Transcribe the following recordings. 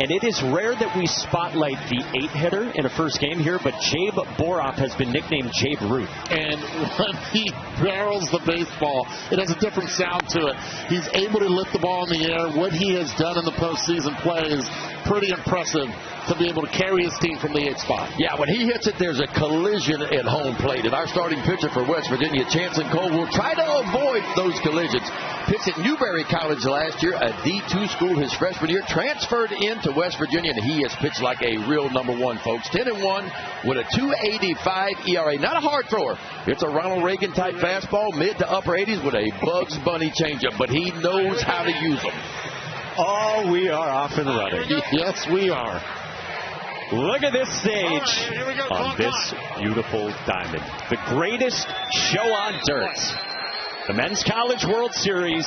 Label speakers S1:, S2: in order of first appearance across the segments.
S1: And it is rare that we spotlight the 8-hitter in a first game here, but Jabe Boroff has been nicknamed Jabe Ruth.
S2: And when he barrels the baseball, it has a different sound to it. He's able to lift the ball in the air. What he has done in the postseason play is pretty impressive to be able to carry his team from the 8th spot.
S3: Yeah, when he hits it, there's a collision at home plate. And our starting pitcher for West Virginia, Chanson Cole, will try to avoid those collisions. Pitched at Newberry College last year, a D2 school his freshman year, transferred into West Virginia, and he has pitched like a real number one, folks. 10-1 with a 2.85 ERA. Not a hard thrower. It's a Ronald Reagan-type fastball, mid to upper 80s with a Bugs Bunny changeup, but he knows how to use them.
S1: Oh, we are off and running.
S2: Yes, we are.
S1: Look at this stage on this beautiful diamond. The greatest show on dirt. The Men's College World Series,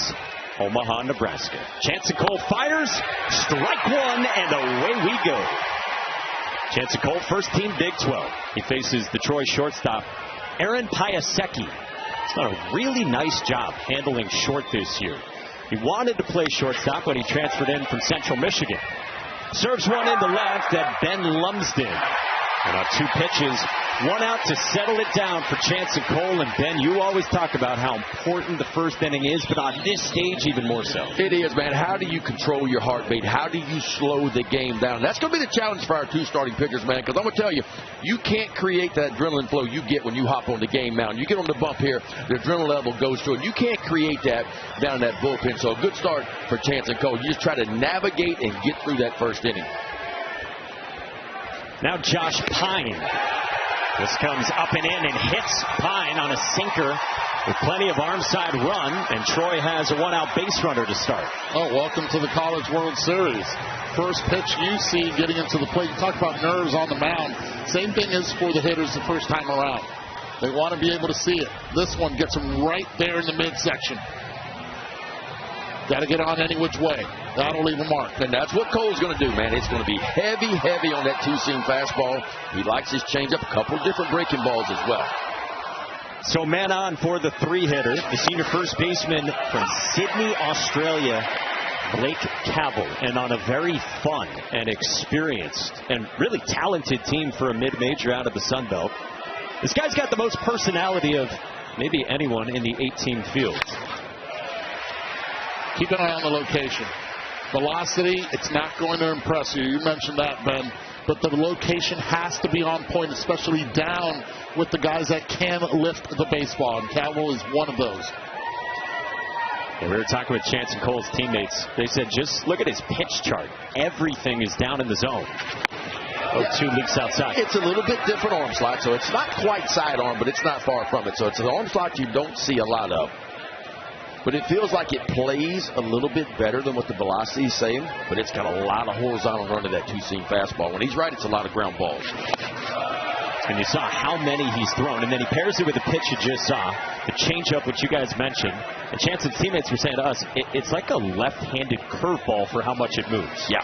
S1: Omaha, Nebraska. Chanson Cole fires, strike one, and away we go. Chanson Cole, first team Big 12. He faces the Troy shortstop, Aaron Piasecki. He's done a really nice job handling short this year. He wanted to play shortstop when he transferred in from Central Michigan. Serves one into left at Ben Lumsden. And on 2 pitches, 1 out to settle it down for Chanson Cole. And Ben, you always talk about how important the first inning is, but on this stage even more so.
S3: It is, man. How do you control your heartbeat? How do you slow the game down? That's going to be the challenge for our 2 starting pitchers, man, because I'm going to tell you, you can't create that adrenaline flow you get when you hop on the game mound. You get on the bump here, the adrenaline level goes through, and you can't create that down in that bullpen. So a good start for Chanson Cole. You just try to navigate and get through that first inning.
S1: Now Josh Pine. This comes up and in and hits Pine on a sinker with plenty of arm side run, and Troy has a 1-out base runner to start.
S2: Oh, welcome to the College World Series. First pitch you see getting into the plate. You talk about nerves on the mound. Same thing is for the hitters the first time around. They want to be able to see it. This one gets them right there in the midsection. Got to get on any which way. That'll leave a mark.
S3: And that's what Cole's going to do, man. It's going to be heavy, heavy on that 2-seam fastball. He likes his changeup, a couple different breaking balls as well.
S1: So man on for the 3-hitter, the senior first baseman from Sydney, Australia, Blake Cabell. And on a very fun and experienced and really talented team for a mid-major out of the Sun Belt. This guy's got the most personality of maybe anyone in the 18 field.
S2: Keep an eye on the location. Velocity, it's not going to impress you. You mentioned that, Ben. But the location has to be on point, especially down with the guys that can lift the baseball. And Cabell is one of those.
S1: And we were talking with Chanson Cole's teammates. They said, just look at his pitch chart. Everything is down in the zone. 0-2 leaks outside.
S3: It's a little bit different arm slot, so it's not quite sidearm, but it's not far from it. So it's an arm slot you don't see a lot of. But it feels like it plays a little bit better than what the velocity is saying. But it's got a lot of horizontal run to that 2-seam fastball. When he's right, it's a lot of ground balls.
S1: And you saw how many he's thrown. And then he pairs it with the pitch you just saw, the changeup, which you guys mentioned. And Chanson's teammates were saying to us, it's like a left-handed curveball for how much it moves.
S3: Yeah.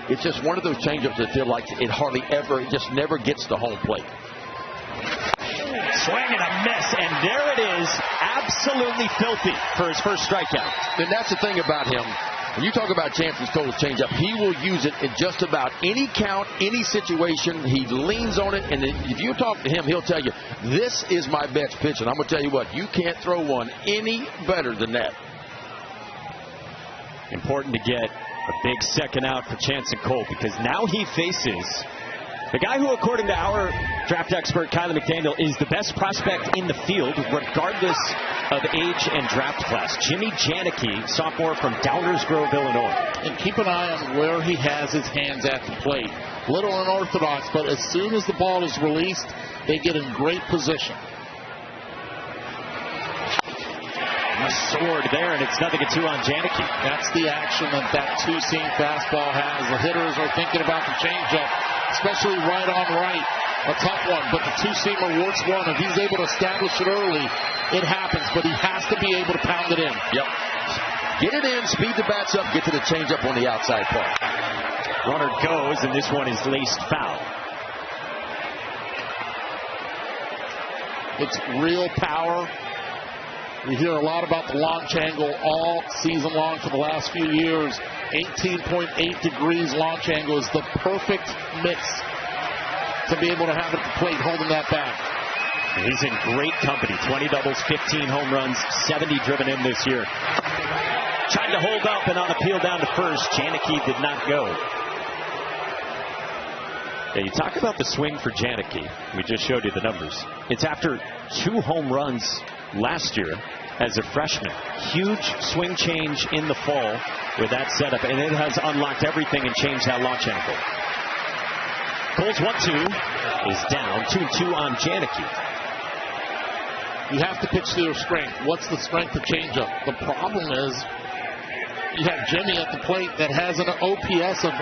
S3: It's just one of those changeups that feel like it hardly ever, it just never gets to home plate.
S1: Swing and a miss, and there it is, absolutely filthy for his first strikeout.
S3: And that's the thing about him. When you talk about Chanson Cole's changeup, he will use it in just about any count, any situation. He leans on it, and if you talk to him, he'll tell you, this is my best pitch. And I'm going to tell you what, you can't throw one any better than that.
S1: Important to get a big second out for Chanson Cole, because now he faces the guy who, according to our draft expert, Kylie McDaniel, is the best prospect in the field, regardless of age and draft class. Jimmy Janicki, sophomore from Downers Grove, Illinois.
S2: And keep an eye on where he has his hands at the plate. Little unorthodox, but as soon as the ball is released, they get in great position.
S1: A sword there, and it's 0-2 on Janicki.
S2: That's the action that 2-seam fastball has. The hitters are thinking about the changeup, especially right on right. A tough one, but the 2-seamer works one. If he's able to establish it early, it happens, but he has to be able to pound it in.
S3: Yep. Get it in, speed the bats up, get to the changeup on the outside part.
S1: Runner goes, and this one is laced foul.
S2: It's real power. We hear a lot about the launch angle all season long for the last few years. 18.8 degrees launch angle is the perfect mix to be able to have at the plate holding that back.
S1: He's in great company. 20 doubles, 15 home runs, 70 driven in this year. Tried to hold up and on appeal down to first. Janicki did not go. Yeah, you talk about the swing for Janicki. We just showed you the numbers. It's after 2 home runs last year as a freshman. Huge swing change in the fall with that setup, and it has unlocked everything and changed that launch angle. Cole's 1-2 is down. 2-2 on Janicki.
S2: You have to pitch to your strength. What's the strength of changeup? The problem is you have Jimmy at the plate that has an OPS of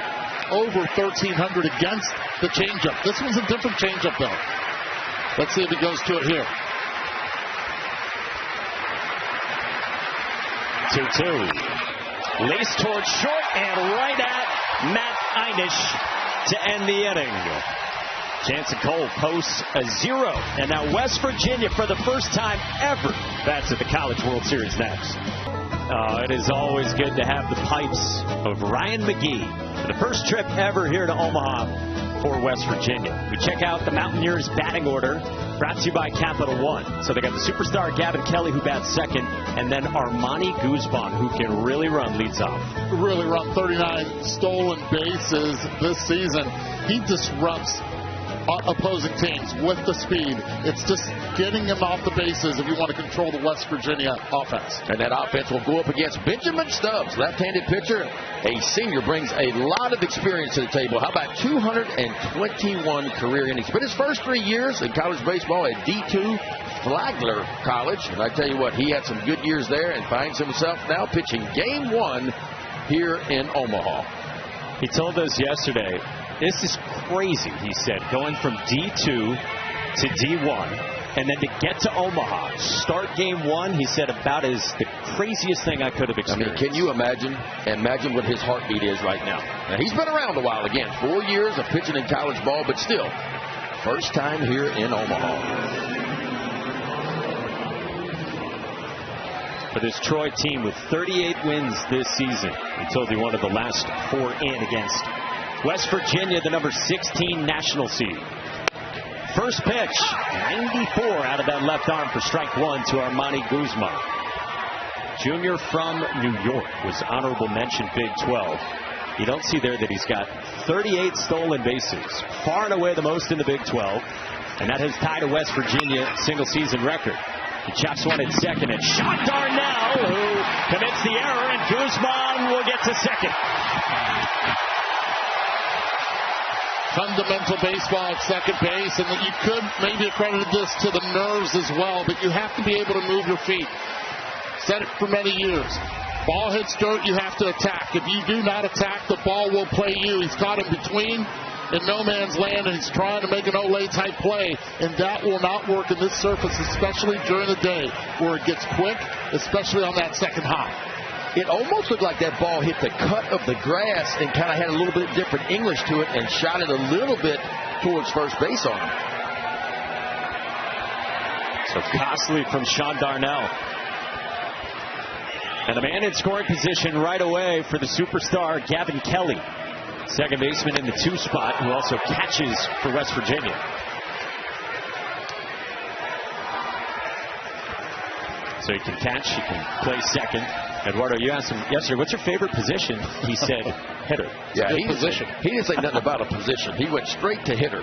S2: over 1,300 against the changeup. This one's a different changeup, though. Let's see if he goes to it here.
S1: 2-2. Lace towards short and right at Matt Einish to end the inning. Jansen Cole posts a 0. And now West Virginia, for the first time ever, bats at the College World Series next. It is always good to have the pipes of Ryan McGee for the first trip ever here to Omaha for West Virginia. We check out the Mountaineers batting order, brought to you by Capital One. So they got the superstar Gavin Kelly, who bats second, and then Armani Guzman, who can really run, leads off.
S2: Really run 39 stolen bases this season. He disrupts opposing teams with the speed. It's just getting him off the bases if you want to control the West Virginia offense.
S3: And that offense will go up against Benjamin Stubbs, left-handed pitcher. A senior brings a lot of experience to the table. How about 221 career innings? But his first 3 years in college baseball at D2 Flagler College. And I tell you what, he had some good years there and finds himself now pitching Game 1 here in Omaha.
S1: He told us yesterday, this is crazy, he said, going from D2 to D1, and then to get to Omaha, start Game 1, he said, about is the craziest thing I could have experienced.
S3: I mean, can you imagine what his heartbeat is right now? Now, he's been around a while again, 4 years of pitching in college ball, but still, first time here in Omaha.
S1: For this Troy team with 38 wins this season, we told you one of the last 4 in against West Virginia, the number 16 national seed. First pitch, 94 out of that left arm for strike 1 to Armani Guzman. Junior from New York was honorable mention Big 12. You don't see there that he's got 38 stolen bases, far and away the most in the Big 12, and that has tied a West Virginia single season record. He chops one at second, and Sean Darnell, who commits the error, and Guzman will get to second.
S2: Fundamental baseball at second base, and you could maybe accredit this to the nerves as well, but you have to be able to move your feet. Said it for many years. Ball hits dirt, you have to attack. If you do not attack, the ball will play you. He's caught in between in no man's land, and he's trying to make an Olay type play, and that will not work in this surface, especially during the day where it gets quick, especially on that second hop.
S3: It almost looked like that ball hit the cut of the grass and kind of had a little bit different English to it and shot it a little bit towards first base on him.
S1: So costly from Sean Darnell. And a man in scoring position right away for the superstar Gavin Kelly. Second baseman in the 2 spot, who also catches for West Virginia. So he can catch, he can play second. Eduardo, you asked him yesterday, what's your favorite position? He said, hitter.
S3: Yeah, he didn't say nothing about a position. He went straight to hitter.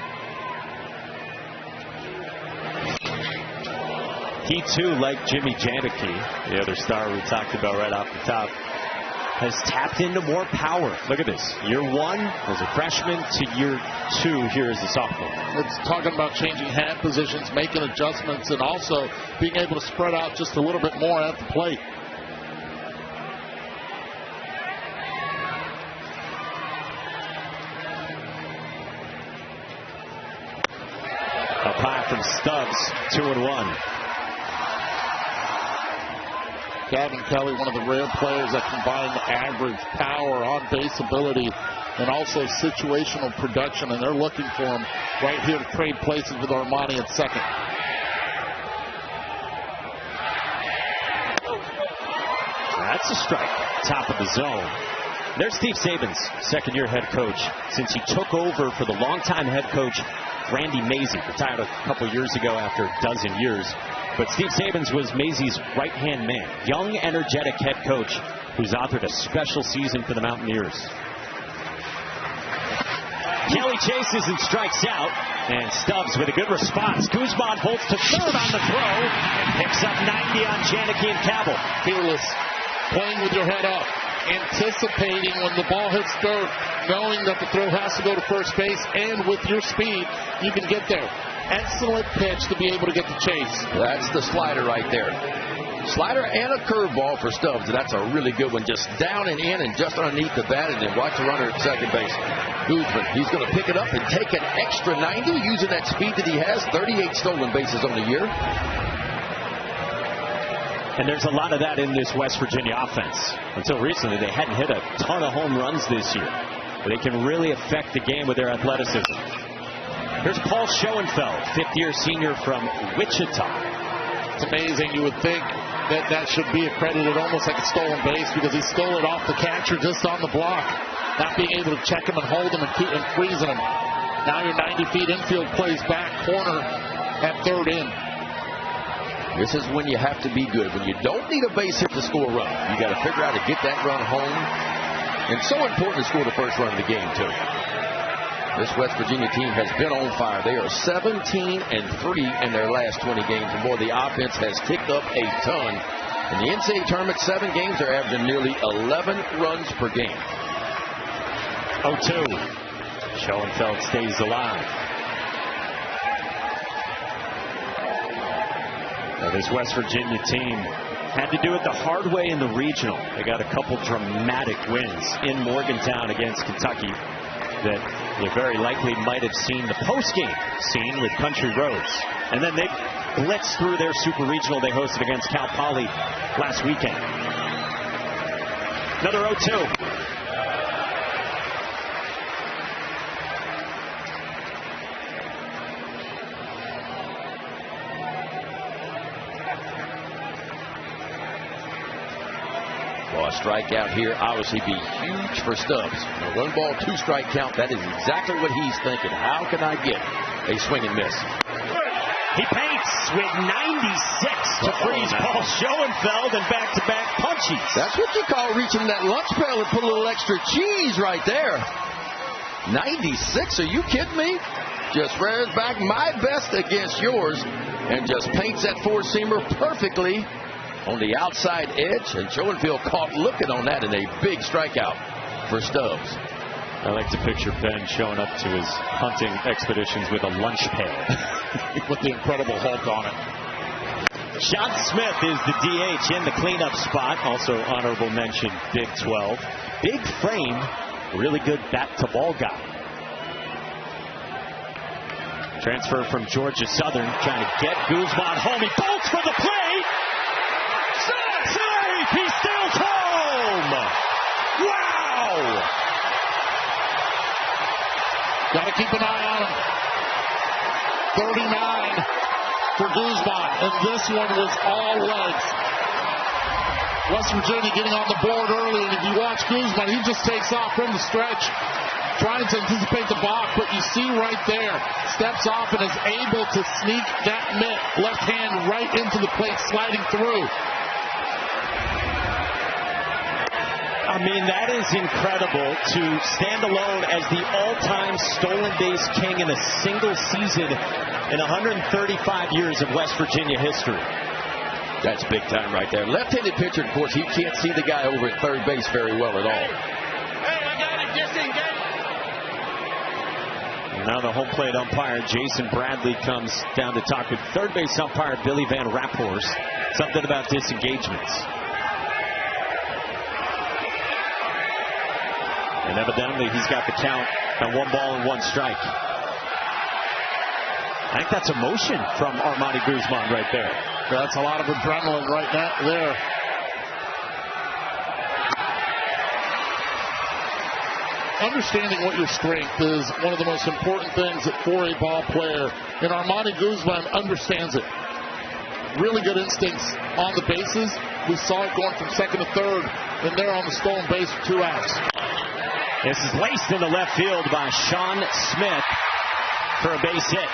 S1: He, too, like Jimmy Janicki, the other star we talked about right off the top, has tapped into more power. Look at this. Year 1 as a freshman to year 2 here as a sophomore.
S2: It's talking about changing hand positions, making adjustments, and also being able to spread out just a little bit more at the plate.
S1: Up high from Stubbs, 2-1.
S2: Gavin Kelly, one of the rare players that combine average, power, on-base ability, and also situational production, and they're looking for him right here to trade places with Armani at second.
S1: That's a strike. Top of the zone. There's Steve Saban's second-year head coach since he took over for the longtime head coach Randy Mazey, retired a couple years ago after a dozen years. But Steve Saban's was Mazey's right-hand man. Young, energetic head coach who's authored a special season for the Mountaineers. Kelly chases and strikes out. And Stubbs with a good response. Guzman bolts to third on the throw and picks up 90 on Janicki and Cabell.
S2: Fearless, playing with your head up, anticipating when the ball hits third, knowing that the throw has to go to first base, and with your speed, you can get there. Excellent pitch to be able to get the chase.
S3: That's the slider right there. Slider and a curveball for Stubbs. That's a really good one. Just down and in and just underneath the bat, and then watch the runner at second base. Guzman, he's going to pick it up and take an extra 90 using that speed that he has. 38 stolen bases on the year.
S1: And there's a lot of that in this West Virginia offense. Until recently, they hadn't hit a ton of home runs this year. But they can really affect the game with their athleticism. Here's Paul Schoenfeld, fifth-year senior from Wichita.
S2: It's amazing. You would think that should be accredited almost like a stolen base because he stole it off the catcher just on the block. Not being able to check him and hold him and freezing him. Now your 90 feet infield plays back corner at third in.
S3: This is when you have to be good. When you don't need a base hit to score a run, you got to figure out how to get that run home. And so important to score the first run of the game, too. This West Virginia team has been on fire. They are 17-3 in their last 20 games. And boy, the offense has ticked up a ton. In the NCAA tournament, 7 games, they're averaging nearly 11 runs per game.
S1: 0-2. Schoenfeld stays alive. Now this West Virginia team had to do it the hard way in the regional. They got a couple dramatic wins in Morgantown against Kentucky that you very likely might have seen the post-game scene with Country Roads. And then they blitzed through their super regional they hosted against Cal Poly last weekend. Another 0-2.
S3: A strikeout here obviously be huge for Stubbs. A 1-ball, 2-strike count. That is exactly what he's thinking. How can I get a swing and miss?
S1: He paints with 96 to freeze Paul Schoenfeld and back-to-back punchies.
S3: That's what you call reaching that lunch pail and put a little extra cheese right there. 96? Are you kidding me? Just rears back my best against yours and just paints that four-seamer perfectly on the outside edge, and Schoenfeld caught looking on that in a big strikeout for Stubbs.
S1: I like to picture Ben showing up to his hunting expeditions with a lunch pail.
S2: With the Incredible Hulk on it.
S1: Sean Smith is the DH in the cleanup spot. Also honorable mention, Big 12. Big frame, really good bat-to-ball guy. Transfer from Georgia Southern, trying to get Guzman home. He bolts for the plate. Safe! He steals home! Wow!
S2: Got to keep an eye on him. 39 for Guzman, and this one was all legs. West Virginia getting on the board early, and if you watch Guzman, he just takes off from the stretch, trying to anticipate the balk, but you see right there, steps off and is able to sneak that mitt, left hand right into the plate, sliding through.
S1: I mean, that is incredible to stand alone as the all-time stolen base king in a single season in 135 years of West Virginia history.
S3: That's big time right there. Left-handed pitcher, of course, he can't see the guy over at third base very well at all.
S2: Hey, I got it, disengage.
S1: Now the home plate umpire, Jason Bradley, comes down to talk with third base umpire Billy Van Raphorst. Something about disengagements. And evidently he's got the count at 1 ball and 1 strike. I think that's emotion from Armani Guzman right there.
S2: That's a lot of adrenaline right now there. Understanding what your strength is one of the most important things for a ball player. And Armani Guzman understands it. Really good instincts on the bases, We saw it going from second to third, and they're on the stolen base for 2 outs.
S1: This is laced into left field by Sean Smith for a base hit.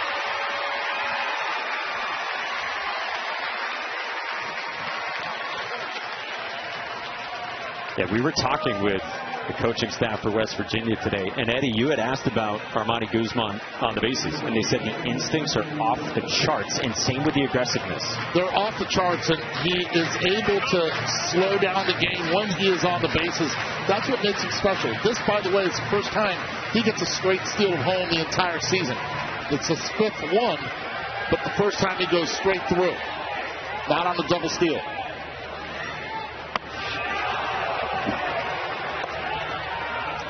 S1: Yeah, we were talking with the coaching staff for West Virginia today, and Eddie, you had asked about Armani Guzman on the bases, and they said the instincts are off the charts, and same with the aggressiveness.
S2: They're off the charts, and he is able to slow down the game when he is on the bases. That's what makes him special. This, by the way, is the first time he gets a straight steal at home the entire season. It's his 5th one, but the first time he goes straight through, not on the double steal.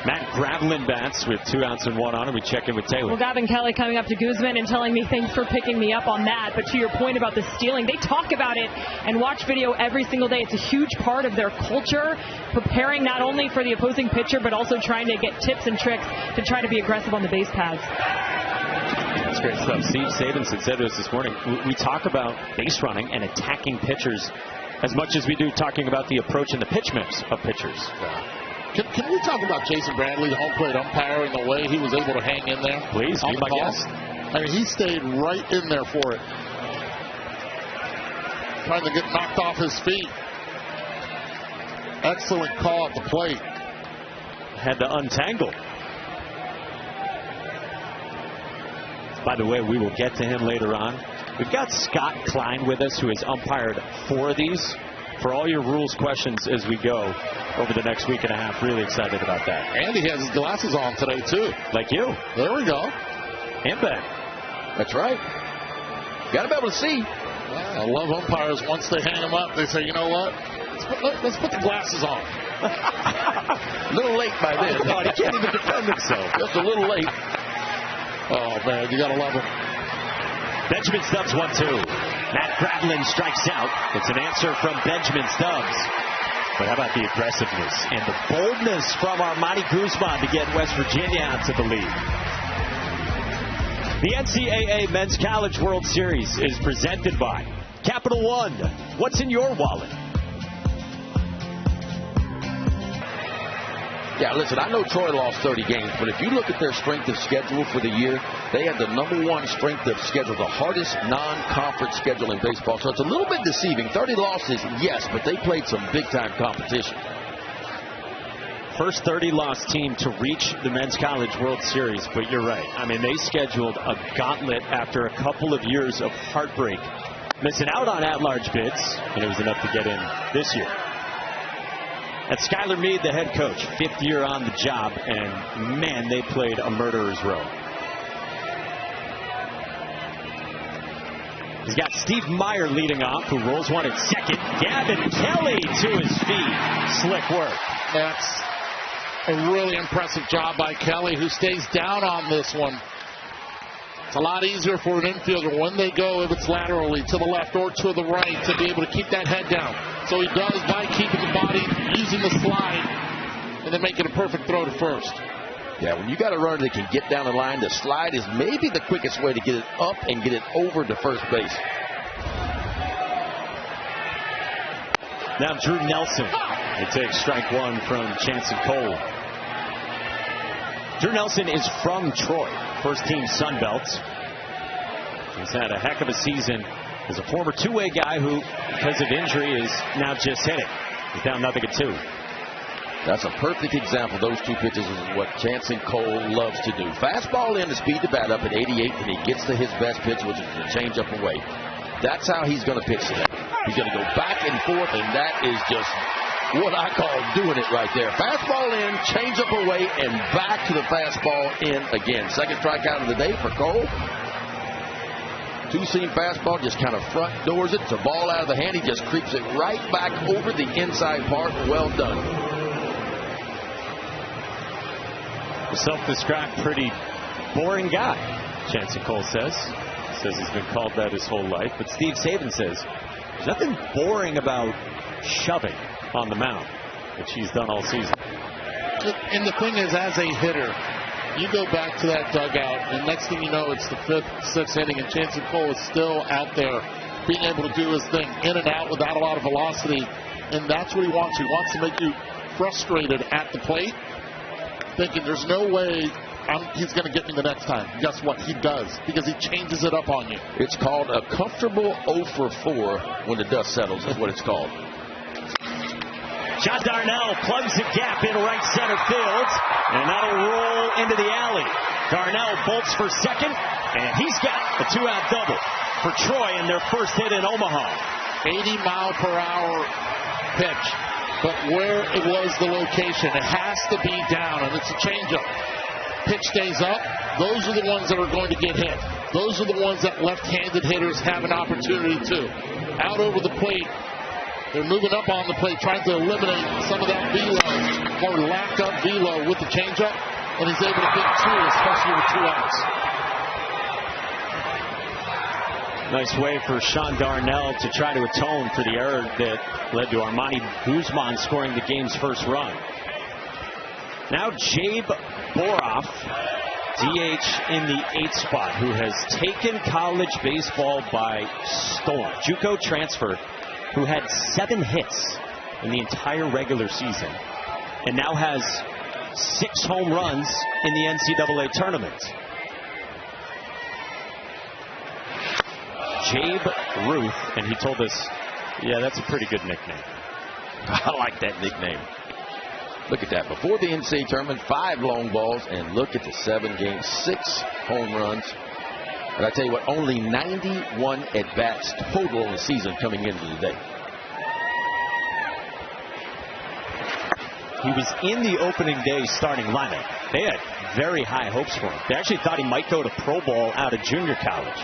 S1: Matt Gravelin bats with 2 outs and 1 on, and we check in with Taylor.
S4: Well, Gavin Kelly coming up to Guzman and telling me thanks for picking me up on that. But to your point about the stealing, they talk about it and watch video every single day. It's a huge part of their culture, preparing not only for the opposing pitcher, but also trying to get tips and tricks to try to be aggressive on the base paths.
S1: That's great stuff. Steve Sabanson said to us this morning, we talk about base running and attacking pitchers as much as we do talking about the approach and the pitch mix of pitchers.
S2: Can we talk about Jason Bradley, the home plate umpire, and the way he was able to hang in there?
S1: Please, be my guest.
S2: I mean, he stayed right in there for it. Trying to get knocked off his feet. Excellent call at the plate.
S1: Had to untangle. By the way, we will get to him later on. We've got Scott Klein with us, who has umpired 4 of these. For all your rules questions as we go over the next week and a half. Really excited about that.
S2: And he has his glasses on today, too.
S1: Like you.
S2: There we go.
S1: And Ben.
S3: That's right. Got to be able to see.
S2: Yeah, I love umpires. Once they hang them up, they say, you know what? Let's put the glasses on.
S3: A little late by then.
S1: Oh, he can't even defend himself.
S3: Just a little late.
S2: Oh, man, you got to love him.
S1: Benjamin Stubbs 1-2. Matt Gravelin strikes out. It's an answer from Benjamin Stubbs. But how about the aggressiveness and the boldness from Armani Guzman to get West Virginia out to the lead? The NCAA Men's College World Series is presented by Capital One. What's in your wallet?
S3: Yeah, listen, I know Troy lost 30 games, but if you look at their strength of schedule for the year, they had the #1 strength of schedule, the hardest non-conference schedule in baseball. So it's a little bit deceiving. 30 losses, yes, but they played some big-time competition.
S1: First 30-loss team to reach the Men's College World Series, but you're right. I mean, they scheduled a gauntlet after a couple of years of heartbreak, missing out on at-large bids, and it was enough to get in this year. That's Skylar Meade, the head coach, 5th year on the job, and man, they played a murderer's row. He's got Steve Meyer leading off, who rolls one at second. Gavin Kelly to his feet. Slick work.
S2: That's a really impressive job by Kelly, who stays down on this one. It's a lot easier for an infielder when they go, if it's laterally, to the left or to the right, to be able to keep that head down. So he does by keeping the body, using the slide, and then making a perfect throw to first.
S3: Yeah, when you got a runner that can get down the line, the slide is maybe the quickest way to get it up and get it over to first base.
S1: Now Drew Nelson. He takes strike 1 from Chanson Cole. Drew Nelson is from Troy, first-team Sun Belt. He's had a heck of a season as a former two-way guy who, because of injury, is now just hitting. He's down 0-2.
S3: That's a perfect example. Those 2 pitches is what Chanson Cole loves to do. Fastball in, the speed to bat up at 88, and he gets to his best pitch, which is the changeup away. That's how he's going to pitch today. He's going to go back and forth, and that is just what I call doing it right there. Fastball in, changeup away, and back to the fastball in again. Second strikeout of the day for Cole. 2-seam fastball, just kind of front doors it. It's a ball out of the hand. He just creeps it right back over the inside part. Well done.
S1: A self-described pretty boring guy, Chanson Cole says. Says he's been called that his whole life. But Steve Saban says there's nothing boring about shoving on the mound, which he's done all season.
S2: And the thing is, as a hitter, you go back to that dugout, and next thing you know, it's the 5th, 6th inning, and Chanson Cole is still out there being able to do his thing in and out without a lot of velocity. And that's what he wants. He wants to make you frustrated at the plate, thinking there's no way he's going to get me the next time. Guess what? He does, because he changes it up on you.
S3: It's called a comfortable 0 for 4 when the dust settles, is what it's called.
S1: John Darnell plugs a gap in right center field, and that'll roll into the alley. Darnell bolts for second, and he's got a 2-out double for Troy in their first hit in Omaha.
S2: 80-mile-per-hour pitch, but where it was the location, it has to be down, and it's a changeup. Pitch stays up, those are the ones that are going to get hit. Those are the ones that left-handed hitters have an opportunity to. Out over the plate, they're moving up on the plate, trying to eliminate some of that velo, or lack of velo with the changeup, and he's able to get 2, especially with 2 outs.
S1: Nice way for Sean Darnell to try to atone for the error that led to Armani Guzman scoring the game's first run. Now Jabe Boroff, DH in the 8th spot, who has taken college baseball by storm. JUCO transfer who had 7 hits in the entire regular season and now has 6 home runs in the NCAA tournament. Jabe Ruth, and he told us, yeah, that's a pretty good nickname.
S3: I like that nickname. Look at that. Before the NCAA tournament, 5 long balls, and look at the 7 games, 6 home runs. And I tell you what, only 91 at-bats total in the season coming into the day.
S1: He was in the opening day starting lineup. They had very high hopes for him. They actually thought he might go to pro ball out of junior college.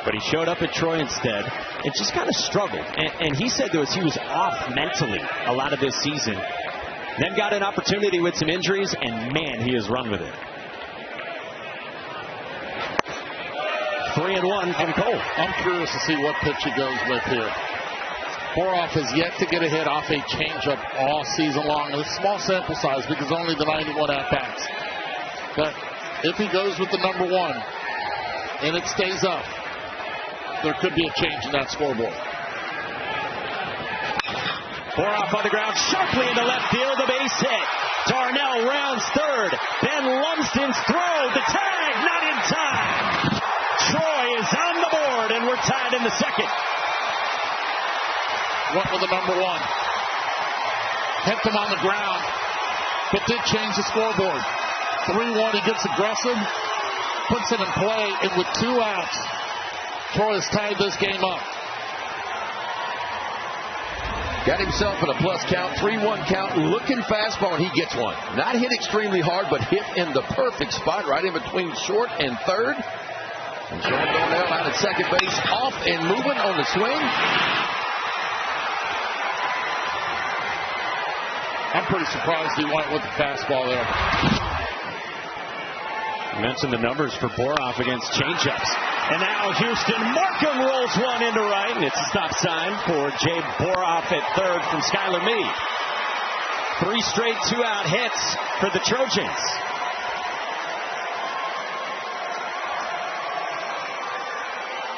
S1: But he showed up at Troy instead and just kind of struggled. And he said to us he was off mentally a lot of this season. Then got an opportunity with some injuries, and man, he has run with it. 3-1 from Cole.
S2: I'm curious to see what pitch he goes with here. Boroff has yet to get a hit off a changeup all season long. It's a small sample size because only the 91 at-bats. But if he goes with the number 1 and it stays up, there could be a change in that scoreboard.
S1: Boroff on the ground, sharply into left field, a base hit. Darnell rounds third. Ben Lumsden's throw, the tag, not in time. Troy is on the board, and we're tied in the second.
S2: Went with the number 1. Hit him on the ground, but did change the scoreboard. 3-1, he gets aggressive, puts it in play, and with 2 outs, Troy has tied this game up.
S3: Got himself in a plus count, 3-1 count, looking fastball, and he gets one. Not hit extremely hard, but hit in the perfect spot, right in between short and third. And Sean Darnell out at second base, off and moving on the swing.
S2: I'm pretty surprised he went with the fastball there.
S1: You mentioned the numbers for Boroff against changeups. And now Houston Markham rolls one into right, and it's a stop sign for Jabe Boroff at third from Skylar Mee. 3 straight 2-out hits for the Trojans.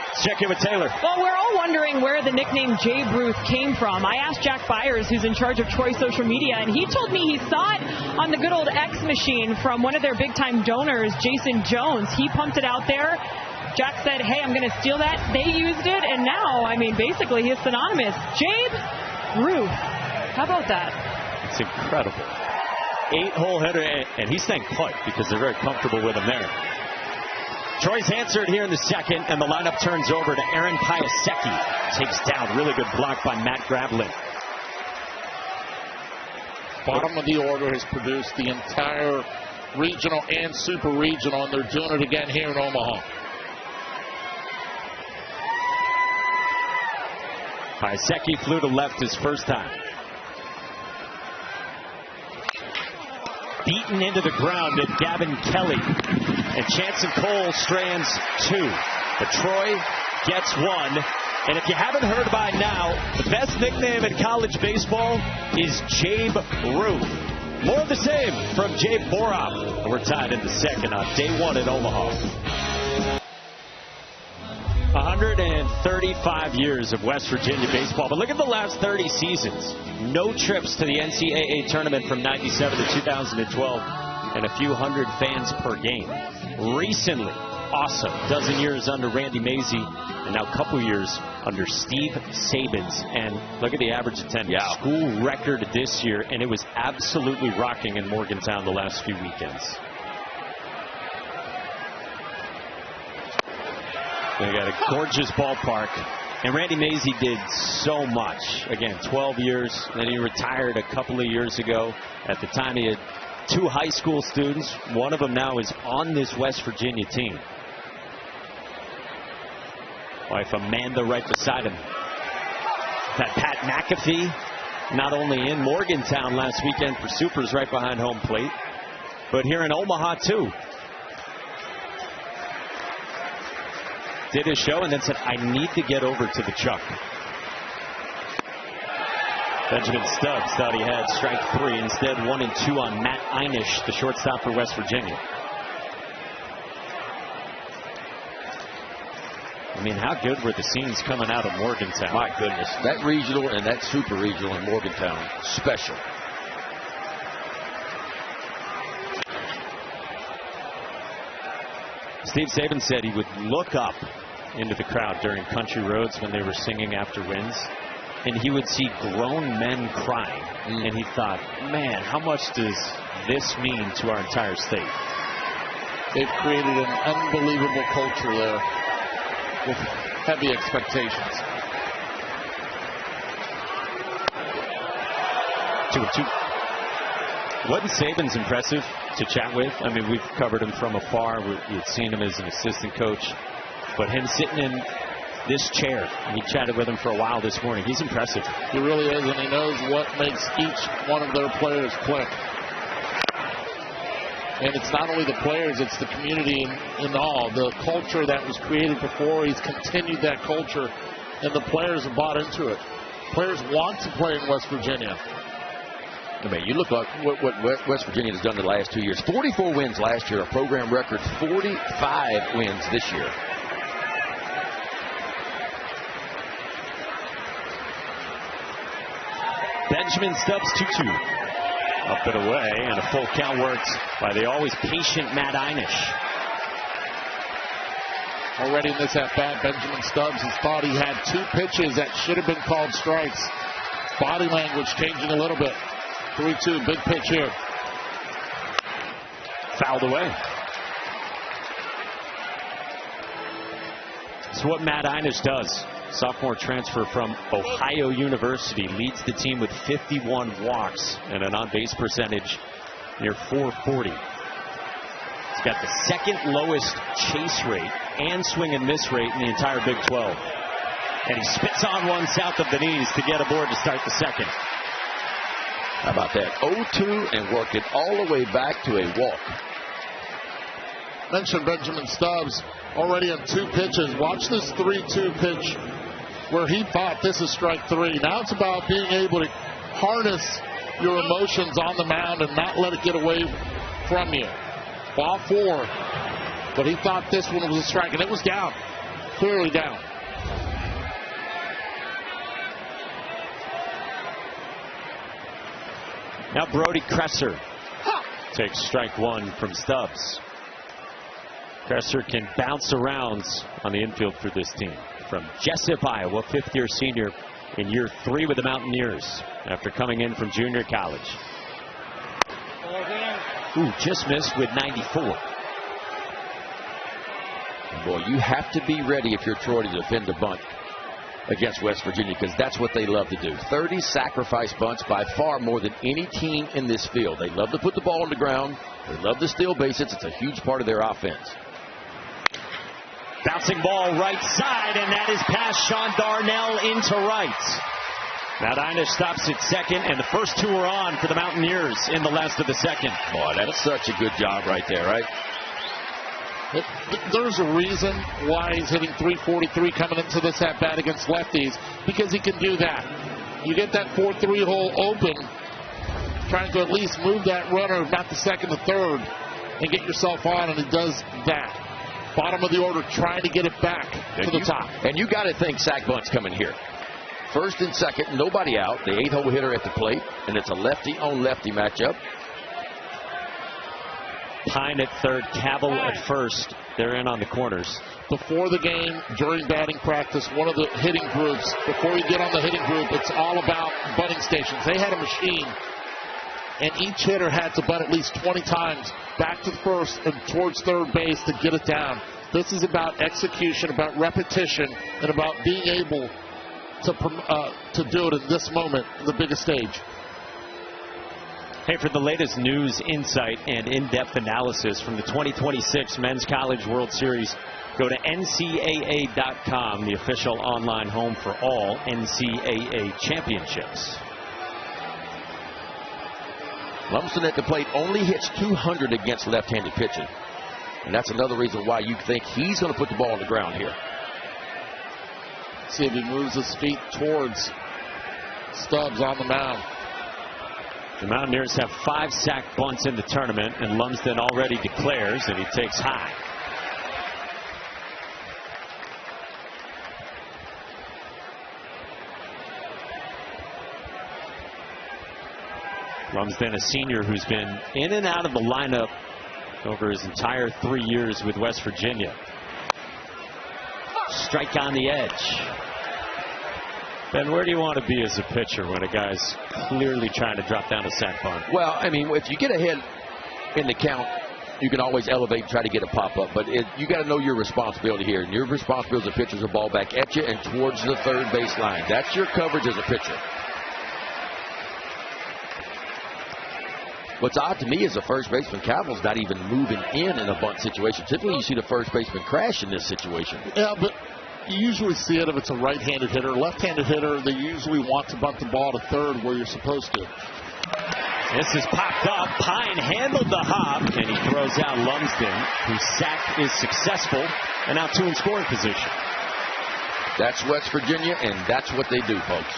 S1: Let's check in with Taylor.
S4: Well, we're all wondering where the nickname Jabe Ruth came from. I asked Jack Byers, who's in charge of Troy social media, and he told me he saw it on the good old X machine from one of their big-time donors, Jason Jones. He pumped it out there. Jack said, hey, I'm going to steal that. They used it, and now, I mean, basically, he's synonymous. Jabe Ruth. How about that?
S1: It's incredible. 8-hole hitter, and he's staying put because they're very comfortable with him there. Troy's answered here in the second, and the lineup turns over to Aaron Piasecki. Takes down, really good block by Matt Gravlin.
S2: Bottom of the order has produced the entire regional and super regional, and they're doing it again here in Omaha.
S1: Piasecki flew to left his first time. Beaten into the ground at Gavin Kelly. And Chanson Cole strands 2. But Troy gets 1. And if you haven't heard by now, the best nickname in college baseball is Jabe Ruth. More of the same from Jabe Boroff. And we're tied in the second on day 1 in Omaha. 135 years of West Virginia baseball. But look at the last 30 seasons. No trips to the NCAA tournament from 97 to 2012 and a few hundred fans per game. Recently, awesome. Dozen years under Randy Mazey and now a couple years under Steve Sabins. And look at the average attendance. Yeah. School record this year, and it was absolutely rocking in Morgantown the last few weekends. They got a gorgeous ballpark. And Randy Mazey did so much. Again, 12 years. Then he retired a couple of years ago. At the time, he had 2 high school students. One of them now is on this West Virginia team. Wife Amanda right beside him. That Pat McAfee, not only in Morgantown last weekend for Supers right behind home plate, but here in Omaha too. Did his show and then said, I need to get over to the Chuck. Benjamin Stubbs thought he had strike 3. Instead, 1 and 2 on Matt Einish, the shortstop for West Virginia. I mean, how good were the scenes coming out of Morgantown?
S3: My goodness. That regional and that super regional in Morgantown, special.
S1: Steve Sabin said he would look up into the crowd during Country Roads when they were singing after wins, and he would see grown men crying. And he thought, man, how much does this mean to our entire state?
S2: They've created an unbelievable culture there with heavy expectations.
S1: 2-2. Wasn't Sabins impressive to chat with? I mean, we've covered him from afar. We've seen him as an assistant coach. But him sitting in this chair, and he chatted with him for a while this morning. He's impressive.
S2: He really is, and he knows what makes each one of their players click. And it's not only the players, it's the community and all. The culture that was created before, he's continued that culture, and the players have bought into it. Players want to play in West Virginia.
S3: I mean, you look like what West Virginia has done the last 2 years. 44 wins last year, a program record 45 wins this year.
S1: Benjamin Stubbs 2-2. Up and away, and a full count worked by the always patient Matt Einish.
S2: Already in this at-bat, Benjamin Stubbs has thought he had 2 pitches that should have been called strikes. Body language changing a little bit. 3-2, big pitch here.
S1: Fouled away. It's what Matt Einish does. Sophomore transfer from Ohio University, leads the team with 51 walks and an on-base percentage near .440. He's got the second lowest chase rate and swing and miss rate in the entire Big 12. And he spits on one south of the knees to get aboard to start the second.
S3: How about that? 0-2 and worked it all the way back to a walk.
S2: Mentioned Benjamin Stubbs already on 2 pitches. Watch this 3-2 pitch where he thought this is strike 3. Now it's about being able to harness your emotions on the mound and not let it get away from you. Ball 4. But he thought this one was a strike, and it was down. Clearly down.
S1: Now Brody Kresser takes strike 1 from Stubbs. Kresser can bounce around on the infield for this team. From Jessup, Iowa, 5th-year senior in year 3 with the Mountaineers after coming in from junior college. Ooh, just missed with 94.
S3: Boy, you have to be ready if you're Troy to defend a bunt against West Virginia, because that's what they love to do. 30 sacrifice bunts, by far more than any team in this field. They love to put the ball on the ground. They love to steal bases. It's a huge part of their offense.
S1: Bouncing ball right side, and that is past Sean Darnell into right. Matt Einish stops at second, and the first 2 are on for the Mountaineers in the last of the second.
S3: Boy, that's such a good job right there, right?
S2: There's a reason why he's hitting .343 coming into this at-bat against lefties, because he can do that. You get that 4-3 hole open, trying to at least move that runner, not the second to third, and get yourself on, and he does that. Bottom of the order, trying to get it back to the top.
S3: And you got to think sack bunt's coming here. First and second, nobody out. The 8-hole hitter at the plate, and it's a lefty-on-lefty matchup.
S1: Pine at third, Cavill at first. They're in on the corners.
S2: Before the game, during batting practice, one of the hitting groups, before you get on the hitting group, it's all about bunting stations. They had a machine, and each hitter had to bunt at least 20 times back to the first and towards third base to get it down. This is about execution, about repetition, and about being able to do it in this moment, the biggest stage.
S1: Hey, for the latest news, insight, and in-depth analysis from the 2026 Men's College World Series, go to NCAA.com, the official online home for all NCAA championships.
S3: Lumsden at the plate only hits 200 against left-handed pitching. And that's another reason why you think he's going to put the ball on the ground here.
S2: See if he moves his feet towards Stubbs on the mound.
S1: The Mountaineers have 5 sack bunts in the tournament, and Lumsden already declares that he takes high. Lumsden, a senior who's been in and out of the lineup over his entire 3 years with West Virginia. Strike on the edge. Ben, where do you want to be as a pitcher when a guy's clearly trying to drop down a sack bunt?
S3: Well, I mean, if you get ahead in the count, you can always elevate and try to get a pop-up. But you got to know your responsibility here. And your responsibility as a pitcher is a ball back at you and towards the third base line. That's your coverage as a pitcher. What's odd to me is the first baseman, Cavill's not even moving in a bunt situation. Typically, you see the first baseman crash in this situation.
S2: Yeah, but you usually see it if it's a right-handed hitter. Left-handed hitter, they usually want to bunt the ball to third where you're supposed to.
S1: This is popped up. Pine handled the hop, and he throws out Lumsden, whose sack is successful, and now 2 in scoring position.
S3: That's West Virginia, and that's what they do, folks.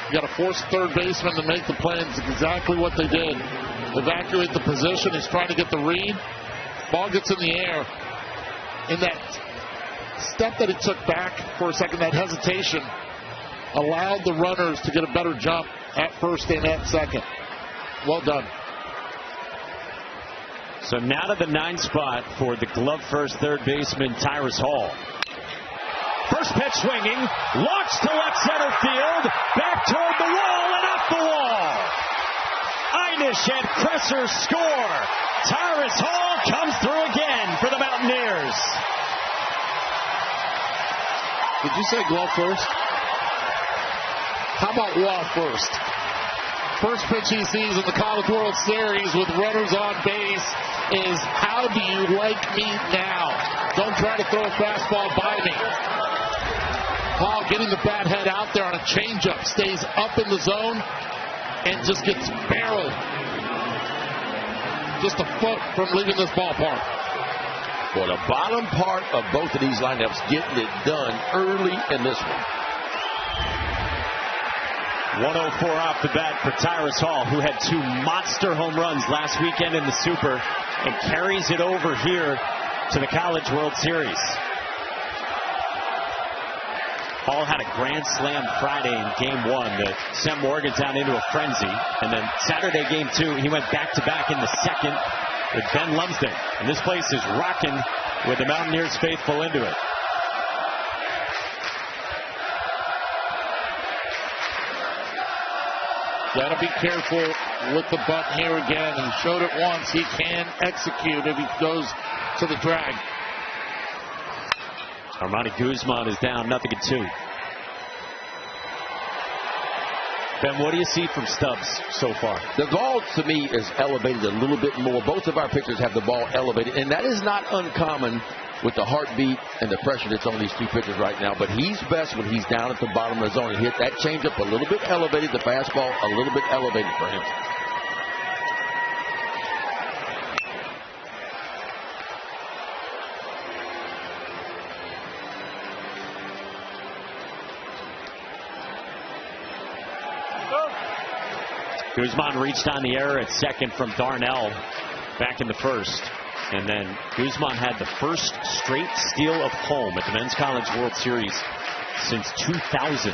S2: You got to force third baseman to make the play, and it's exactly what they did. Evacuate the position. He's trying to get the read. Ball gets in the air. In that step that he took back for a second, that hesitation allowed the runners to get a better jump at first and at second. Well done.
S1: So now to the 9th spot for the glove first third baseman, Tyrus Hall. First pitch swinging, launched to left center field, back toward the wall and off the wall. Einish and Kresser score. Tyrus Hall comes through again for the Mountaineers.
S2: Did you say glove first? How about wall first? First pitch he sees in the College World Series with runners on base is, how do you like me now? Don't try to throw a fastball by me. Hall getting the bat head out there on a changeup, stays up in the zone, and just gets barreled. Just a foot from leaving this ballpark.
S3: Well, the bottom part of both of these lineups getting it done early in this one.
S1: 104 off the bat for Tyrus Hall, who had 2 monster home runs last weekend in the Super and carries it over here to the College World Series. Hall had a grand slam Friday in Game 1 that sent Morgantown into a frenzy. And then Saturday Game 2, he went back-to-back in the second with Ben Lumsden. And this place is rocking with the Mountaineers faithful into it.
S2: Got to be careful with the bunt here again. He showed it once. He can execute if he goes to the drag.
S1: Armani Guzman is down 0-2. Ben, what do you see from Stubbs so far?
S3: The ball, to me, is elevated a little bit more. Both of our pitchers have the ball elevated, and that is not uncommon with the heartbeat and the pressure that's on these 2 pitchers right now. But he's best when he's down at the bottom of the zone. He hit that changeup a little bit elevated, the fastball a little bit elevated for him.
S1: Guzman reached on the error at second from Darnell back in the first. And then Guzman had the first straight steal of home at the Men's College World Series since 2000.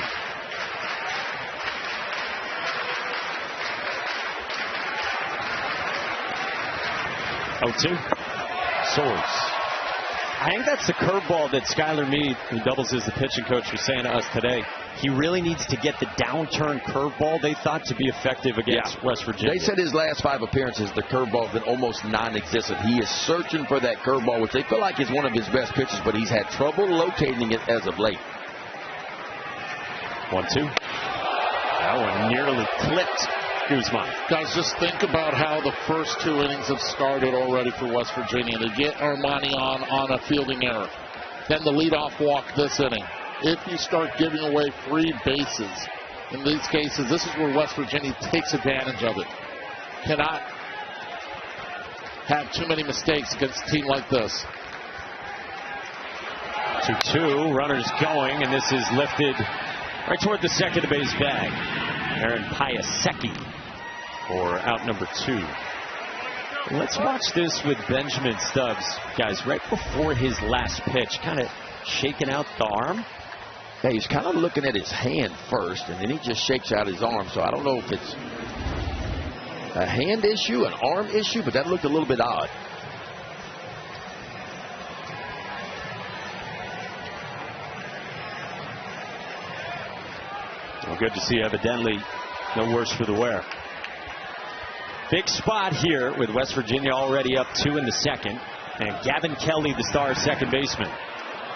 S1: Soares. I think that's the curveball that Skylar Meade, who doubles as the pitching coach, was saying to us today. He really needs to get the downturn curveball, they thought, to be effective against West Virginia.
S3: They said his last 5 appearances, the curveball has been almost non-existent. He is searching for that curveball, which they feel like is one of his best pitches, but he's had trouble locating it as of late.
S1: 1-2. That one nearly clipped Guzman.
S2: Guys, just think about how the first 2 innings have started already for West Virginia. They get Armani on a fielding error. Then the leadoff walk this inning. If you start giving away free bases, in these cases, this is where West Virginia takes advantage of it. Cannot have too many mistakes against a team like this.
S1: 2-2, runners going, and this is lifted right toward the second base bag. Aaron Piasecki for out number 2. Let's watch this with Benjamin Stubbs, guys, right before his last pitch, kind of shaking out the arm.
S3: Yeah, he's kind of looking at his hand first, and then he just shakes out his arm. So I don't know if it's a hand issue, an arm issue, but that looked a little bit odd.
S1: Well, good to see, evidently no worse for the wear. Big spot here with West Virginia already up 2 in the second, and Gavin Kelly, the star second baseman.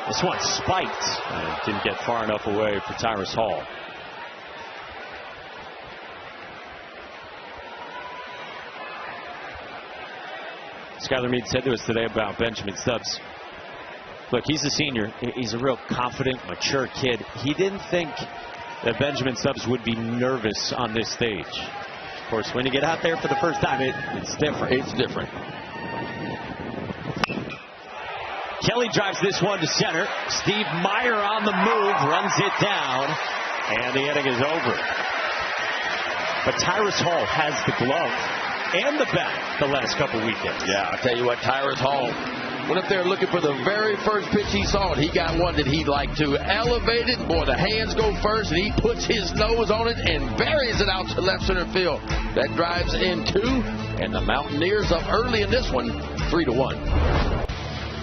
S1: This one spiked and didn't get far enough away for Tyrus Hall. Skylar Meade said to us today about Benjamin Stubbs. Look, he's a senior. He's a real confident, mature kid. He didn't think that Benjamin Stubbs would be nervous on this stage. Of course, when you get out there for the first time, it's different.
S3: It's different.
S1: Kelly drives this one to center. Steve Meyer on the move, runs it down, and the inning is over. But Tyrus Hall has the glove and the bat the last couple weekends.
S3: Yeah, I'll tell you what, Tyrus Hall went up there looking for the very first pitch he saw, and he got one that he'd like to elevate it. Boy, the hands go first, and he puts his nose on it and buries it out to left center field. That drives in 2, and the Mountaineers up early in this one, 3-1.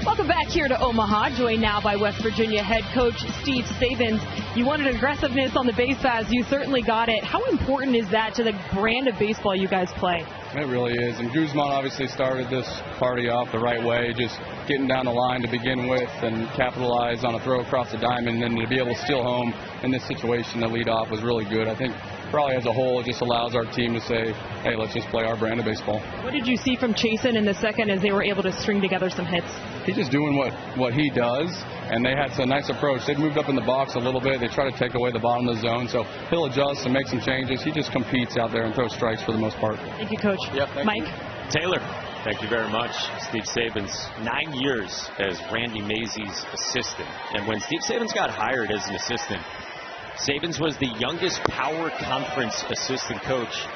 S4: Welcome back here to Omaha, joined now by West Virginia head coach Steve Sabins. You wanted aggressiveness on the base paths. You certainly got it. How important is that to the brand of baseball you guys play?
S5: It really is. And Guzman obviously started this party off the right way, just getting down the line to begin with and capitalize on a throw across the diamond. And then to be able to steal home in this situation, the leadoff was really good. I think probably as a whole, it just allows our team to say, hey, let's just play our brand of baseball.
S4: What did you see from Chasen in the second as they were able to string together some hits?
S5: He's just doing what he does, and they had a nice approach. They moved up in the box a little bit. They try to take away the bottom of the zone, so he'll adjust and make some changes. He just competes out there and throws strikes for the most part.
S4: Thank you, Coach.
S5: Yep,
S4: Mike?
S1: Taylor, thank you very much. Steve Sabins, 9 years as Randy Mazey's assistant. And when Steve Sabins got hired as an assistant, Sabins was the youngest power conference assistant coach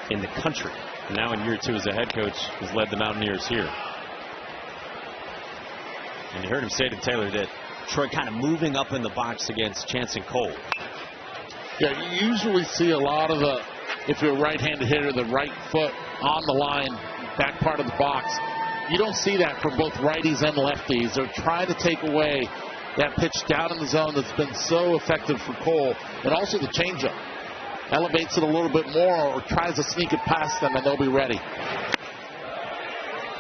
S1: in the country. And now in year 2 as a head coach, has led the Mountaineers here. And you heard him say to Taylor that Troy kind of moving up in the box against Chance and Cole.
S2: Yeah, you usually see a lot of the, if you're a right-handed hitter, the right foot on the line, back part of the box. You don't see that from both righties and lefties. They're trying to take away that pitch down in the zone that's been so effective for Cole. And also the changeup. Elevates it a little bit more or tries to sneak it past them, and they'll be ready.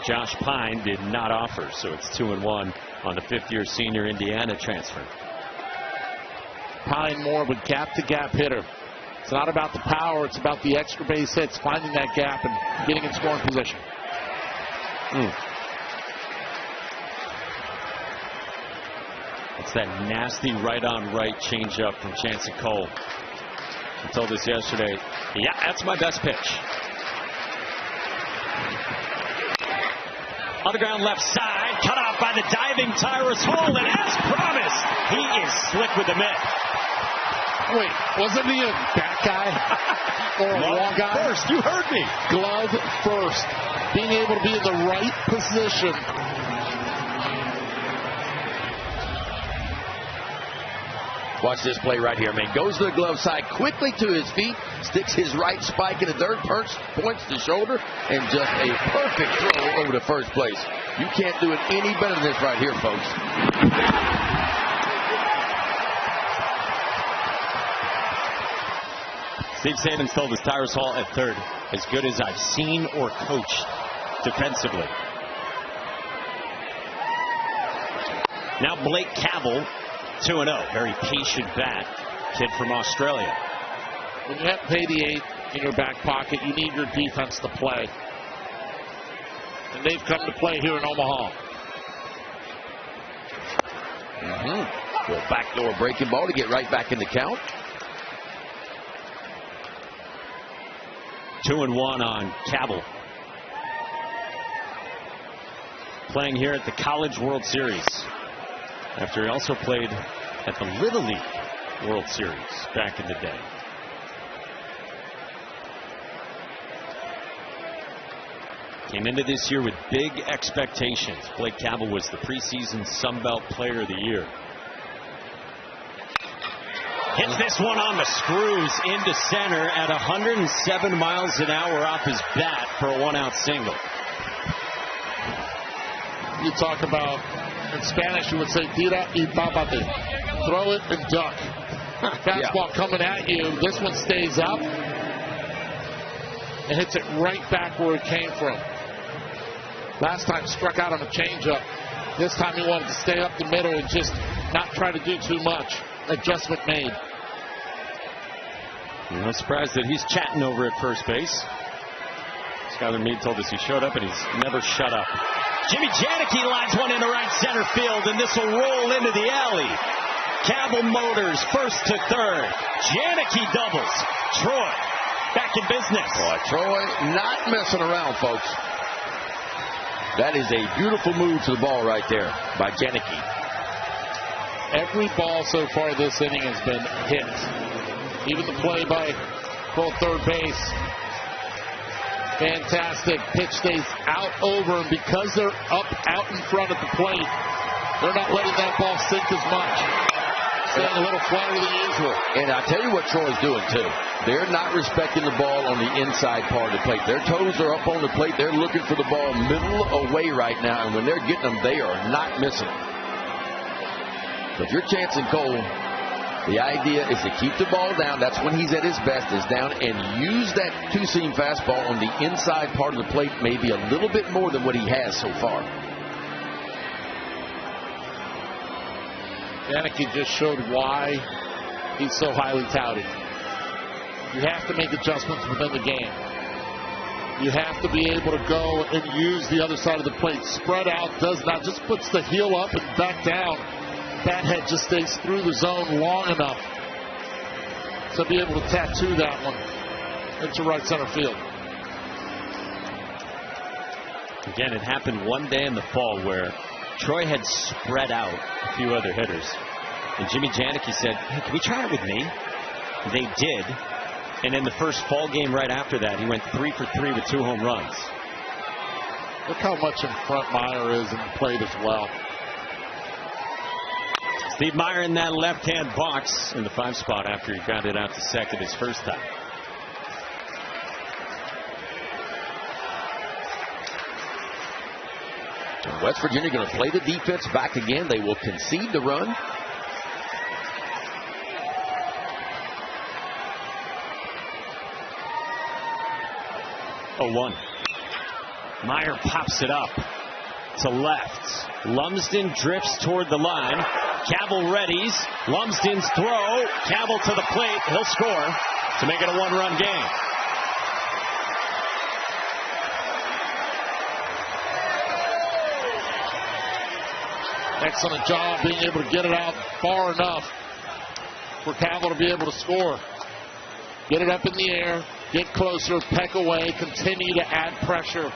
S1: Josh Pine did not offer, so it's 2-1 on the 5th-year senior Indiana transfer.
S2: Pine more of a gap-to-gap hitter. It's not about the power, it's about the extra base hits, finding that gap and getting in scoring position.
S1: It's that nasty right-on-right changeup from Chance and Cole. I told us yesterday, yeah, that's my best pitch. On the ground left side, cut off by the diving Tyrus Hall, and as promised, he is slick with the mitt.
S2: Wait, wasn't he a bat guy? Or a wall guy?
S1: First, you heard me.
S2: Glove first. being able to be in the right position.
S3: Watch this play right here, man. Goes to the glove side, quickly to his feet, sticks his right spike in the dirt, points the shoulder, and just a perfect throw over to first place. You can't do it any better than this right here, folks.
S1: Steve Sabins told us Tyrus Hall at third, as good as I've seen or coached defensively. Now Blake Cabell, 2-0. Very patient bat, kid from Australia.
S2: When you have Payday 8 in your back pocket, you need your defense to play. And they've come to play here in Omaha.
S3: Little backdoor breaking ball to get right back in the count.
S1: 2-1 on Cabell. Playing here at the College World Series, after he also played at the Little League World Series back in the day. Came into this year with big expectations. Blake Cabell was the preseason Sun Belt Player of the Year. Hits this one on the screws into center at 107 miles an hour off his bat for a one-out single.
S2: You talk about, in Spanish, you would say, tira y papate. Throw it and duck. Fastball coming at you. This one stays up and hits it right back where it came from. Last time struck out on a changeup. This time he wanted to stay up the middle and just not try to do too much. Adjustment made.
S1: I'm not surprised that he's chatting over at first base. Skyler Meade told us he showed up and he's never shut up. Jimmy Janicki lines one into right center field, and this will roll into the alley. Cabell motors first to third. Janicki doubles. Troy back in business.
S3: Boy, Troy not messing around, folks. That is a beautiful move to the ball right there by Janicki.
S2: Every ball so far this inning has been hit. Even the play by third base. Fantastic. Pitch stays out over, and because they're out in front of the plate, they're not letting that ball sink as much. Staying a little flatter than usual.
S3: And I tell you what Troy's doing, too. They're not respecting the ball on the inside part of the plate. Their toes are up on the plate. They're looking for the ball middle away right now, and when they're getting them, they are not missing. So if you're chancing Cole, the idea is to keep the ball down. That's when he's at his best, is down, and use that two-seam fastball on the inside part of the plate maybe a little bit more than what he has so far.
S2: Janicki just showed why he's so highly touted. You have to make adjustments within the game. You have to be able to go and use the other side of the plate. Spread out, does not, just puts the heel up and back down. Bat head just stays through the zone long enough to be able to tattoo that one into right center field.
S1: Again, it happened one day in the fall where Troy had spread out a few other hitters. And Jimmy Janicki said, hey, can we try it with me? They did. And in the first fall game right after that, he went 3 for 3 with 2 home runs.
S2: Look how much in front Meyer is in the plate as well.
S1: Steve Meyer in that left-hand box in the 5 spot after he got it out to second his first time.
S3: And West Virginia going to play the defense back again. They will concede the run.
S1: Oh, 1. Meyer pops it up to left. Lumsden drifts toward the line. Cabell readies. Lumsden's throw. Cabell to the plate. He'll score to make it a 1-run game.
S2: Excellent job being able to get it out far enough for Cabell to be able to score. Get it up in the air, get closer, peck away, continue to add pressure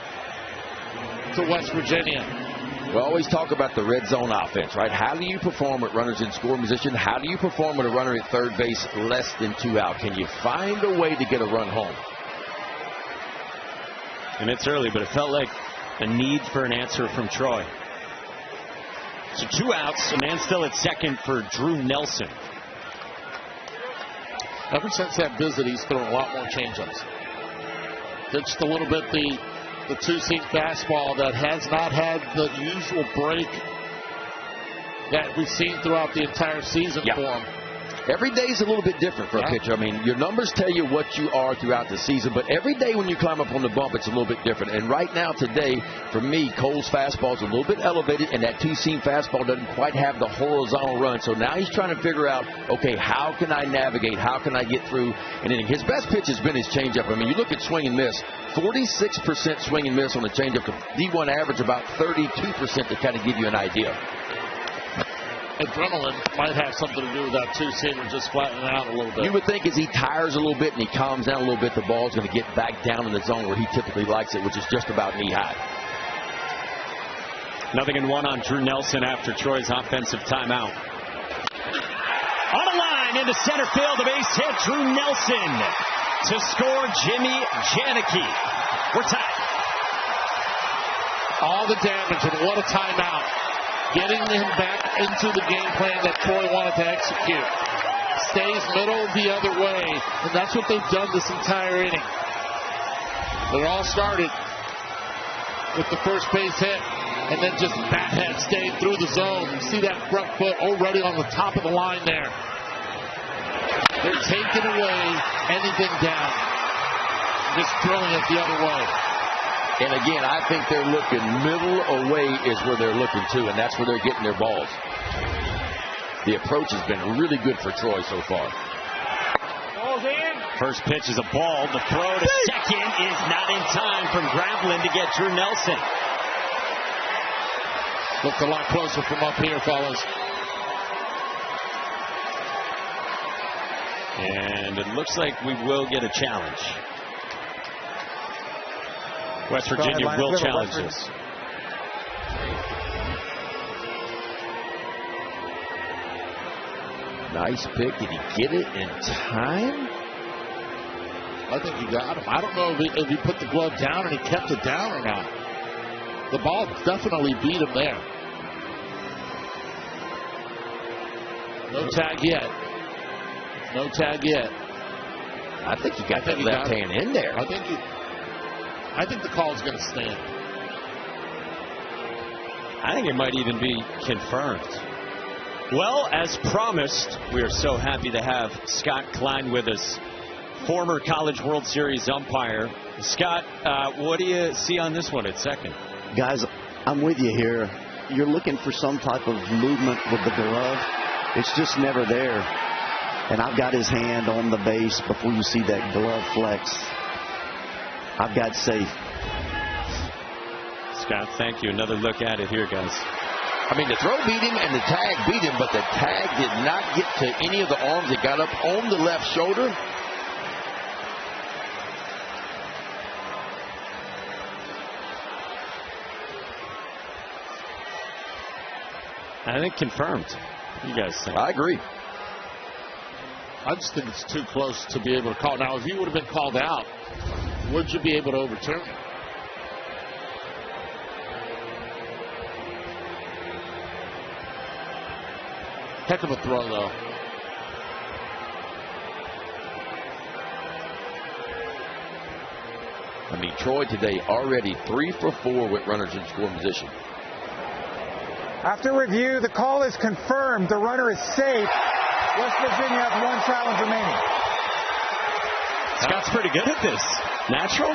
S2: to West Virginia.
S3: We always talk about the red zone offense, right? How do you perform with runners in scoring position? How do you perform with a runner at third base less than 2 out? Can you find a way to get a run home?
S1: And it's early, but it felt like a need for an answer from Troy. So 2 outs, a man still at second for Drew Nelson.
S2: Ever since that visit, he's thrown a lot more changeups. Pitched a little bit the two-seam fastball that has not had the usual break that we've seen throughout the entire season for him.
S3: Every day is a little bit different for a pitcher. I mean, your numbers tell you what you are throughout the season, but every day when you climb up on the bump, it's a little bit different. And right now, today, for me, Cole's fastball is a little bit elevated, and that two-seam fastball doesn't quite have the horizontal run. So now he's trying to figure out, okay, how can I navigate? How can I get through? And then his best pitch has been his changeup. I mean, you look at swing and miss, 46% swing and miss on the changeup. D1 average about 32% to kind of give you an idea.
S2: Adrenaline might have something to do with that two-seamer just flattening out a little bit.
S3: You would think as he tires a little bit and he calms down a little bit, the ball's going to get back down in the zone where he typically likes it, which is just about knee-high.
S1: 0-1 on Drew Nelson after Troy's offensive timeout. On a line into center field, the base hit, Drew Nelson to score Jimmy Janicki. We're tied.
S2: All the damage, and what a timeout. Getting him back into the game plan that Troy wanted to execute. Stays middle the other way, and that's what they've done this entire inning. It all started with the first base hit, and then just bat head stayed through the zone. You see that front foot already on the top of the line there. They're taking away anything down. Just throwing it the other way.
S3: And again, I think they're looking middle away is where they're looking to, and that's where they're getting their balls. The approach has been really good for Troy so far.
S2: Ball's in.
S1: First pitch is a ball. The throw to second is not in time from Gravelin to get Drew Nelson.
S2: Looked a lot closer from up here, fellas.
S1: And it looks like we will get a challenge. West Virginia will challenge this.
S3: Nice pick. Did he get it in time?
S2: I think he got him. I don't know if he put the glove down and he kept it down or not. The ball definitely beat him there. No tag yet. No tag yet.
S3: I think he got that left hand in there.
S2: I think the call is going to stand.
S1: I think it might even be confirmed. Well, as promised, we are so happy to have Scott Klein with us, former College World Series umpire. Scott, what do you see on this one at second?
S6: Guys, I'm with you here. You're looking for some type of movement with the glove. It's just never there. And I've got his hand on the base before you see that glove flex. I've got safe.
S1: Scott, thank you. Another look at it here, guys.
S3: I mean, the throw beat him and the tag beat him, but the tag did not get to any of the arms. It got up on the left shoulder.
S1: I think confirmed. You guys think?
S3: I agree.
S2: I just think it's too close to be able to call. Now, if he would have been called out, would you be able to overturn it? Heck of a throw, though.
S3: I mean, Troy today already 3 for 4 with runners in scoring position.
S7: After review, the call is confirmed. The runner is safe. West Virginia has one challenge remaining.
S1: Scott's pretty good at this. Natural?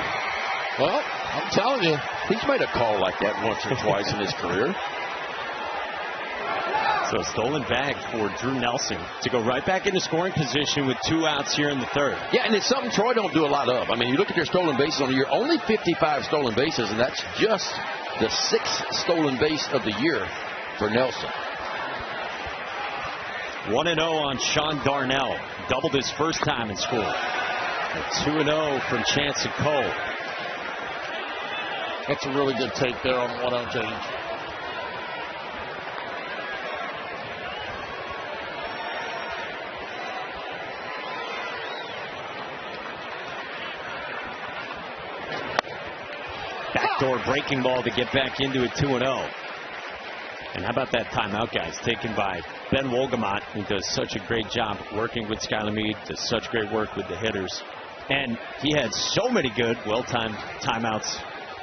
S3: Well, I'm telling you, he's made a call like that once or twice in his career.
S1: So stolen bag for Drew Nelson to go right back into scoring position with 2 outs here in the third.
S3: Yeah, and it's something Troy don't do a lot of. I mean, you look at their stolen bases on the year, only 55 stolen bases, and that's just the 6th stolen base of the year for Nelson.
S1: 1-0 on Sean Darnell. Doubled his first time in school. 2-0 from Chance and Cole.
S2: That's a really good take there on the 1-0 change.
S1: backdoor breaking ball to get back into it 2-0. And how about that timeout, guys, taken by Ben Wolgamott, who does such a great job working with Skylar Meade, does such great work with the hitters. And he had so many good, well-timed timeouts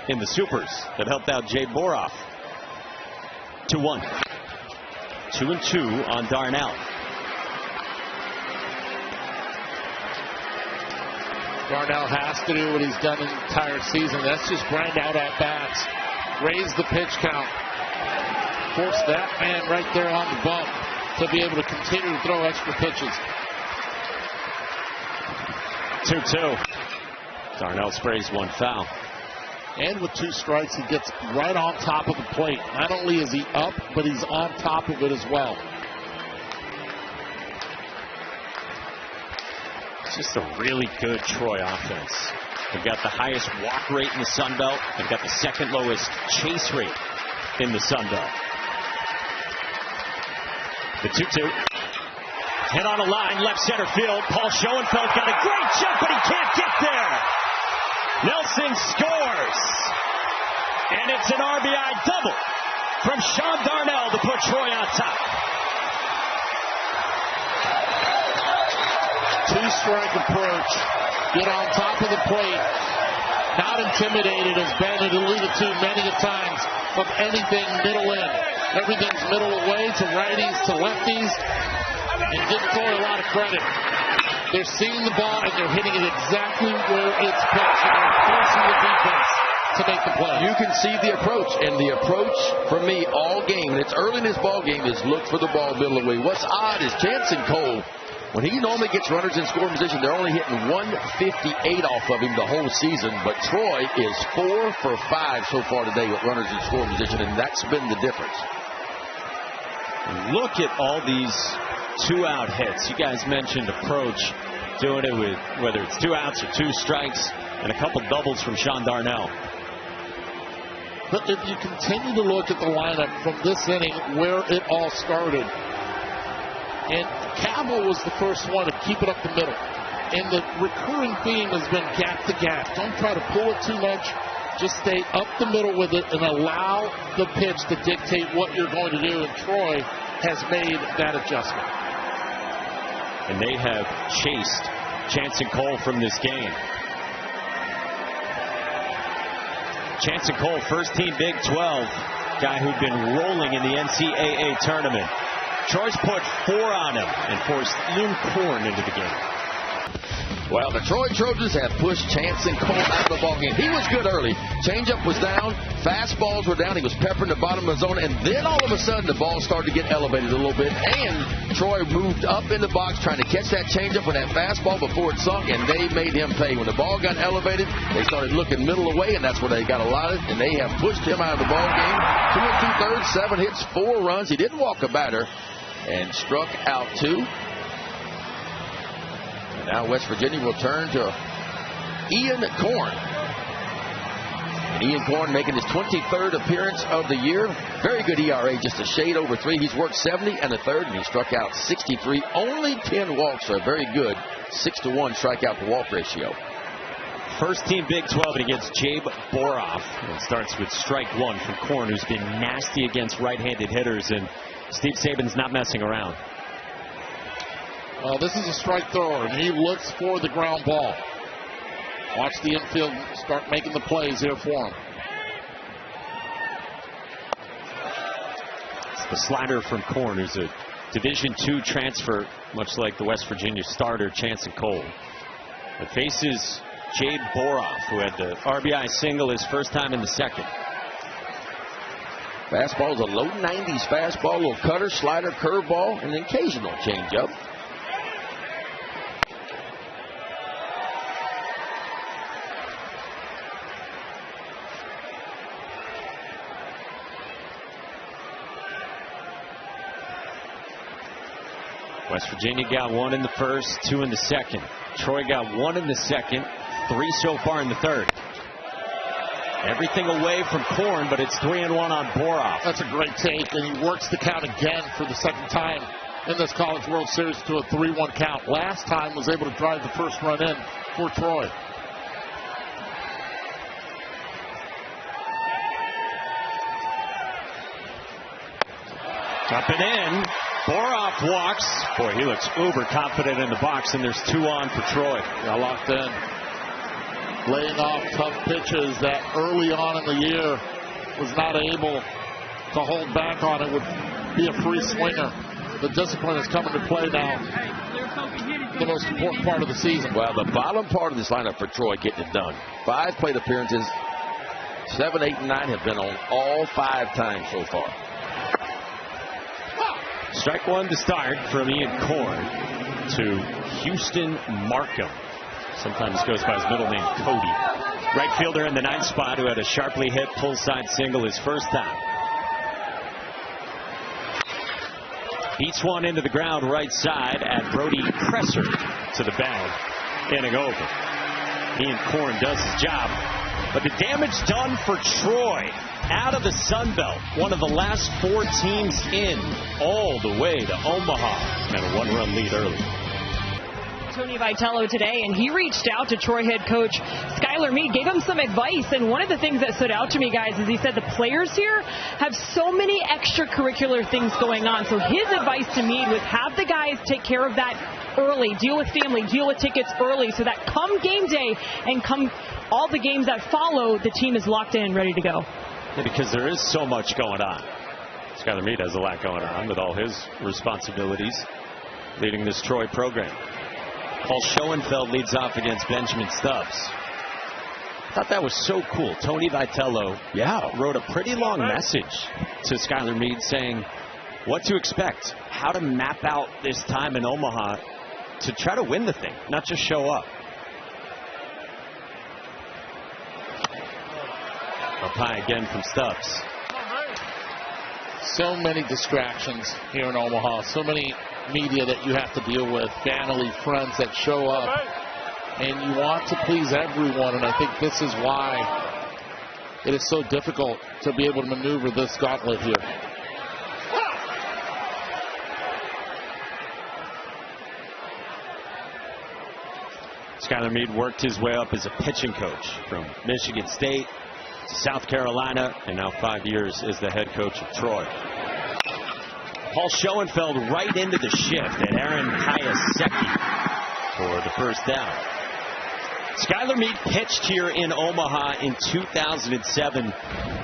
S1: in the Supers that helped out Jay Boroff. 2-1. 2-2 on Darnell.
S2: Darnell has to do what he's done the entire season. That's just grind out at bats. Raise the pitch count. Force that man right there on the bump to be able to continue to throw extra pitches.
S1: 2-2. Darnell sprays one foul.
S2: And with 2 strikes, he gets right on top of the plate. Not only is he up, but he's on top of it as well.
S1: It's just a really good Troy offense. They've got the highest walk rate in the Sun Belt. They've got the second lowest chase rate in the Sun Belt. The 2-2. Hit on a line, left center field. Paul Schoenfeld got a great jump, but he can't get there. Nelson scores. And it's an RBI double from Sean Darnell to put Troy on top.
S2: 2-strike approach. Get on top of the plate. Not intimidated, as Ben had alluded to many a times, of anything middle in. Everything's middle away to righties to lefties. And give Troy a lot of credit. They're seeing the ball and they're hitting it exactly where it's pitched. And they're forcing the defense to make the play.
S3: You can see the approach, and the approach for me all game, and it's early in this ball game, is look for the ball middle away. What's odd is Jansen Cole, when he normally gets runners in scoring position, they're only hitting 158 off of him the whole season. But Troy is 4 for 5 so far today with runners in scoring position, and that's been the difference.
S1: Look at all these 2-out hits. You guys mentioned approach, doing it with whether it's 2 outs or 2 strikes, and a couple doubles from Sean Darnell.
S2: But if you continue to look at the lineup from this inning where it all started, and Cabell was the first one to keep it up the middle. And the recurring theme has been gap to gap. Don't try to pull it too much. Just stay up the middle with it and allow the pitch to dictate what you're going to do. And Troy has made that adjustment.
S1: And they have chased Jansen Cole from this game. Jansen Cole, first team Big 12, guy who'd been rolling in the NCAA tournament. Troy's put 4 on him and forced Ian Korn into the game.
S3: Well, the Troy Trojans have pushed Jansen Cole out of the ballgame. He was good early. Changeup was down. Fastballs were down. He was peppering the bottom of the zone. And then all of a sudden, the ball started to get elevated a little bit. And Troy moved up in the box trying to catch that changeup with that fastball before it sunk. And they made him pay. When the ball got elevated, they started looking middle away. And that's where they got allotted. And they have pushed him out of the ballgame. 2 2/3, 7 hits, 4 runs. He didn't walk a batter and struck out 2. Now West Virginia will turn to Ian Korn. And Ian Korn making his 23rd appearance of the year. Very good ERA, just a shade over 3. He's worked 70 and a third, and he struck out 63. Only 10 walks, so a very good 6-to-1 strikeout to walk ratio.
S1: First team Big 12, and he gets Jabe Boroff. And starts with strike 1 from Korn, who's been nasty against right-handed hitters, and Steve Saban's not messing around.
S2: Well, this is a strike thrower, and he looks for the ground ball. Watch the infield start making the plays here for him.
S1: It's the slider from Korn, who's a Division II transfer, much like the West Virginia starter, Jansen Cole. It faces Jabe Boroff, who had the RBI single his first time in the second.
S3: Fastball is a low 90s fastball, a little cutter, slider, curveball, and an occasional changeup.
S1: West Virginia got 1 in the first, 2 in the second. Troy got 1 in the second, 3 so far in the third. Everything away from Korn, but it's 3-1 on Boroff.
S2: That's a great take, and he works the count again for the second time in this College World Series to a 3-1 count. Last time was able to drive the first run in for Troy.
S1: Up and in. Boroff walks. Boy, he looks uber confident in the box, and there's 2 on for Troy.
S2: Got locked in. Laying off tough pitches that early on in the year was not able to hold back on. It would be a free swinger. The discipline is coming to play now. The most important part of the season.
S3: Well, the bottom part of this lineup for Troy getting it done. 5 plate appearances. 7, 8, and 9 have been on all 5 times so far.
S1: Strike 1 to start from Ian Korn to Houston Markham. Sometimes goes by his middle name, Cody. Right fielder in the 9th spot who had a sharply hit pull side single his first time. Beats one into the ground right side at Brody Presser to the bag. Inning over. Ian Korn does his job. But the damage done for Troy out of the Sun Belt. One of the last 4 teams in all the way to Omaha. And a 1-run lead early.
S4: Tony Vitello today, and he reached out to Troy head coach Skylar Meade, gave him some advice, and one of the things that stood out to me, guys, is he said the players here have so many extracurricular things going on. So his advice to Meade was have the guys take care of that early, deal with family, deal with tickets early, so that come game day and come all the games that follow, the team is locked in and ready to go.
S1: Yeah, because there is so much going on. Skylar Meade has a lot going on with all his responsibilities leading this Troy program. Paul Schoenfeld leads off against Benjamin Stubbs. I thought that was so cool. Tony Vitello wrote a pretty long message to Skylar Meade saying what to expect, how to map out this time in Omaha to try to win the thing, not just show up. Up high again from Stubbs.
S2: So many distractions here in Omaha. So many media that you have to deal with. Family, friends that show up. And you want to please everyone. And I think this is why it is so difficult to be able to maneuver this gauntlet here.
S1: Skylar Meade worked his way up as a pitching coach from Michigan State to South Carolina, and now 5 years as the head coach of Troy. Paul Schoenfeld right into the shift at Aaron Kayaseki for the first down. Skylar Meade pitched here in Omaha in 2007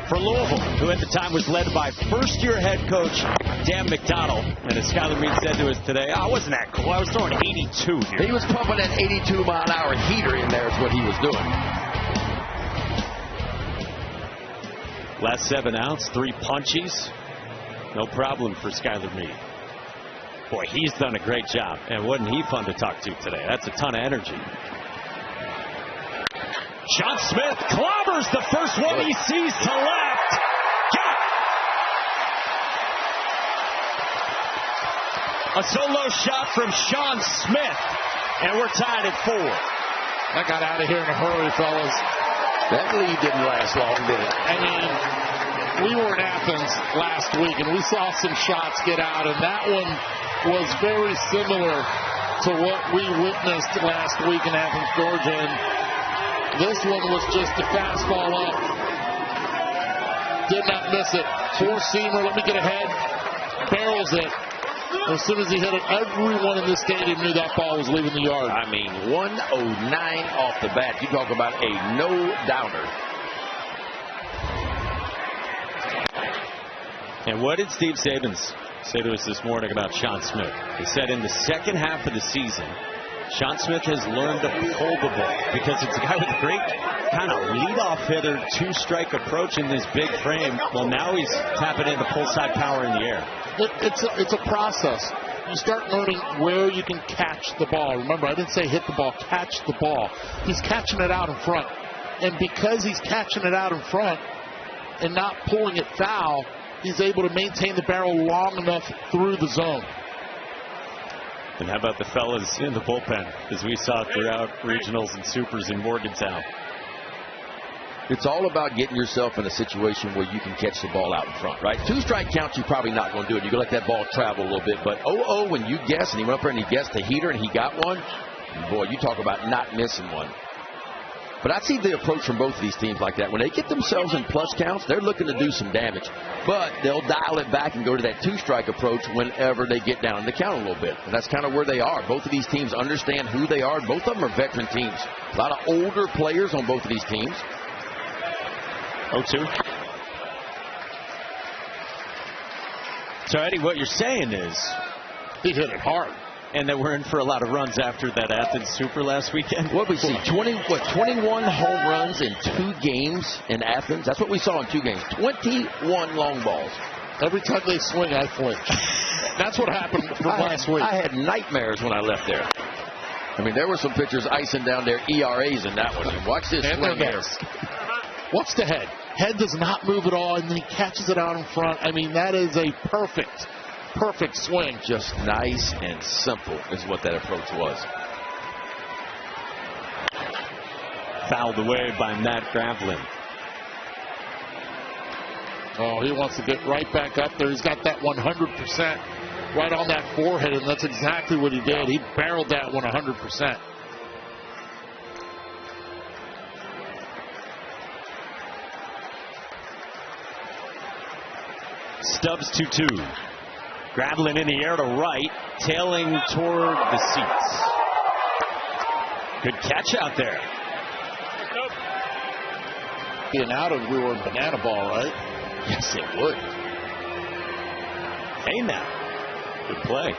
S1: for Louisville, who at the time was led by first-year head coach Dan McDonald. And as Skylar Meade said to us today, wasn't that cool? I was throwing 82 here.
S3: He was pumping that 82-mile-an-hour heater in there is what he was doing.
S1: Last 7 outs, 3 punchies. No problem for Skylar Meade. Boy, he's done a great job. And wasn't he fun to talk to today? That's a ton of energy. Sean Smith clobbers the first one he sees to left. Got a solo shot from Sean Smith. And we're tied at 4.
S2: That got out of here in a hurry, fellas.
S3: That lead didn't last long, did it?
S2: I mean, we were in Athens last week, and we saw some shots get out, and that one was very similar to what we witnessed last week in Athens, Georgia. And this one was just a fastball up. Did not miss it. Four-seamer, let me get ahead. Barrels it. As soon as he hit it, everyone in this stadium knew that ball was leaving the yard.
S3: I mean, 109 off the bat. You talk about a no-doubter.
S1: And what did Steve Sabins say to us this morning about Sean Smith? He said in the second half of the season, Sean Smith has learned to pull the ball because it's a guy with a great kind of leadoff hitter, 2-strike approach in this big frame. Well, now he's tapping into pull side power in the air.
S2: It's a process. You start learning where you can catch the ball. Remember, I didn't say hit the ball, catch the ball. He's catching it out in front. And because he's catching it out in front and not pulling it foul, he's able to maintain the barrel long enough through the zone.
S1: And how about the fellas in the bullpen, as we saw throughout regionals and supers in Morgantown?
S3: It's all about getting yourself in a situation where you can catch the ball out in front, right? 2-strike counts, you're probably not going to do it. You're going to let that ball travel a little bit. But 0-0, when you guess, and he went up there and he guessed the heater and he got one, boy, you talk about not missing one. But I see the approach from both of these teams like that. When they get themselves in plus counts, they're looking to do some damage. But they'll dial it back and go to that two-strike approach whenever they get down in the count a little bit. And that's kind of where they are. Both of these teams understand who they are. Both of them are veteran teams. A lot of older players on both of these teams.
S1: 0-2. So, Eddie, what you're saying is
S2: he hit it hard.
S1: And that we're in for a lot of runs after that Athens Super last weekend.
S3: What we see, 21 home runs in 2 games in Athens. That's what we saw in 2 games. 21 long balls.
S2: Every time they swing, I flinch. That's what happened from last week.
S3: I had nightmares when I left there. I mean, there were some pitchers icing down their ERAs in that one. Watch this swing here.
S2: Watch the head. Head does not move at all, and then he catches it out in front. I mean, that is a perfect swing.
S3: Just nice and simple is what that approach was.
S1: Fouled away by Matt Gravlin.
S2: Oh, he wants to get right back up there. He's got that 100% right on that forehead, and that's exactly what he did. He barreled that one 100%.
S1: Stubbs 2-2. Gravlin in the air to right, tailing toward the seats. Good catch out there.
S2: Being out of, we were in banana ball, right?
S3: Yes, it would.
S1: Hey, now. Good play.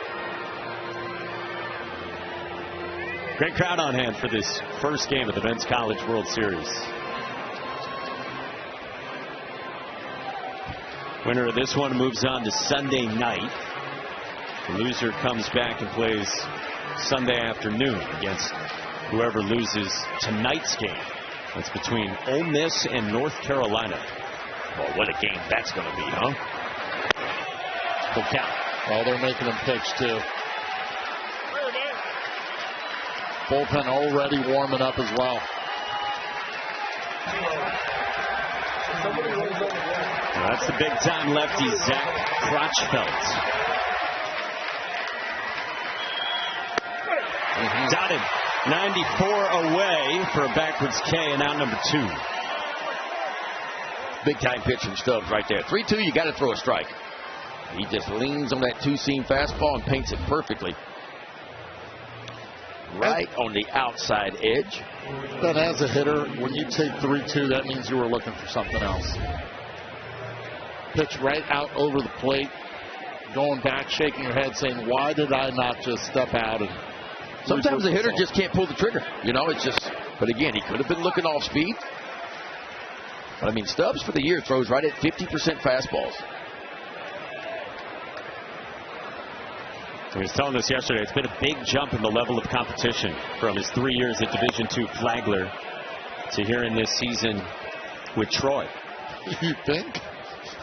S1: Great crowd on hand for this first game of the Men's College World Series. Winner of this one moves on to Sunday night. The loser comes back and plays Sunday afternoon against whoever loses tonight's game. That's between Ole Miss and North Carolina. Well, what a game that's going to be, huh? Full count.
S2: Oh, they're making them pitch, too. Bullpen already warming up as well.
S1: That's the big-time lefty, Zach Crotchfeld. Dotted 94 away for a backwards K, and out number 2.
S3: Big-time pitch from Stubbs right there. 3-2, you got to throw a strike. He just leans on that two-seam fastball and paints it perfectly. Right on the outside edge.
S2: But as a hitter, when you take 3-2, that means you were looking for something else. Pitch right out over the plate, going back, shaking your head, saying, why did I not just step out? And
S3: sometimes the hitter just can't pull the trigger. You know, it's just, but again, he could have been looking off speed. But I mean, Stubbs for the year throws right at 50% fastballs.
S1: He was telling us yesterday, it's been a big jump in the level of competition from his 3 years at Division II Flagler to here in this season with Troy.
S2: You think?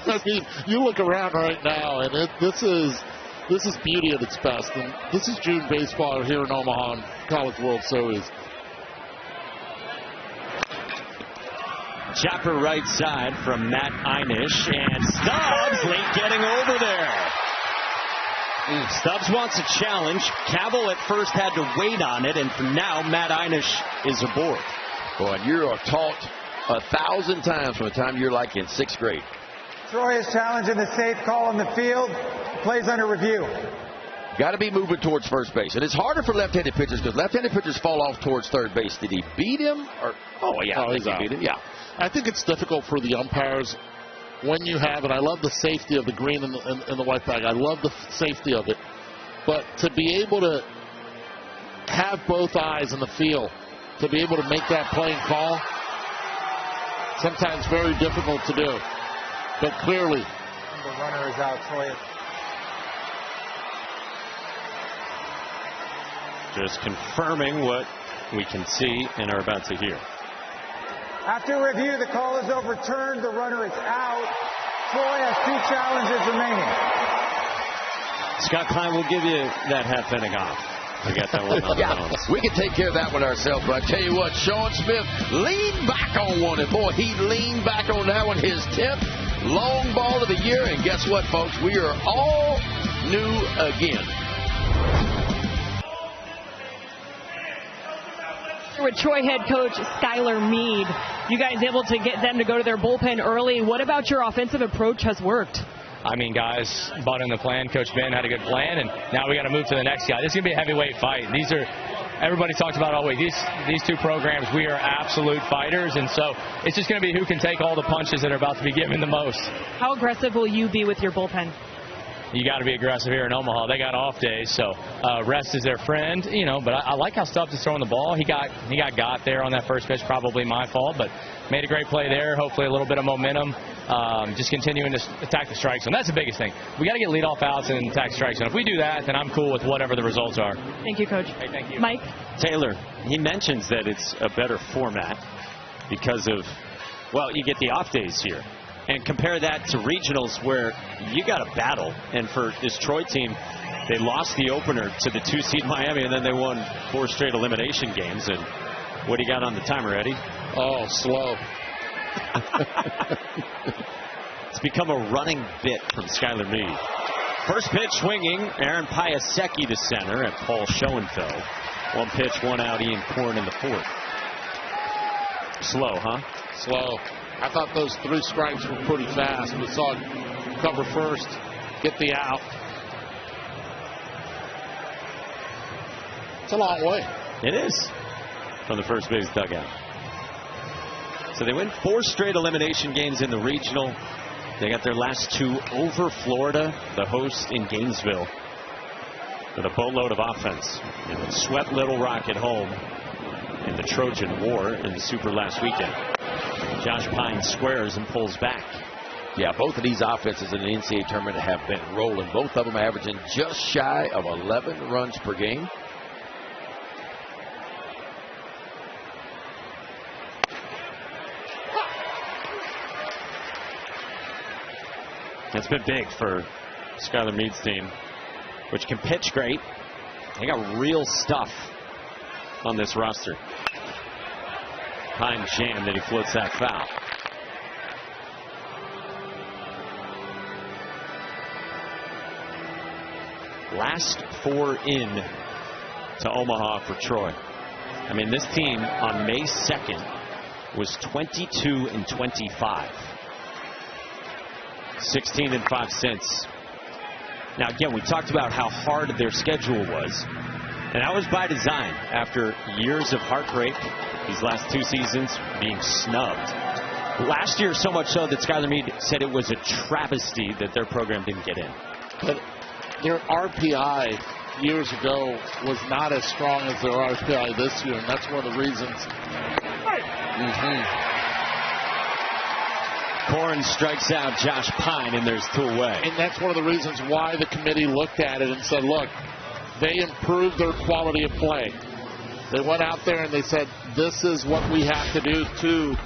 S2: I mean, you look around right now, and this is beauty at its best. And this is June baseball here in Omaha in College World Series.
S1: Chopper right side from Matt Einish, and Stubbs late getting over there. Stubbs wants a challenge. Cavill at first had to wait on it, and for now, Matt Einish is aboard.
S3: Boy, and you are taught 1,000 times from the time you're like in 6th grade.
S7: Troy is challenging the safe call on the field. Plays under review.
S3: Got to be moving towards first base. And it's harder for left-handed pitchers because left-handed pitchers fall off towards third base. Did he beat him? Oh, yeah, I think he beat him. Yeah.
S2: I think it's difficult for the umpires when you have it. I love the safety of the green and the white flag. I love the safety of it. But to be able to have both eyes in the field, to be able to make that play and call, sometimes very difficult to do. But clearly,
S7: the runner is out. Troy.
S1: Just confirming what we can see and are about to hear.
S7: After review, the call is overturned. The runner is out. Troy has 2 challenges remaining.
S1: Scott Klein will give you that half inning off. We got that one on the phones.
S3: We can take care of that one ourselves, but I tell you what, Sean Smith leaned back on one, and boy, he leaned back on that one, his 10th long ball of the year, and guess what, folks? We are all new again.
S4: With Troy head coach Skylar Meade, you guys able to get them to go to their bullpen early. What about your offensive approach has worked?
S8: I mean, guys bought in the plan. Coach Ben had a good plan, and now we got to move to the next guy. This is going to be a heavyweight fight. Everybody talks about all week. These two programs, we are absolute fighters, and so it's just going to be who can take all the punches that are about to be given the most.
S4: How aggressive will you be with your bullpen?
S8: You got to be aggressive here in Omaha. They got off days, so rest is their friend. But I like how Stubbs is throwing the ball. He got there on that first pitch, probably my fault, but made a great play there. Hopefully a little bit of momentum. Just continuing to attack the strike zone. That's the biggest thing. We got to get leadoff outs and attack strike zone. If we do that, then I'm cool with whatever the results are.
S4: Thank you, Coach.
S8: Hey, thank you.
S4: Mike?
S1: Taylor, he mentions that it's a better format because of, well, you get the off days here. And compare that to regionals where you got to battle. And for this Troy team, they lost the opener to the 2-seed Miami, and then they won 4 straight elimination games. And what do you got on the timer, Eddie?
S2: Oh, slow.
S1: It's become a running bit from Skylar Meade. First pitch swinging, Aaron Piasecki to center at Paul Schoenfeld. 1 pitch, 1 out, Ian Korn in the 4th. Slow, huh?
S2: Slow. I thought those 3 strikes were pretty fast. We saw it cover first, get the out. It's a long way.
S1: It is from the first base dugout. So they win 4 straight elimination games in the regional. They got their last 2 over Florida, the host in Gainesville, with a boatload of offense. And swept Little Rock at home in the Trojan War in the Super last weekend. Josh Pine squares and pulls back.
S3: Yeah, both of these offenses in the NCAA tournament have been rolling. Both of them averaging just shy of 11 runs per game.
S1: It's been big for Skylar Meade's team, which can pitch great. They got real stuff on this roster. Pine jam that he floats that foul. Last 4 in to Omaha for Troy. I mean, this team on May 2nd was 22-25. 16-5 since. Now, again, we talked about how hard their schedule was, and that was by design after years of heartbreak. These last 2 seasons being snubbed. Last year, so much so that Skylar Meade said it was a travesty that their program didn't get in.
S2: But their RPI years ago was not as strong as their RPI this year, and that's one of the reasons.
S1: Korn strikes out Josh Pine, and there's 2 away.
S2: And that's one of the reasons why the committee looked at it and said, look, they improved their quality of play. They went out there and they said, this is what we have to do to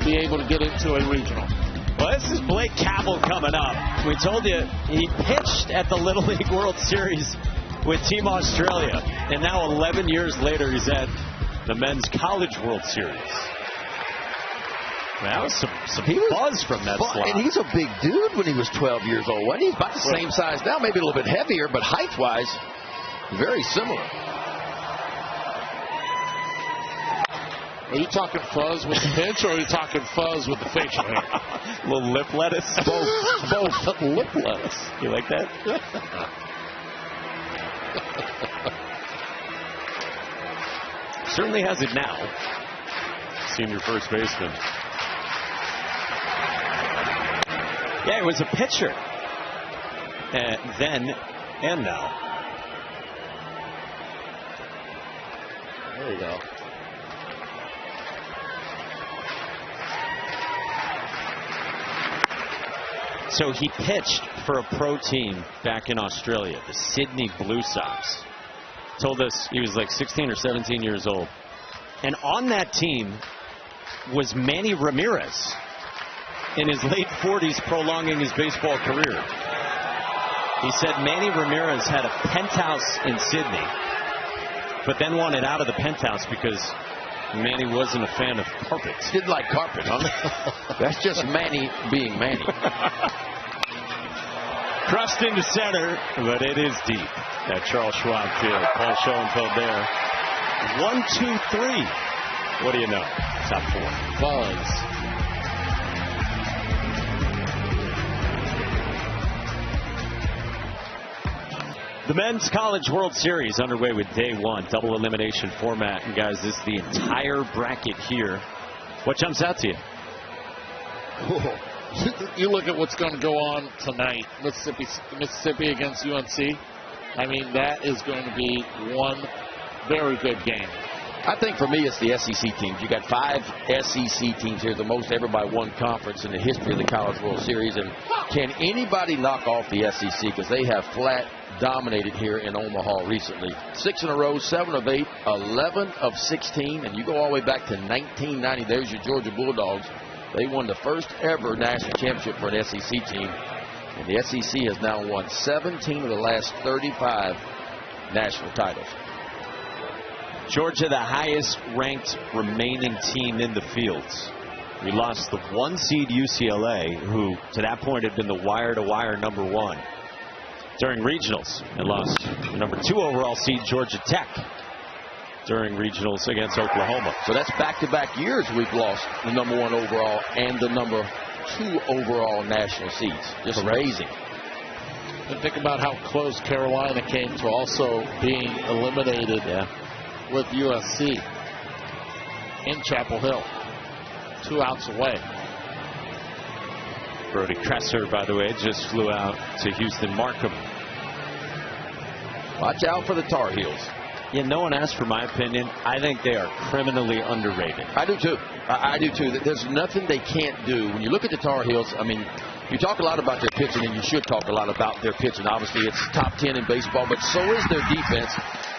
S2: be able to get into a regional.
S1: Well, this is Blake Cabell coming up. We told you he pitched at the Little League World Series with Team Australia. And now 11 years later, he's at the Men's College World Series. That was some buzz from that slot.
S3: And he's a big dude when he was 12 years old. Wasn't he? He's about the same size now, maybe a little bit heavier, but height-wise, very similar.
S2: Are you talking fuzz with the pitch, or are you talking fuzz with the facial hair?
S1: A little lip lettuce?
S2: Both. Lip lettuce.
S1: You like that? Certainly has it now. Senior first baseman. Yeah, it was a pitcher. Then and now.
S2: There you go.
S1: So he pitched for a pro team back in Australia, the Sydney Blue Sox. Told us he was like 16 or 17 years old. And on that team was Manny Ramirez in his late 40s, prolonging his baseball career. He said Manny Ramirez had a penthouse in Sydney, but then wanted out of the penthouse because Manny wasn't a fan of carpet.
S3: Didn't like carpet, huh? That's just Manny being Manny.
S1: Crushed into center, but it is deep at Charles Schwab Field. Paul Schoenfeld there. 1-2-3 What do you know? Top 4.
S2: Buzz.
S1: The Men's College World Series underway with day 1, double elimination format. And guys, this is the entire bracket here. What jumps out to you?
S2: You look at what's going to go on tonight. Mississippi against UNC. I mean, that is going to be one very good game.
S3: I think for me, it's the SEC teams. You got 5 SEC teams here, the most ever by one conference in the history of the College World Series. And can anybody knock off the SEC? Because they have flat dominated here in Omaha recently. 6 in a row, 7 of 8, 11 of 16, and you go all the way back to 1990. There's your Georgia Bulldogs. They won the first ever national championship for an SEC team, and the SEC has now won 17 of the last 35 national titles.
S1: Georgia, the highest ranked remaining team in the fields. We lost the 1 seed UCLA, who to that point had been the wire-to-wire number 1 during regionals, and lost the number 2 overall seed Georgia Tech during regionals against Oklahoma.
S3: So that's back-to-back years we've lost the number 1 overall and the number 2 overall national seeds. Just amazing.
S2: And think about how close Carolina came to also being eliminated with USC in Chapel Hill. 2 outs away.
S1: Brody Kresser, by the way, just flew out to Houston Markham.
S3: Watch out for the Tar Heels.
S1: Yeah, no one asked for my opinion. I think they are criminally underrated.
S3: I do too. I do too. There's nothing they can't do. When you look at the Tar Heels, I mean, you talk a lot about their pitching, and you should talk a lot about their pitching. Obviously, it's top 10 in baseball, but so is their defense.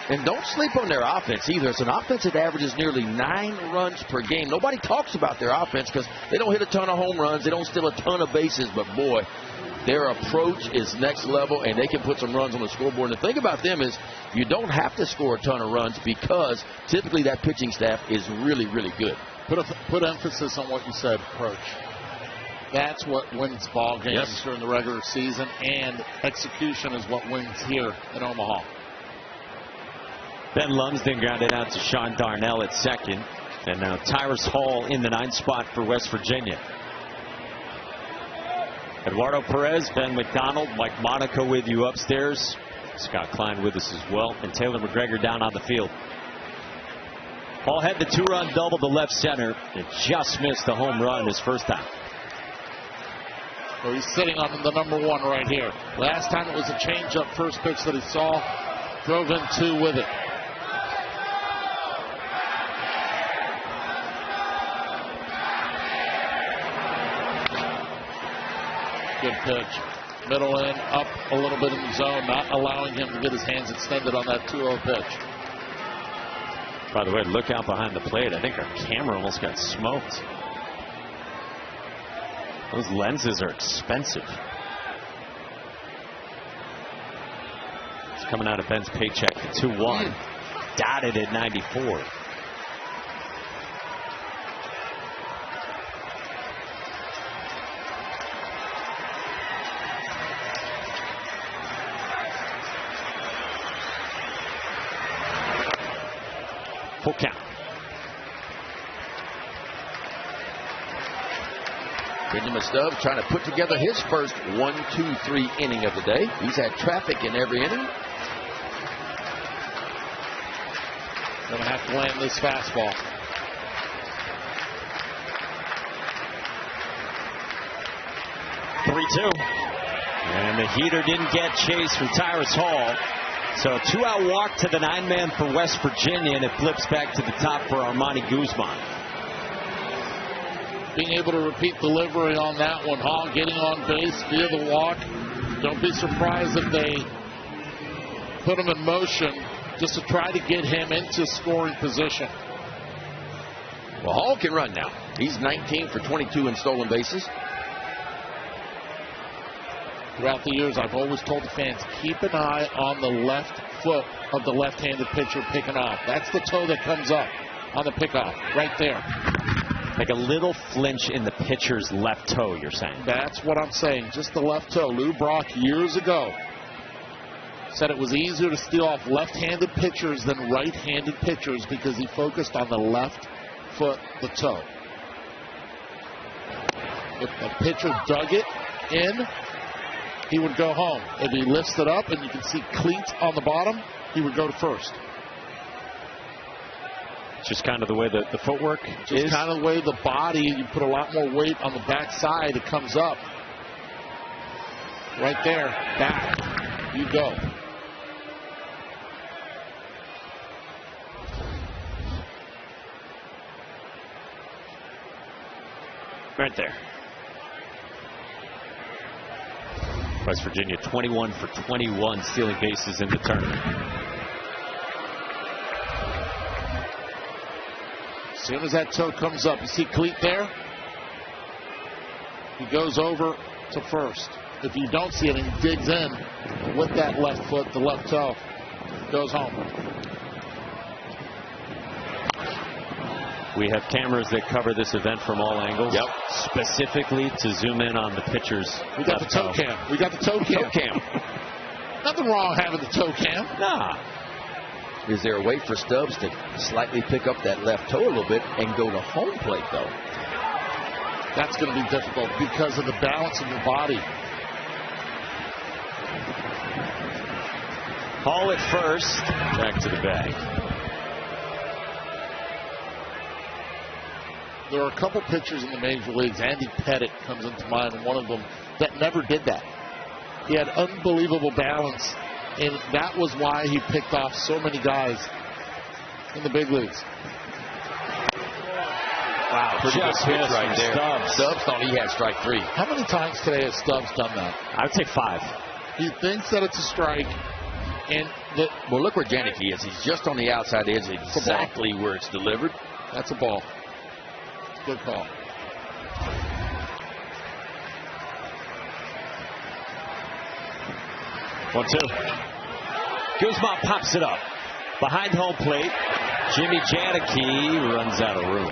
S3: And don't sleep on their offense either. It's an offense that averages nearly 9 runs per game. Nobody talks about their offense because they don't hit a ton of home runs. They don't steal a ton of bases. But, boy, their approach is next level, and they can put some runs on the scoreboard. And the thing about them is you don't have to score a ton of runs because typically that pitching staff is really, really good.
S2: Put emphasis on what you said, approach. That's what wins ball games during the regular season, and execution is what wins here in Omaha.
S1: Ben Lumsden grounded out to Sean Darnell at second. And now Tyrus Hall in the 9th spot for West Virginia. Eduardo Perez, Ben McDonald, Mike Monaco with you upstairs. Scott Klein with us as well. And Taylor McGregor down on the field. Hall had the 2-run double to left center and just missed a home run his first time.
S2: So he's sitting on the number 1 right here. Last time it was a changeup first pitch that he saw. Drove in 2 with it. Good pitch. Middle in, up a little bit in the zone, not allowing him to get his hands extended on that 2-0 pitch.
S1: By the way, look out behind the plate. I think our camera almost got smoked. Those lenses are expensive. It's coming out of Ben's paycheck at 2-1. Dotted at 94. Full count.
S3: Benjamin Stubbs trying to put together his first 1-2-3 inning of the day. He's had traffic in every inning.
S2: Going to have to land this fastball.
S1: And the heater didn't get chase from Tyrus Hall. So a 2-out walk to the 9-man for West Virginia, and it flips back to the top for Armani Guzman.
S2: Being able to repeat delivery on that one. Hall getting on base via the walk. Don't be surprised if they put him in motion just to try to get him into scoring position.
S3: Well, Hall can run now. He's 19 for 22 in stolen bases.
S2: Throughout the years, I've always told the fans, keep an eye on the left foot of the left-handed pitcher picking off. That's the toe that comes up on the pickoff, right there.
S1: Like a little flinch in the pitcher's left toe, you're saying?
S2: That's what I'm saying, just the left toe. Lou Brock, years ago, said it was easier to steal off left-handed pitchers than right-handed pitchers because he focused on the left foot, the toe. If the pitcher dug it in, he would go home. If he lifts it up and you can see cleats on the bottom, he would go to first.
S1: Just kind of the way that the footwork is.
S2: Just kind of the way the body, you put a lot more weight on the back side, it comes up. Right there, back, you go.
S1: Right there. West Virginia 21 for 21 stealing bases in the tournament.
S2: As soon as that toe comes up, you see cleat there? He goes over to first. If you don't see it and he digs in with that left foot, the left toe, goes home.
S1: We have cameras that cover this event from all angles.
S3: Yep.
S1: Specifically to zoom in on the pitcher's
S2: We got the toe cam. We got the toe cam.
S3: Toe cam.
S2: Nothing wrong having the toe cam.
S1: Nah.
S3: Is there a way for Stubbs to slightly pick up that left toe a little bit and go to home plate, though?
S2: That's going to be difficult because of the balance of your body.
S1: Hall at first. Back to the bag.
S2: There are a couple pitchers in the major leagues. Andy Pettitte comes into mind, and one of them that never did that. He had unbelievable balance, and that was why he picked off so many guys in the big leagues.
S3: Wow, pretty good pitch right there.
S1: Stubbs
S3: thought he had strike 3.
S2: How many times today has Stubbs done that?
S1: I would say 5.
S2: He thinks that it's a strike, and
S3: well, look where Janicki is. He's just on the outside edge, exactly where it's delivered.
S2: That's a ball. Good call.
S1: One, two. Guzman pops it up. Behind home plate, Jimmy Janicki runs out of room.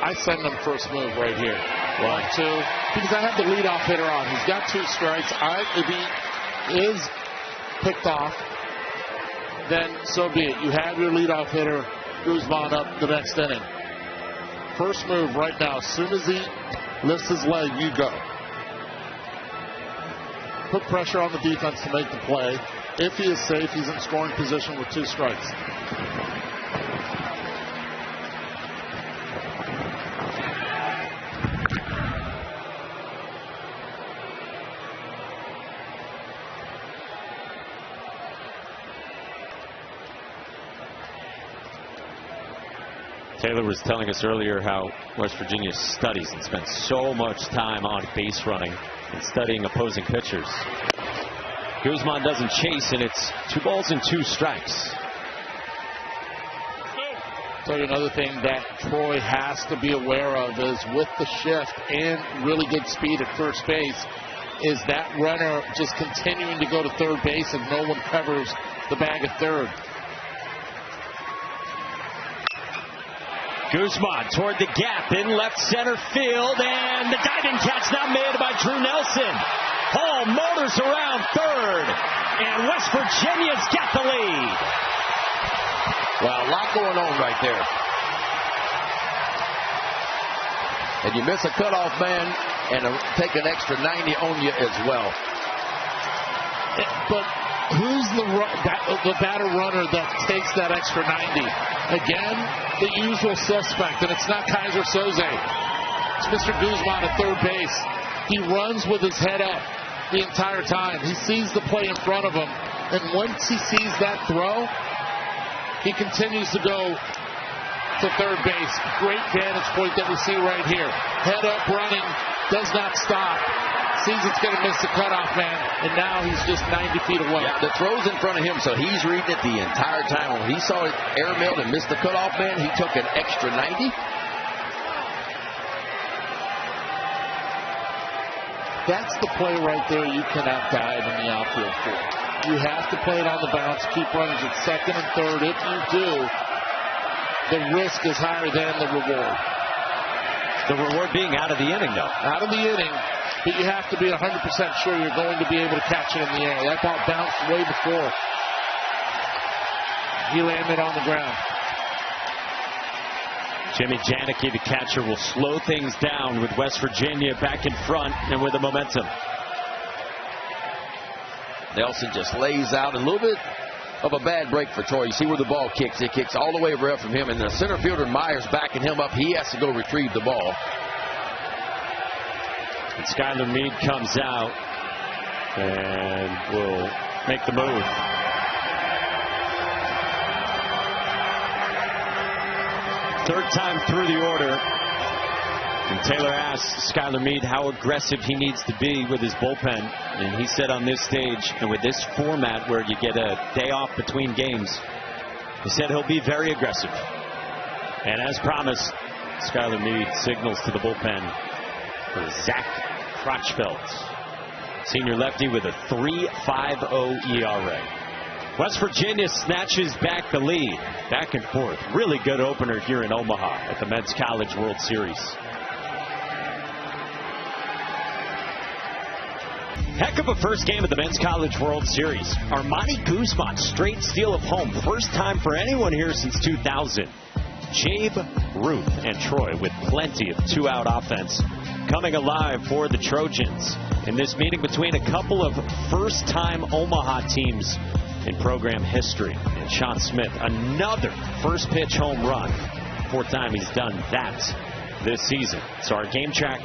S2: I send him first move right here. 1, 2. Because I have the leadoff hitter on. He's got 2 strikes. If he is picked off, then so be it. You have your leadoff hitter, Guzman, up the next inning. First move right now. As soon as he lifts his leg, you go. Put pressure on the defense to make the play. If he is safe, he's in scoring position with 2 strikes.
S1: Taylor was telling us earlier how West Virginia studies and spends so much time on base running and studying opposing pitchers. Guzman doesn't chase, and it's 2 balls and 2 strikes.
S2: So another thing that Troy has to be aware of is with the shift and really good speed at first base is that runner just continuing to go to third base and no one covers the bag at third.
S1: Guzman toward the gap in left center field, and the diving catch now made by Drew Nelson. Hall motors around third, and West Virginia's got the lead.
S3: Well, a lot going on right there. And you miss a cutoff man and take an extra 90 on you as well.
S2: But who's the batter runner that takes that extra 90? Again, the usual suspect, and it's not Kaiser Soze. It's Mr. Guzman at third base. He runs with his head up the entire time. He sees the play in front of him, and once he sees that throw, he continues to go to third base. Great vantage point that we see right here. Head up running, does not stop. Sees it's going to miss the cutoff man, and now he's just 90 feet away.
S3: Yeah, the throw's in front of him, so he's reading it the entire time. When he saw it airmailed and missed the cutoff man, he took an extra 90.
S2: That's the play right there you cannot dive in the outfield for. You have to play it on the bounce, keep runners at second and third. If you do, the risk is higher than the reward.
S1: The reward being out of the inning, though.
S2: Out of the inning, but you have to be 100% sure you're going to be able to catch it in the air. That ball bounced way before he landed on the ground.
S1: Jimmy Janicki, the catcher, will slow things down with West Virginia back in front and with the momentum.
S3: Nelson just lays out a little bit of a bad break for Troy. You see where the ball kicks. It kicks all the way over from him, and the center fielder Myers backing him up. He has to go retrieve the ball.
S1: And Skylar Meade comes out and will make the move. Third time through the order. And Taylor asked Skylar Meade how aggressive he needs to be with his bullpen. And he said on this stage, and with this format where you get a day off between games, he said he'll be very aggressive. And as promised, Skylar Meade signals to the bullpen for Zach Crotchfeld, senior lefty with a 3.50 ERA. West Virginia snatches back the lead. Back and forth. Really good opener here in Omaha at the Men's College World Series. Heck of a first game of the Men's College World Series. Armani Guzman, straight steal of home. First time for anyone here since 2000. Jabe Ruth and Troy with plenty of two-out offense coming alive for the Trojans in this meeting between a couple of first-time Omaha teams in program history. And Sean Smith, another first pitch home run. Fourth time he's done that this season. So our game track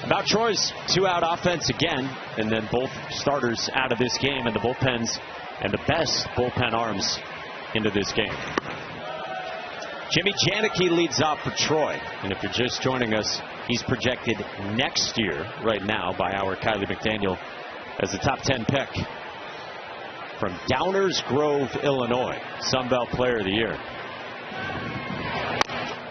S1: about Troy's two-out offense again, and then both starters out of this game, and the bullpens and the best bullpen arms into this game. Jimmy Janicki leads off for Troy, and if you're just joining us, he's projected next year right now by our Kylie McDaniel as a top 10 pick from Downers Grove, Illinois, Sun Belt Player of the Year.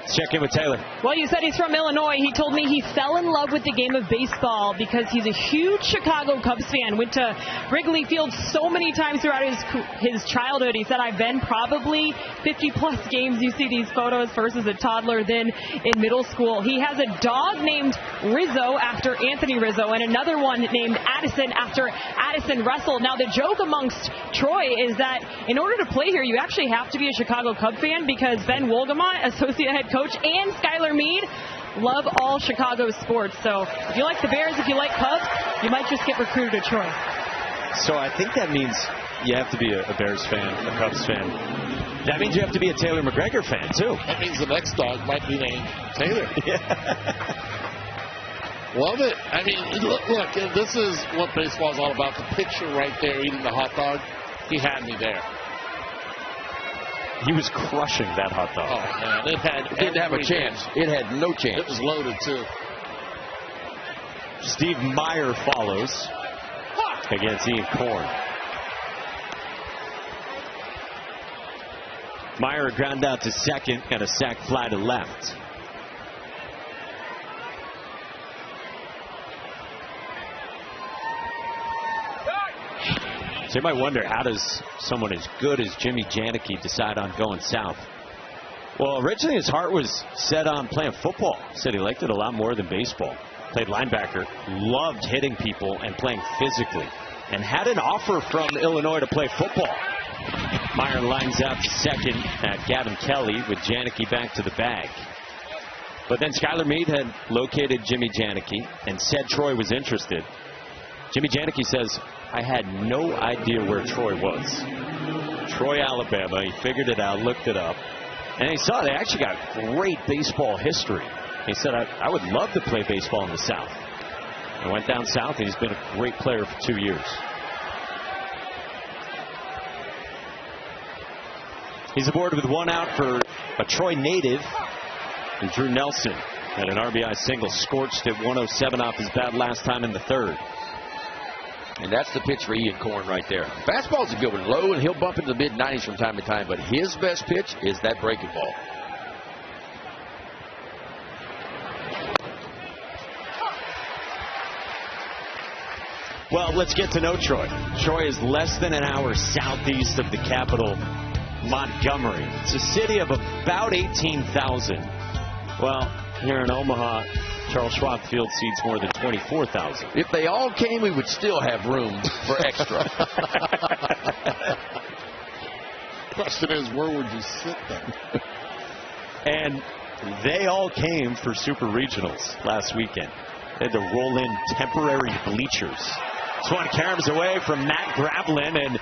S1: Let's check in with Taylor.
S4: Well, you said he's from Illinois. He told me he fell in love with the game of baseball because he's a huge Chicago Cubs fan. Went to Wrigley Field so many times throughout his childhood. He said, I've been probably 50-plus games. You see these photos first as a toddler, then in middle school. He has a dog named Rizzo after Anthony Rizzo and another one named Addison after Addison Russell. Now, the joke amongst Troy is that in order to play here, you actually have to be a Chicago Cub fan because Ben Wolgamott, associate head coach, and Skylar Meade love all Chicago sports. So if you like the Bears, if you like Cubs, you might just get recruited to Troy.
S1: So I think that means you have to be a Bears fan, a Cubs fan. That means you have to be a Taylor McGregor fan, too.
S2: That means the next dog might be named Taylor. Love it. I mean, look, this is what baseball is all about. The picture right there, eating the hot dog, he had me there.
S1: He was crushing that hot dog.
S2: Oh, man.
S3: It didn't have a chance. It had no chance.
S2: It was loaded, too.
S1: Steve Meyer follows against Ian Korn. Meyer ground out to second and a sac fly to left. So you might wonder, how does someone as good as Jimmy Janicki decide on going south? Well, originally his heart was set on playing football. Said he liked it a lot more than baseball. Played linebacker, loved hitting people and playing physically, and had an offer from Illinois to play football. Meyer lines out to second at Gavin Kelly with Janicki back to the bag. But then Skylar Meade had located Jimmy Janicki and said Troy was interested. Jimmy Janicki says, I had no idea where Troy was. Troy, Alabama. He figured it out, looked it up, and he saw they actually got great baseball history. He said, I would love to play baseball in the South. I went down south, and he's been a great player for 2 years. He's aboard with one out for a Troy native, and Drew Nelson had an RBI single, scorched at 107 off his bat last time in the third.
S3: And that's the pitch for Ian Korn right there. Fastball's a good one, low, and he'll bump into the mid-90s from time to time, but his best pitch is that breaking ball.
S1: Well, let's get to know Troy. Troy is less than an hour southeast of the capital, Montgomery. It's a city of about 18,000. Well, here in Omaha, Charles Schwab Field seats more than 24,000.
S3: If they all came, we would still have room for extra.
S2: Question is, where would you sit then?
S1: And They all came for Super Regionals last weekend. They had to roll in temporary bleachers. This one caroms away from Matt Gravlin, and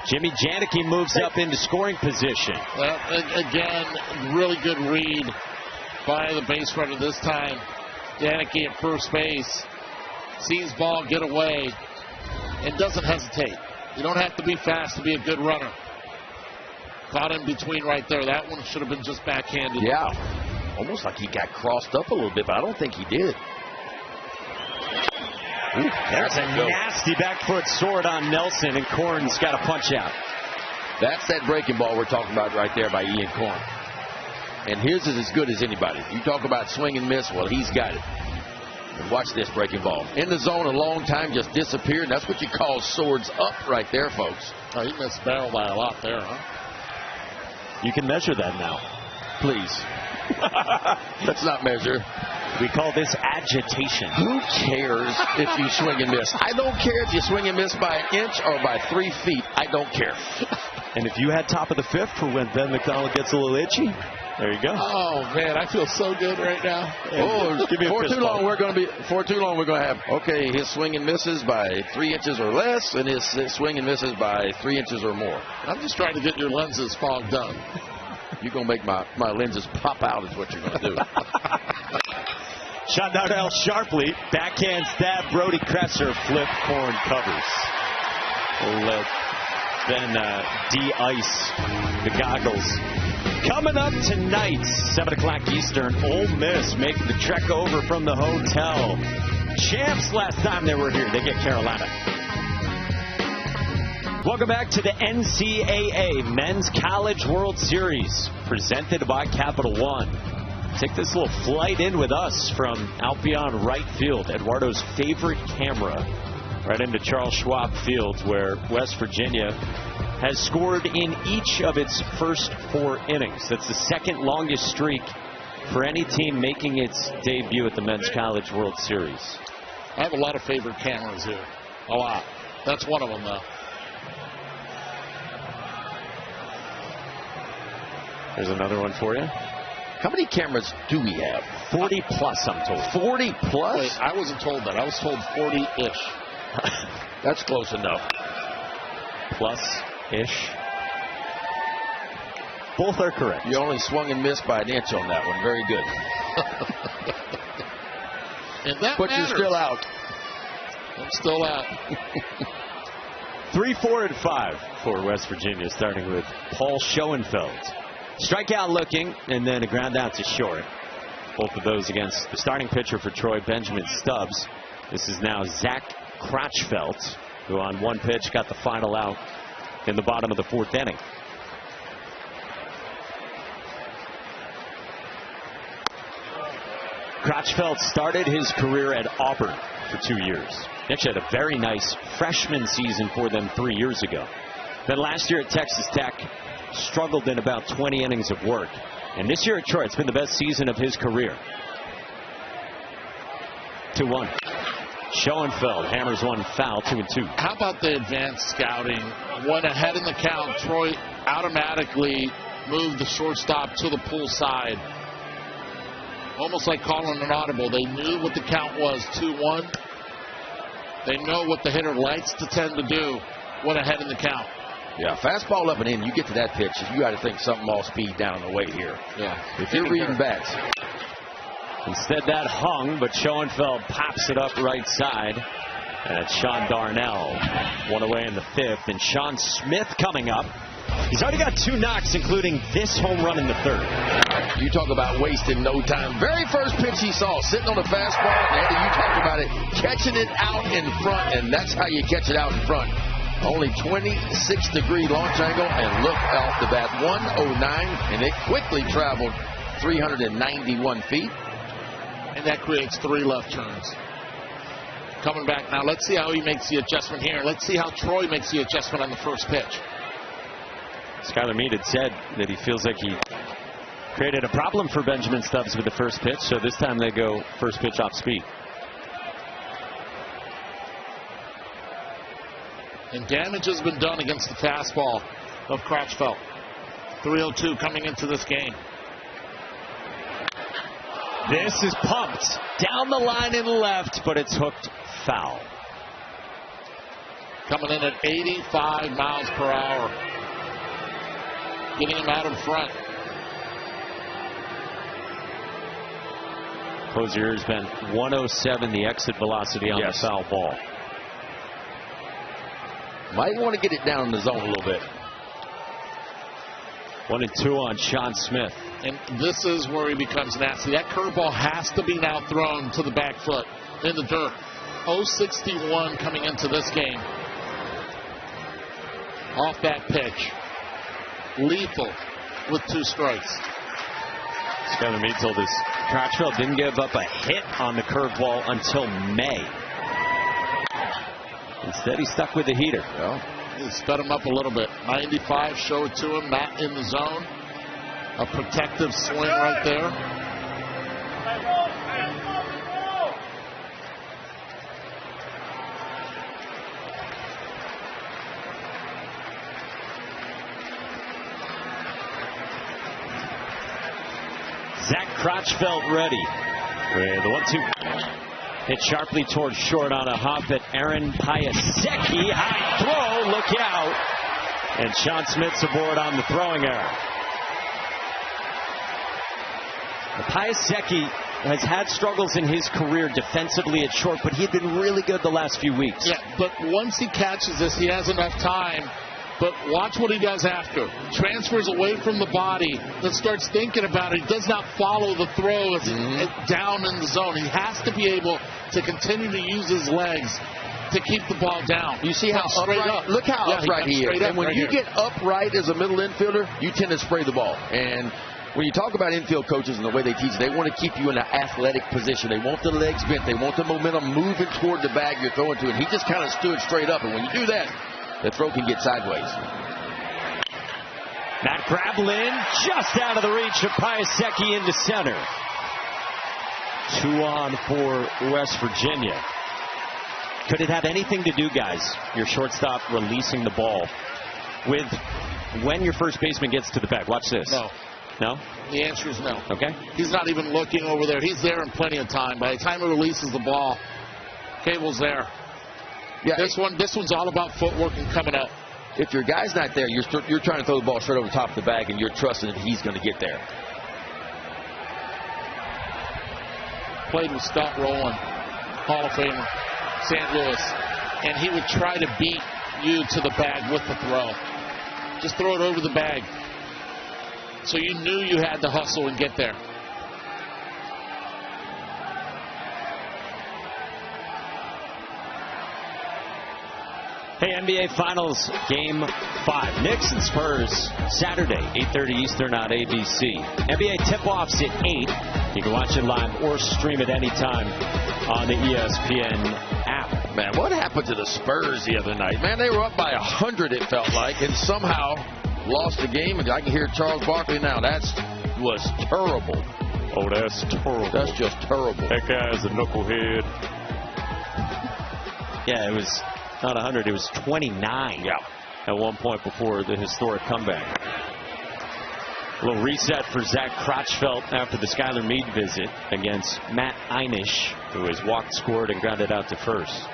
S1: Jimmy Janicki moves up into scoring position.
S2: Again, really good read by the base runner this time. Janicki at first base. Sees ball get away and doesn't hesitate. You don't have to be fast to be a good runner. Caught in between right there. That one should have been just backhanded.
S3: Yeah. Almost like he got crossed up a little bit, but I don't think he did.
S1: Ooh, there's a nasty back foot sword on Nelson, and Korn's got a punch out.
S3: That's that breaking ball we're talking about right there by Ian Korn. And his is as good as anybody. You talk about swing and miss, well, he's got it. And watch this breaking ball. In the zone a long time, just disappeared. That's what you call swords up right there, folks.
S2: Oh, he missed barrel by a lot there, huh?
S1: You can measure that now.
S3: Please. Let's not measure.
S1: We call this agitation.
S3: Who cares if you swing and miss? I don't care if you swing and miss by an inch or by 3 feet. I don't care.
S1: And if you had top of the fifth for when Ben McDonald gets a little itchy, there you go.
S2: Oh man, I feel so good right now.
S3: Oh, for too long we're going to have okay. His swing and misses by 3 inches or less, and his swing and misses by 3 inches or more.
S2: I'm just trying to get your lenses fogged up.
S3: You're going to make my lenses pop out is what you're going to do.
S1: Shot Darnell sharply. Backhand stab. Brody Kresser. Flip. Korn covers. Then de-ice the goggles. Coming up tonight, 7 o'clock Eastern, Ole Miss making the trek over from the hotel. Champs last time they were here. They get Carolina. Welcome back to the NCAA Men's College World Series, presented by Capital One. Take this little flight in with us from out beyond right field, Eduardo's favorite camera, right into Charles Schwab Field, where West Virginia has scored in each of its first 4 innings. That's the second longest streak for any team making its debut at the Men's College World Series.
S2: I have a lot of favorite cameras here. A lot. That's one of them, though.
S1: There's another one for you.
S3: How many cameras do we have?
S1: 40 plus, I'm told.
S3: 40 plus?
S2: Wait, I wasn't told that. I was told 40-ish.
S3: That's close enough.
S1: Plus-ish. Both are correct.
S3: You only swung and missed by an inch on that one. Very good.
S2: And that
S3: but
S2: matters.
S3: You're still out.
S2: I'm still out.
S1: 3, 4, and 5 for West Virginia, starting with Paul Schoenfeld. Strikeout looking, and then a ground out to short. Both of those against the starting pitcher for Troy, Benjamin Stubbs. This is now Zach Crotchfeld, who on one pitch got the final out in the bottom of the 4th inning. Crotchfeld started his career at Auburn for 2 years. He actually had a very nice freshman season for them 3 years ago. Then last year at Texas Tech, struggled in about 20 innings of work. And this year at Troy, it's been the best season of his career. 2-1. Schoenfeld hammers one foul, 2-2.
S2: How about the advanced scouting? Went ahead in the count. Troy automatically moved the shortstop to the pull side. Almost like calling an audible. They knew what the count was, 2-1. They know what the hitter likes to tend to do. Went ahead in the count.
S3: Yeah, fastball up and in. You get to that pitch, you got to think something off speed down the way here.
S2: Yeah.
S3: If you're reading bats.
S1: Instead, that hung, but Schoenfeld pops it up right side. And it's Sean Darnell. One away in the 5th. And Sean Smith coming up. He's already got 2 knocks, including this home run in the 3rd.
S3: You talk about wasting no time. Very first pitch he saw, sitting on the fastball. And Eddie, you talked about it, catching it out in front. And that's how you catch it out in front. Only 26-degree launch angle, and look off the bat, 109, and it quickly traveled 391 feet.
S2: And that creates 3 left turns. Coming back now, let's see how he makes the adjustment here. Let's see how Troy makes the adjustment on the first pitch.
S1: Skylar Meade had said that he feels like he created a problem for Benjamin Stubbs with the first pitch, so this time they go first pitch off speed.
S2: And damage has been done against the fastball of Crotchfeld. 3:02 coming into this game.
S1: This is pumped down the line and left, but it's hooked foul.
S2: Coming in at 85 miles per hour. Getting him out in front.
S1: Hosier has been 107, the exit velocity on the foul ball.
S3: Might want to get it down in the zone a little bit.
S1: 1 and 2 on Sean Smith.
S2: And this is where he becomes nasty. That curveball has to be now thrown to the back foot in the dirt. 061 coming into this game. Off that pitch. Lethal with 2 strikes.
S1: Skyler Mead told us Crotchfield didn't give up a hit on the curveball until May. Instead, he stuck with the heater.
S2: Well, he sped him up a little bit. 95, show it to him, not in the zone. A protective swing right there.
S1: Zach Crotchfield ready. With the 1-2. Hit sharply towards short on a hop at Aaron Piasecki. High throw, look out. And Sean Smith's aboard on the throwing error. Piasecki has had struggles in his career defensively at short, but he'd been really good the last few weeks.
S2: Yeah, but once he catches this, he has enough time. But watch what he does after. Transfers away from the body, then starts thinking about it. He does not follow the throw down in the zone. He has to be able to continue to use his legs to keep the ball down.
S3: You see how upright?
S2: Up.
S3: Look how upright he is. And when you get upright as a middle infielder, you tend to spray the ball. And when you talk about infield coaches and the way they teach, they want to keep you in an athletic position. They want the legs bent. They want the momentum moving toward the bag you're throwing to. And he just kind of stood straight up. And when you do that, the throw can get sideways.
S1: Matt Grablin just out of the reach of Piasecki into center. 2 on for West Virginia. Could it have anything to do, guys, your shortstop releasing the ball, with when your first baseman gets to the bag? Watch this.
S2: No.
S1: No?
S2: The answer is no.
S1: Okay.
S2: He's not even looking over there. He's there in plenty of time. By the time he releases the ball, Cable's there.
S3: Yeah,
S2: this one's all about footwork and coming up.
S3: If your guy's not there, you're trying to throw the ball straight over the top of the bag, and you're trusting that he's going to get there.
S2: Played with Scott Rowland, Hall of Famer, St. Louis, and he would try to beat you to the bag with the throw. Just throw it over the bag. So you knew you had to hustle and get there.
S1: Hey, NBA Finals Game 5. Knicks and Spurs, Saturday, 8:30 Eastern on ABC. NBA tip-offs at 8. You can watch it live or stream it anytime on the ESPN app.
S3: Man, what happened to the Spurs the other night? Man, they were up by 100, it felt like, and somehow lost the game. And I can hear Charles Barkley now. That was terrible.
S1: Oh, that's terrible.
S3: That's just terrible.
S1: That guy's a knucklehead. Yeah, it was not 100. It was 29 at one point before the historic comeback. A little reset for Zach Crotchfield after the Skyler Mead visit against Matt Einish, who has walked, scored, and grounded out to first.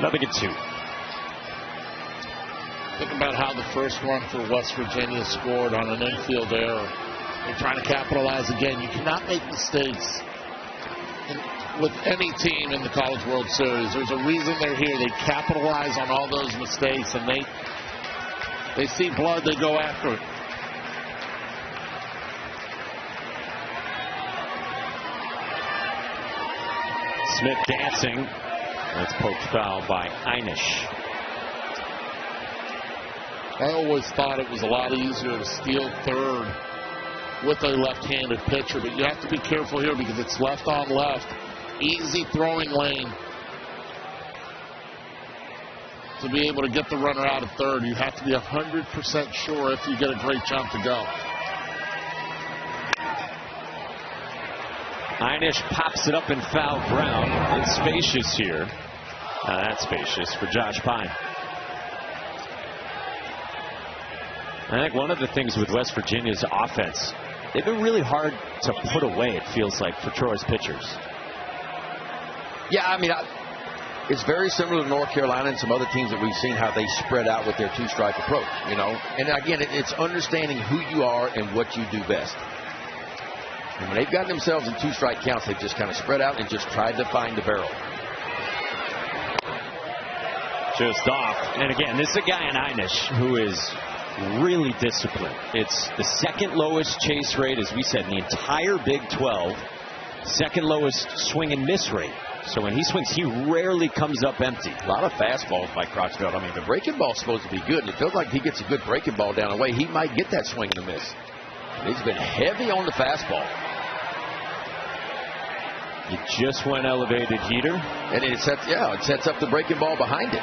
S1: Nothing at 2.
S2: Think about how the first run for West Virginia scored on an infield error. They're trying to capitalize again. You cannot make mistakes with any team in the College World Series. There's a reason they're here. They capitalize on all those mistakes, and they see blood, they go after it.
S1: Smith dancing. That's poked foul by Einish.
S2: I always thought it was a lot easier to steal third with a left-handed pitcher, but you have to be careful here because it's left on left. Easy throwing lane. To be able to get the runner out of third, you have to be 100% sure if you get a great jump to go.
S1: Einish pops it up in foul ground. It's spacious here. That's spacious for Josh Pine. I think one of the things with West Virginia's offense, they've been really hard to put away, it feels like, for Troy's pitchers.
S3: Yeah, I mean, it's very similar to North Carolina and some other teams that we've seen how they spread out with their two-strike approach, you know. And again, it's understanding who you are and what you do best. And when they've gotten themselves in two-strike counts, they've just kind of spread out and just tried to find the barrel.
S1: Just off. And again, this is a guy in Einish who is really disciplined. It's the second lowest chase rate, as we said, in the entire Big 12. Second lowest swing and miss rate. So when he swings, he rarely comes up empty.
S3: A lot of fastballs by Crotchfield. I mean, the breaking ball's supposed to be good, and it feels like he gets a good breaking ball down the way. He might get that swing and a miss. He's been heavy on the fastball.
S1: He just went elevated heater.
S3: And it sets up the breaking ball behind it.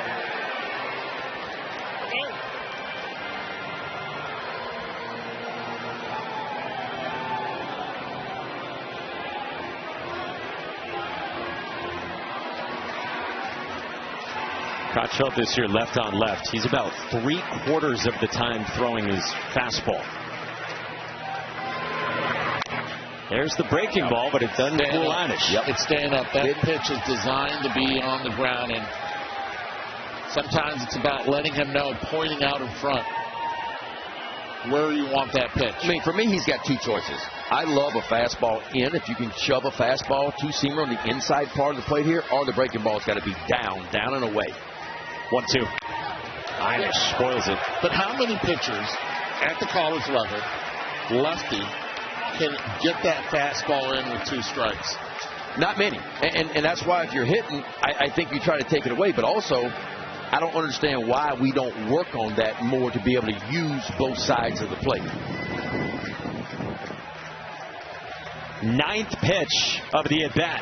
S1: Crotchfield this year left on left. He's about 3/4 of the time throwing his fastball. There's the breaking ball, but it doesn't fool Einish.
S2: Yep. It's staying up. That pitch is designed to be on the ground, and sometimes it's about letting him know, pointing out in front where you want that pitch.
S3: I mean, for me, he's got two choices. I love a fastball in. If you can shove a fastball, two-seamer on the inside part of the plate here, or the breaking ball's got to be down and away.
S1: 1-2. Einish spoils it.
S2: But how many pitchers at the college level, lefty, can get that fastball in with two strikes?
S3: Not many. And that's why if you're hitting, I think you try to take it away. But also, I don't understand why we don't work on that more to be able to use both sides of the plate.
S1: 9th pitch of the at-bat.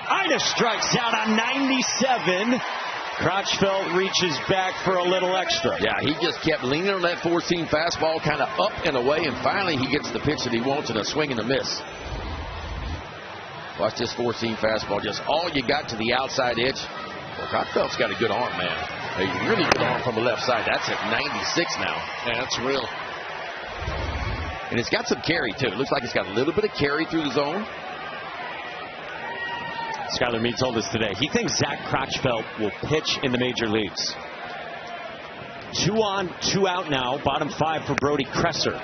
S1: Einish strikes out on 97. Crotchfield reaches back for a little extra.
S3: Yeah, he just kept leaning on that four-seam fastball, kind of up and away, and finally he gets the pitch that he wants in a swing and a miss. Watch this four-seam fastball, just all you got to the outside edge. Well, Crotchfield's got a good arm, man. A really good arm from the left side. That's at 96 now.
S2: Yeah, that's real.
S3: And it's got some carry, too. It looks like it's got a little bit of carry through the zone.
S1: Skylar Meade told us today he thinks Zach Crotchfield will pitch in the major leagues. 2 on, 2 out now. Bottom 5 for Brody Kresser.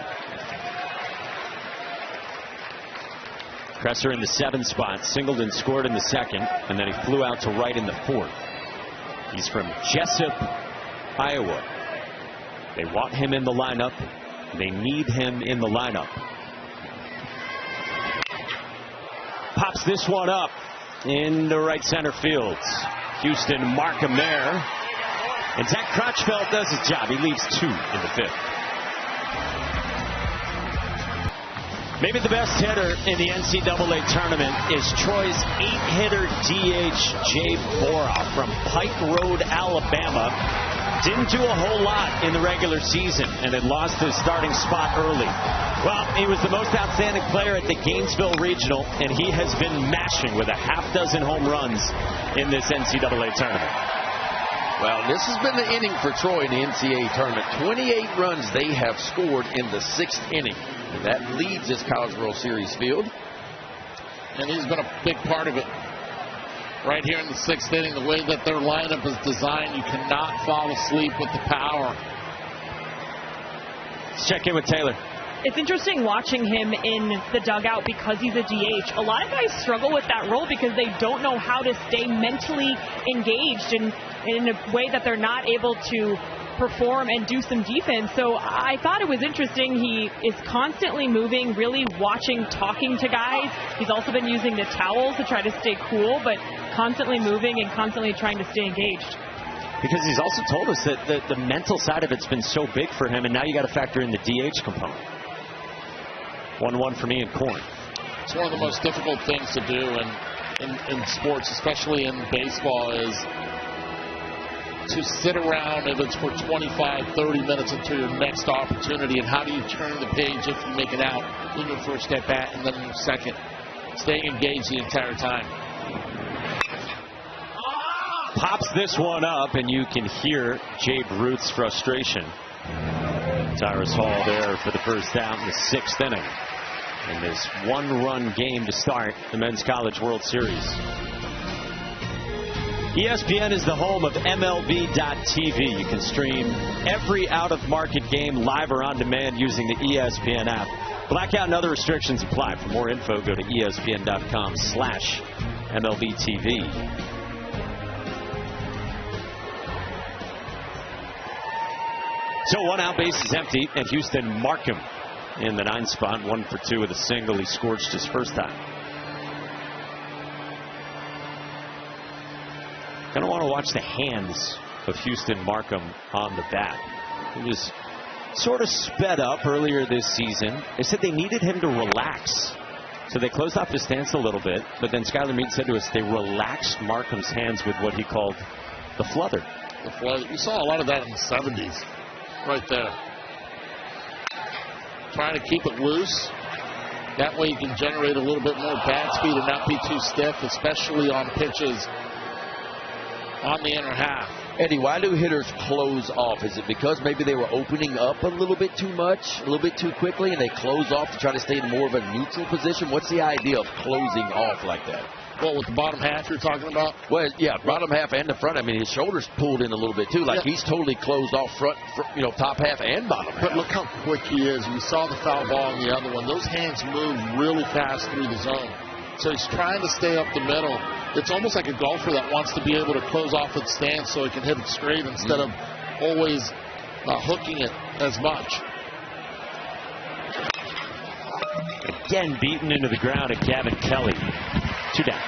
S1: Kresser in the 7th spot. Singled and scored in the 2nd. And then he flew out to right in the 4th. He's from Jessup, Iowa. They want him in the lineup. They need him in the lineup. Pops this one up into right center field. Houston Mark-A-Mare. And Zach Crotchfield does his job. He leaves 2 in the 5th. Maybe the best hitter in the NCAA tournament is Troy's 8-hitter DH Jay Bora from Pike Road, Alabama. Didn't do a whole lot in the regular season and had lost his starting spot early. Well, he was the most outstanding player at the Gainesville Regional, and he has been mashing with a half-dozen home runs in this NCAA tournament.
S3: Well, this has been the inning for Troy in the NCAA tournament. 28 runs they have scored in the 6th inning. And that leads this College World Series field.
S2: And he's been a big part of it. Right here in the 6th inning, the way that their lineup is designed, you cannot fall asleep with the power.
S1: Let's check in with Taylor.
S4: It's interesting watching him in the dugout because he's a DH. A lot of guys struggle with that role because they don't know how to stay mentally engaged in a way that they're not able to perform and do some defense. So I thought it was interesting. He is constantly moving, really watching, talking to guys. He's also been using the towels to try to stay cool, but constantly moving and constantly trying to stay engaged.
S1: Because he's also told us that the mental side of it's been so big for him, and now you got to factor in the DH component. 1-1 for me in Corn.
S2: It's one of the most difficult things to do in sports, especially in baseball, is to sit around if it's for 25, 30 minutes until your next opportunity. And how do you turn the page if you make it out in your first at bat and then in your second? Staying engaged the entire time.
S1: pops this one up, and you can hear Jabe Ruth's frustration. Tyrus Hall there for the first out in the 6th inning. In this one-run game to start the Men's College World Series. ESPN is the home of MLB.TV. You can stream every out-of-market game live or on demand using the ESPN app. Blackout and other restrictions apply. For more info, go to ESPN.com/MLBTV. So 1 out, base is empty, and Houston Markham in the 9th spot, 1 for 2 with a single. He scorched his first time. Gonna want to watch the hands of Houston Markham on the bat. He was sort of sped up earlier this season. They said they needed him to relax, so they closed off his stance a little bit. But then Skylar Meade said to us they relaxed Markham's hands with what he called the flutter.
S2: The flutter. You saw a lot of that in the 70s, right there. Trying to keep it loose. That way you can generate a little bit more bat speed and not be too stiff, especially on pitches on the inner half.
S3: Eddie, why do hitters close off? Is it because maybe they were opening up a little bit too much, a little bit too quickly, and they close off to try to stay in more of a neutral position? What's the idea of closing off like that?
S2: Well, with the bottom half you're talking about?
S3: Well, yeah, bottom half and the front. I mean, his shoulders pulled in a little bit, too. Like he's totally closed off front, top half and bottom half.
S2: But look how quick he is. We saw the foul ball in the other one. Those hands move really fast through the zone. So he's trying to stay up the middle. It's almost like a golfer that wants to be able to close off its stance so he can hit it straight instead of always hooking it as much.
S1: Again beaten into the ground at Gavin Kelly. 2 down.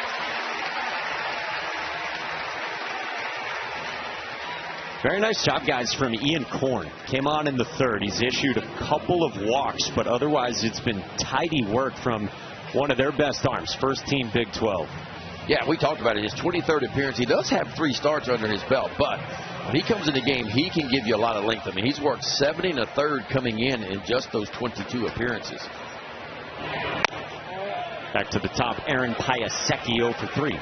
S1: Very nice job, guys, from Ian Korn. Came on in the 3rd. He's issued a couple of walks, but otherwise it's been tidy work from one of their best arms. First team Big 12.
S3: Yeah, we talked about it. His 23rd appearance. He does have 3 starts under his belt, but when he comes in the game, he can give you a lot of length. I mean, he's worked 70 1/3 coming in just those 22 appearances.
S1: Back to the top, Aaron Piasecki 0 for 3.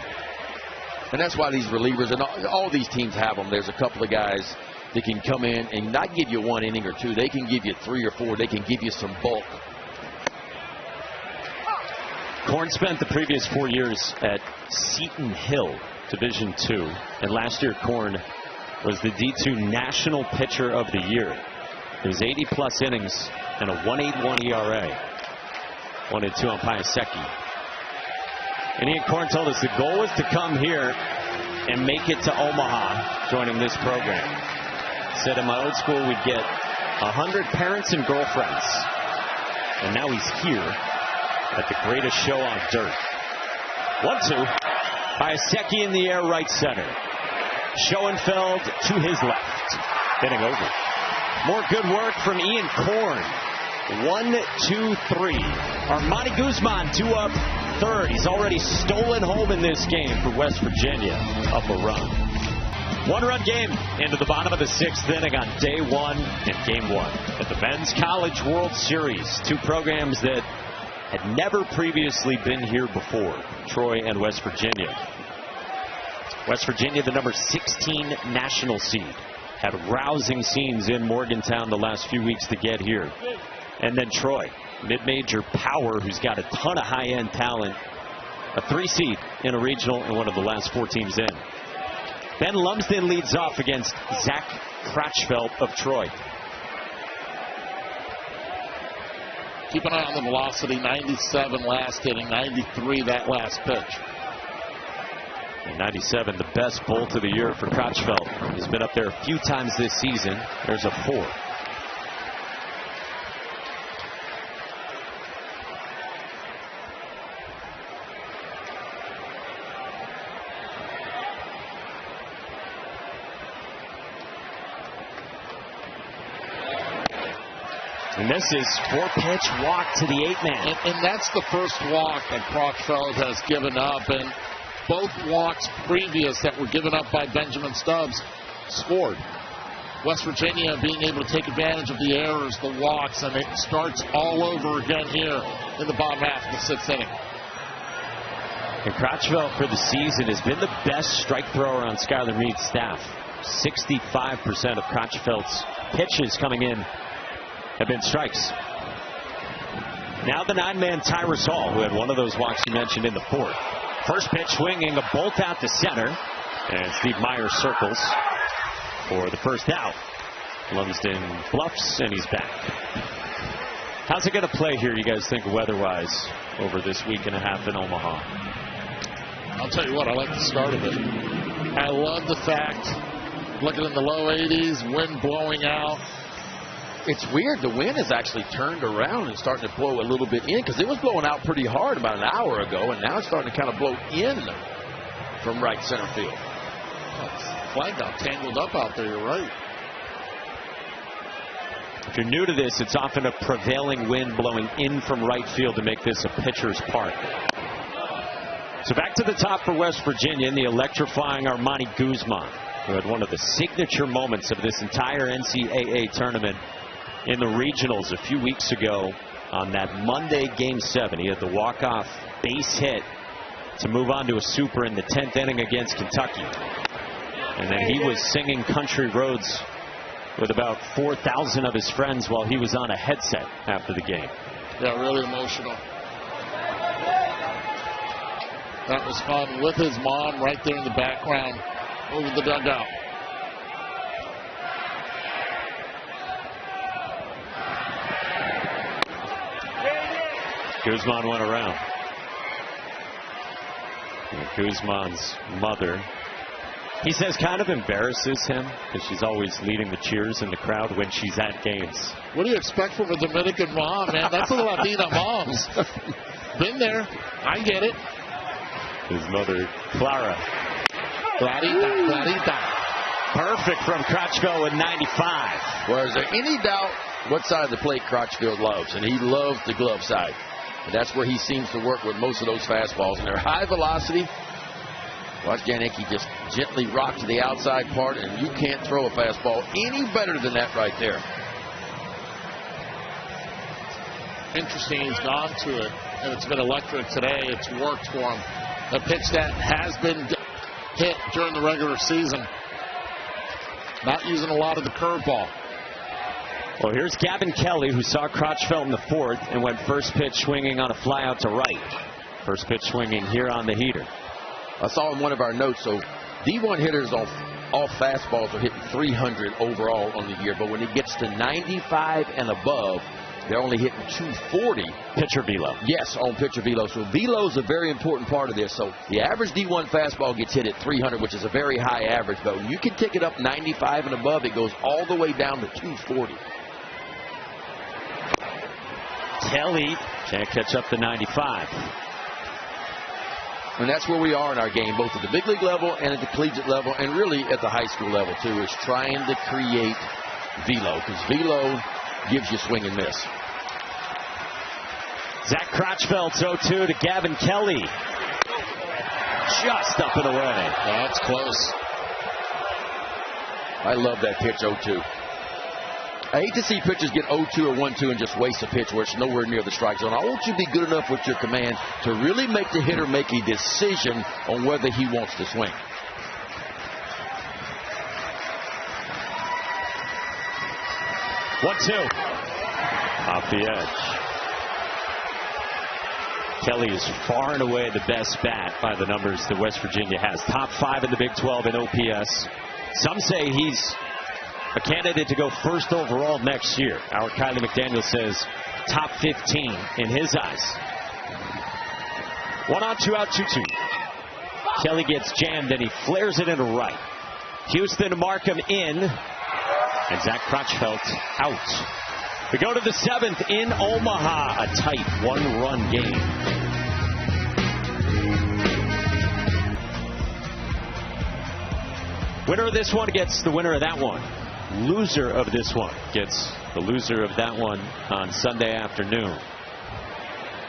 S3: And that's why these relievers and all these teams have them. There's a couple of guys that can come in and not give you 1 inning or 2. They can give you 3 or 4. They can give you some bulk.
S1: Korn spent the previous 4 years at Seton Hill, Division II. And last year, Korn was the D2 National Pitcher of the Year. It was 80-plus innings and a 1.81 ERA. 1-2 on Piasecki. And Ian Korn told us the goal was to come here and make it to Omaha, joining this program. Said in my old school we'd get 100 parents and girlfriends. And now he's here at the greatest show on dirt. 1-2. Piasecki in the air, right center. Schoenfeld to his left. Hitting over. More good work from Ian Korn. 1-2-3. Armani Guzman 2 up, 3rd. He's already stolen home in this game for West Virginia. Up a run. 1-run game into the bottom of the 6th inning on day 1 and game 1 at the Men's College World Series. 2 programs that had never previously been here before, Troy and West Virginia. West Virginia, the number 16 national seed, had rousing scenes in Morgantown the last few weeks to get here. And then Troy, mid-major power who's got a ton of high-end talent, a 3 seed in a regional and one of the last 4 teams in. Ben Lumsden leads off against Zach Crutchfeld of Troy.
S2: Keep an eye on the velocity. 97 last inning, 93 that last pitch.
S1: And 97, the best bolt of the year for Crutchfeld. He's been up there a few times this season. There's a 4. And this is 4-pitch walk to the 8-man.
S2: And that's the first walk that Crutchfeld has given up. And both walks previous that were given up by Benjamin Stubbs scored. West Virginia being able to take advantage of the errors, the walks, and it starts all over again here in the bottom half of the 6th inning.
S1: And Crotchville for the season has been the best strike thrower on Skylar Meade's staff. 65% of Crotchville's pitches coming in have been strikes. Now the 9-man Tyrus Hall, who had one of those walks you mentioned in the fourth. First pitch swinging, a bolt out to center. And Steve Myers circles for the first out. Lumsden bluffs, and he's back. How's it going to play here, you guys think, weather-wise, over this week and a half in Omaha?
S2: I'll tell you what, I like the start of it. I love the fact, looking in the low 80s, wind blowing out.
S3: It's weird. The wind has actually turned around and starting to blow a little bit in, because it was blowing out pretty hard about an hour ago, and now it's starting to kind of blow in from right center field.
S2: Flag got tangled up out there, you're right.
S1: If you're new to this, it's often a prevailing wind blowing in from right field to make this a pitcher's park. So back to the top for West Virginia in the electrifying Armani Guzman, who had one of the signature moments of this entire NCAA tournament in the regionals a few weeks ago on that Monday Game 7. He had the walk-off base hit to move on to a super in the 10th inning against Kentucky. And then he was singing Country Roads with about 4,000 of his friends while he was on a headset after the game.
S2: Yeah, really emotional. That was fun with his mom right there in the background over the dugout.
S1: Guzman went around. And Guzman's mother, he says, kind of embarrasses him because she's always leading the cheers in the crowd when she's at games.
S2: What do you expect from a Dominican mom, man? That's the Latina moms. Been there. I get it.
S1: His mother, Clara.
S2: Clarita, Clarita.
S1: Perfect from Crotchville with 95.
S3: Well, is there any doubt what side of the plate Crotchville loves? And he loves the glove side. And that's where he seems to work with most of those fastballs. And they're high velocity. Watch Janicki just gently rock to the outside part, and you can't throw a fastball any better than that right there.
S2: Interesting, he's gone to it, and it's been electric today. It's worked for him. A pitch that has been hit during the regular season. Not using a lot of the curveball.
S1: Well, here's Gavin Kelly, who saw Crotchville in the fourth and went first pitch swinging on a fly out to right. First pitch swinging here on the heater.
S3: I saw in one of our notes, so D1 hitters off fastballs are hitting 300 overall on the year, but when it gets to 95 and above, they're only hitting 240.
S1: Pitcher velo.
S3: Yes, on pitcher velo. So velo is a very important part of this. So the average D1 fastball gets hit at 300, which is a very high average, but when you can tick it up 95 and above, it goes all the way down to 240.
S1: Kelly can't catch up to 95.
S3: And that's where we are in our game, both at the big league level and at the collegiate level, and really at the high school level, too, is trying to create velo, because velo gives you swing and miss.
S1: Zach Crotchfeld's 0-2 to Gavin Kelly. Just up and away.
S2: That's close.
S3: I love that pitch, 0-2. I hate to see pitchers get 0-2 or 1-2 and just waste a pitch where it's nowhere near the strike zone. I want you to be good enough with your command to really make the hitter make a decision on whether he wants to swing.
S1: One, two. Off the edge. Kelly is far and away the best bat by the numbers that West Virginia has. Top 5 in the Big 12 in OPS. Some say he's a candidate to go first overall next year. Our Kylie McDaniel says top 15 in his eyes. 1 on, 2 out, 2-2. Kelly gets jammed and he flares it into right. Houston to Markham in. And Zach Crotchfeld out. We go to the 7th in Omaha. A tight 1-run game. Winner of this one gets the winner of that one. Loser of this one gets the loser of that one on Sunday afternoon.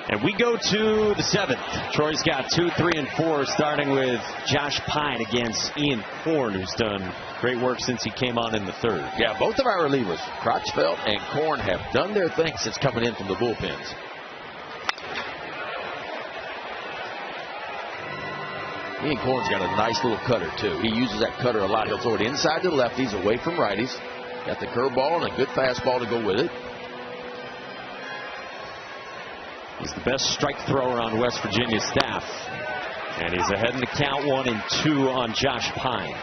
S1: And we go to the 7th. Troy's got 2, 3, and 4, starting with Josh Pine against Ian Korn, who's done great work since he came on in the 3rd.
S3: Yeah, both of our relievers, Crotchfeld and Korn, have done their thing since coming in from the bullpens. Ian Corn's got a nice little cutter, too. He uses that cutter a lot. He'll throw it inside to lefties, away from righties. Got the curveball and a good fastball to go with it.
S1: He's the best strike thrower on West Virginia's staff. And he's ahead in the count 1-2 on Josh Pine.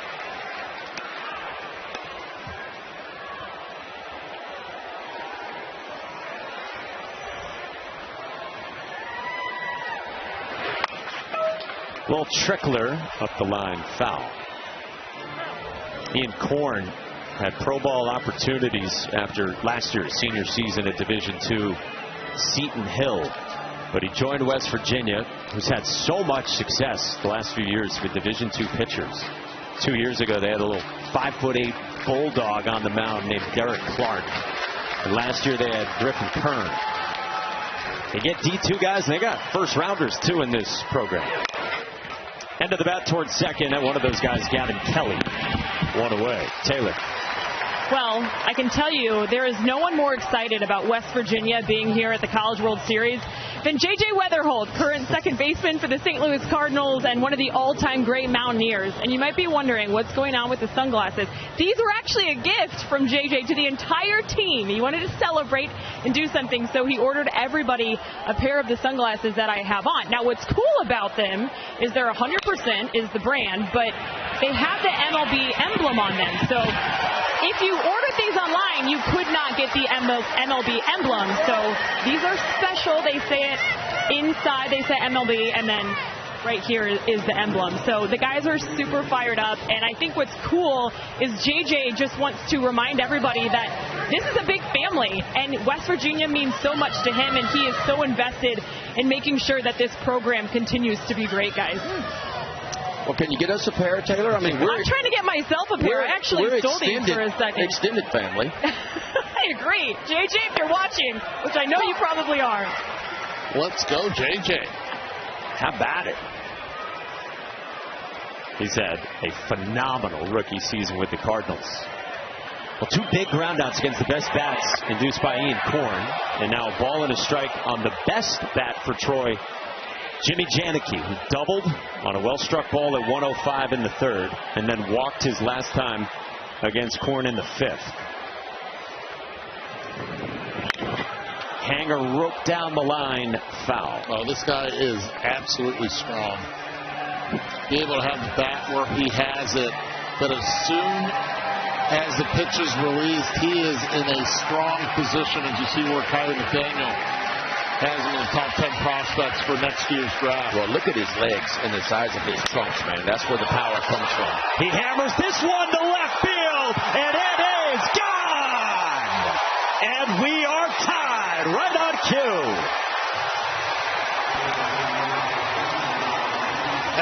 S1: Little trickler up the line, foul. Ian Corn had pro ball opportunities after last year's senior season at Division II Seton Hill, but he joined West Virginia, who's had so much success the last few years with Division II pitchers. 2 years ago, they had a little 5'8" bulldog on the mound named Derek Clark. And last year, they had Griffin Kern. They get D2 guys, and they got first rounders too in this program. End of the bat towards second, and one of those guys, Gavin Kelly, one away. Taylor.
S4: Well, I can tell you there is no one more excited about West Virginia being here at the College World Series than J.J. Weatherholt, current second baseman for the St. Louis Cardinals and one of the all-time great Mountaineers. And you might be wondering what's going on with the sunglasses. These were actually a gift from J.J. to the entire team. He wanted to celebrate and do something, so he ordered everybody a pair of the sunglasses that I have on. Now, what's cool about them is they're 100% is the brand, but they have the MLB emblem on them. So if you ordered these online, you could not get the MLB emblem. So these are special. They say it inside. They say MLB, and then right here is the emblem. So the guys are super fired up, and I think what's cool is JJ just wants to remind everybody that this is a big family, and West Virginia means so much to him, and he is so invested in making sure that this program continues to be great, guys.
S3: Well, can you get us a pair, Taylor? I mean,
S4: I'm trying to get myself a pair. I actually stole these for a second.
S3: Extended family.
S4: I agree. JJ, if you're watching, which I know you probably are.
S2: Let's go, JJ.
S1: How about it? He's had a phenomenal rookie season with the Cardinals. Well, two big groundouts against the best bats induced by Ian Corn. And now a ball and a strike on the best bat for Troy, Jimmy Janicki, who doubled on a well-struck ball at 105 in the third and then walked his last time against Corn in the fifth. Hanger roped down the line, foul.
S2: Oh, this guy is absolutely strong. Be able to have the bat where he has it, but as soon as the pitch is released, he is in a strong position, as you see where Kyrie McDaniel has him in the top 10 prospects for next year's draft.
S3: Well, look at his legs and the size of his trunks, man. That's where the power comes from.
S1: He hammers this one to left field, and it is gone! And we are tied right on cue.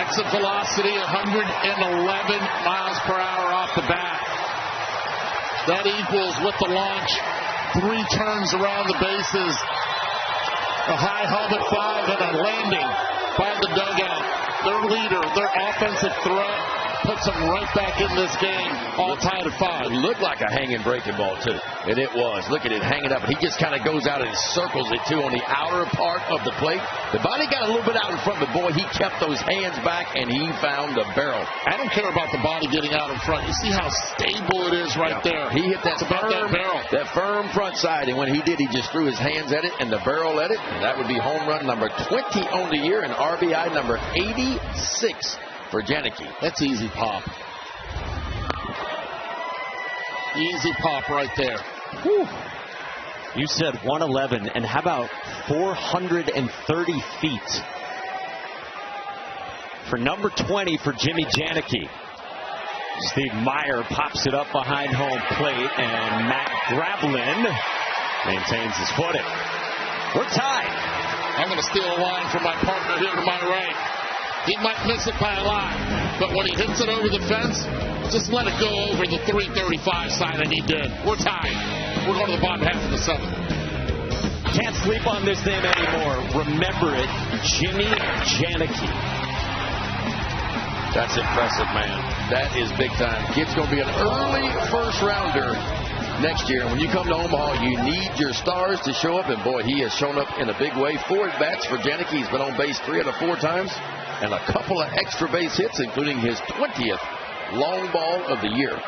S2: Exit velocity 111 miles per hour off the bat. That equals, with the launch, 3 turns around the bases, a high hub at 5, and a landing by the dugout. Their leader, their offensive threat, puts them right back in this game, all tied at 5.
S3: It looked like a hanging breaking ball, too. And it was. Look at it hanging up. He just kind of goes out and circles it, too, on the outer part of the plate. The body got a little bit out in front, but, boy, he kept those hands back, and he found the barrel.
S2: I don't care about the body getting out in front. You see how stable it is right there.
S3: He hit that
S2: firm
S3: front side, and when he did, he just threw his hands at it, and the barrel at it, and that would be home run number 20 on the year and RBI number 86 for Janicki.
S2: That's easy pop. Easy pop right there.
S1: Whew. You said 111, and how about 430 feet for number 20 for Jimmy Janicki. Steve Meyer pops it up behind home plate, and Matt Gravelin maintains his footing. We're tied.
S2: I'm going to steal a line from my partner here to my right. He might miss it by a lot, but when he hits it over the fence, just let it go over the 335 side, and he did. We're tied. We're going to the bottom half of the 7th.
S1: Can't sleep on this name anymore. Remember it, Jimmy Janicki.
S3: That's impressive, man. That is big time. Kid's going to be an early first-rounder next year. When you come to Omaha, you need your stars to show up, and boy, he has shown up in a big way. 4 at-bats for Janicki. He's been on base 3 out of 4 times. and a couple of extra base hits, including his 20th long ball of the year.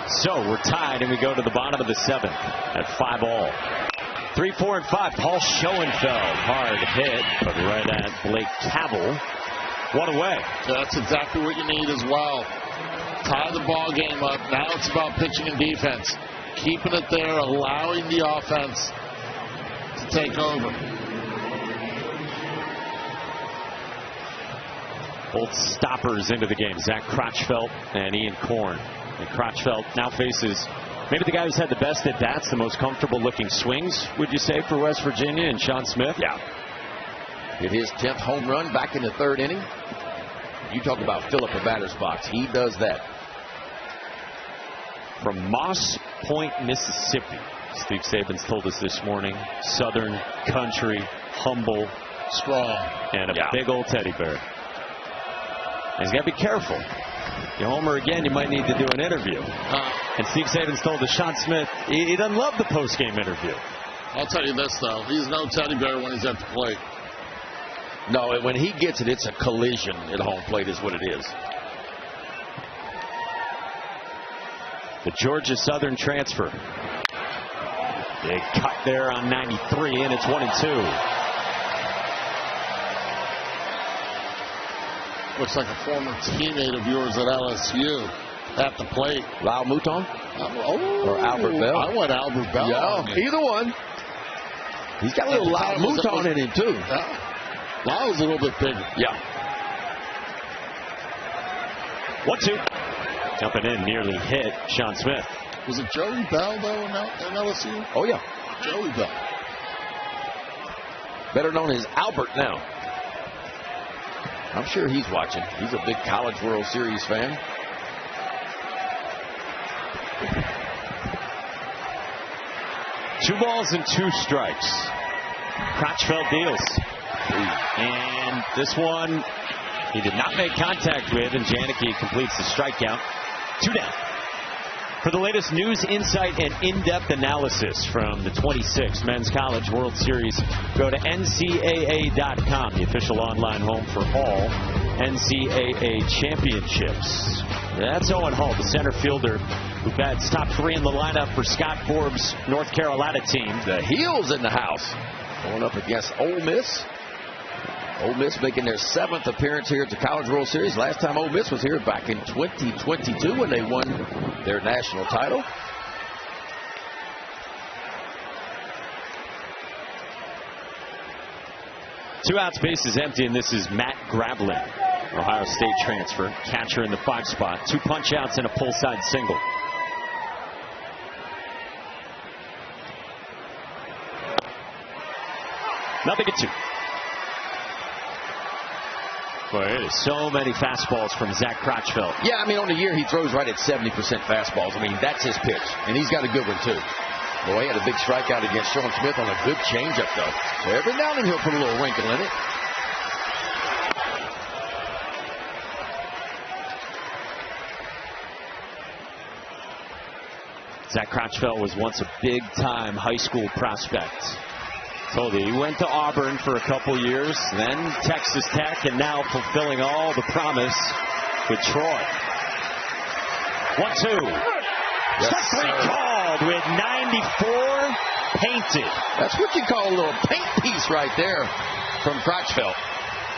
S1: So we're tied, and we go to the bottom of the 7th at 5-all. 3, 4, and 5. Paul Schoenfeld, hard hit, but right at Blake Cavell. 1 away.
S2: That's exactly what you need as well. Tie the ball game up. Now it's about pitching and defense. Keeping it there, allowing the offense to take over.
S1: Both stoppers into the game, Zach Crotchfeld and Ian Korn. And Crotchfeld now faces maybe the guy who's had the best at bats, the most comfortable looking swings, would you say, for West Virginia, and Sean Smith?
S3: Yeah. Hit his 10th home run back in the 3rd inning. You talk about fill up a batter's box. He does that.
S1: From Moss Point, Mississippi, Steve Saban's told us this morning, Southern country, humble,
S2: strong,
S1: and a big old teddy bear. And he's got to be careful. You homer again, you might need to do an interview. And Steve Saban's told us Sean Smith, he doesn't love the post-game interview.
S2: I'll tell you this, though. He's no teddy bear when he's at the plate.
S3: No, when he gets it, it's a collision at home plate is what it is.
S1: The Georgia Southern transfer. Big cut there on 93, and it's 1-2.
S2: Looks like a former teammate of yours at LSU at the plate.
S3: Lyle Mouton? Or Albert Bell?
S2: I went Albert Bell.
S3: Yeah, either one. He's got a little Lyle Mouton in him, too.
S2: Yeah. Lyle's a little bit bigger.
S3: Yeah.
S1: 1-2. Jumping in, nearly hit Sean Smith.
S2: Was it Joey Bell, though, in LSU?
S3: Oh, yeah.
S2: Joey Bell.
S3: Better known as Albert now. I'm sure he's watching. He's a big College World Series fan.
S1: Two balls and 2 strikes. Crotchfeld deals. And this one he did not make contact with, and Janicki completes the strikeout. 2 down. For the latest news, insight, and in-depth analysis from the 26th Men's College World Series, go to NCAA.com, the official online home for all NCAA championships. That's Owen Hall, the center fielder, who bats top 3 in the lineup for Scott Forbes' North Carolina team.
S3: The Heels in the house, going up against Ole Miss. Ole Miss making their 7th appearance here at the College World Series. Last time Ole Miss was here back in 2022 when they won their national title.
S1: Two outs, base is empty, and this is Matt Grablin, Ohio State transfer, catcher in the 5 spot. 2 punch outs and a pull side single. Nothing at 2. Boy, it is so many fastballs from Zach Crotchfeld.
S3: Yeah, I mean, on the year, he throws right at 70% fastballs. I mean, that's his pitch. And he's got a good one, too. Boy, he had a big strikeout against Sean Smith on a good changeup, though. So every now and then he'll put a little wrinkle in it.
S1: Zach Crotchfeld was once a big-time high school prospect. Told you, he went to Auburn for a couple years, then Texas Tech, and now fulfilling all the promise with Troy. 1-2. Strike 3 called with 94 painted.
S3: That's what you call a little paint piece right there from Crotchfeld.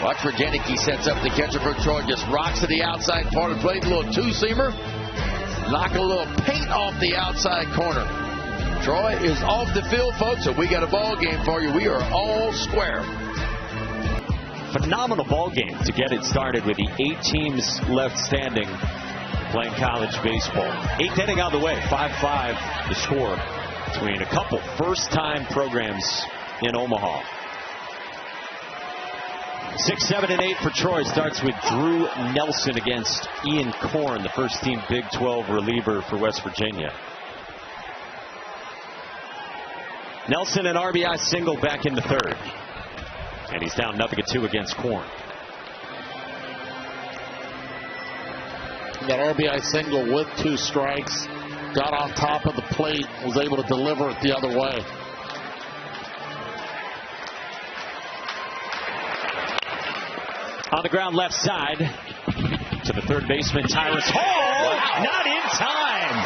S3: Watch where Janicki sets up the catcher for Troy. Just rocks to the outside part of the plate. A little 2-seamer. Knock a little paint off the outside corner. Troy is off the field, folks, so we got a ball game for you. We are all square.
S1: Phenomenal ball game to get it started with the 8 teams left standing playing college baseball. 8th inning on the way, 5-5 the score between a couple first-time programs in Omaha. 6, 7, and 8 for Troy. Starts with Drew Nelson against Ian Korn, the first-team Big 12 reliever for West Virginia. Nelson, an RBI single back in the 3rd. And he's down 0-2 against Korn.
S2: That RBI single with 2 strikes. Got on top of the plate. Was able to deliver it the other way.
S1: On the ground left side to the third baseman, Tyrus Hall. Wow. Not in time.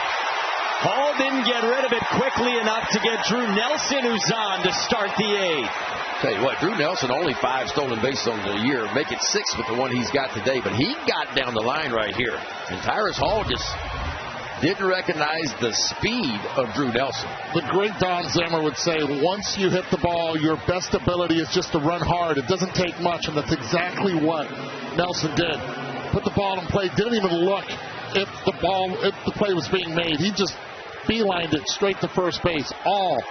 S1: Hall didn't get rid of it quickly enough to get Drew Nelson, who's on to start the 8th.
S3: Tell you what, Drew Nelson only 5 stolen bases on the year. Make it 6 with the one he's got today. But he got down the line right here. And Tyrus Hall just didn't recognize the speed of Drew Nelson.
S2: The great Don Zimmer would say, once you hit the ball, your best ability is just to run hard. It doesn't take much, and that's exactly what Nelson did. Put the ball in play, didn't even look if the play was being made. He just beelined it straight to first base. All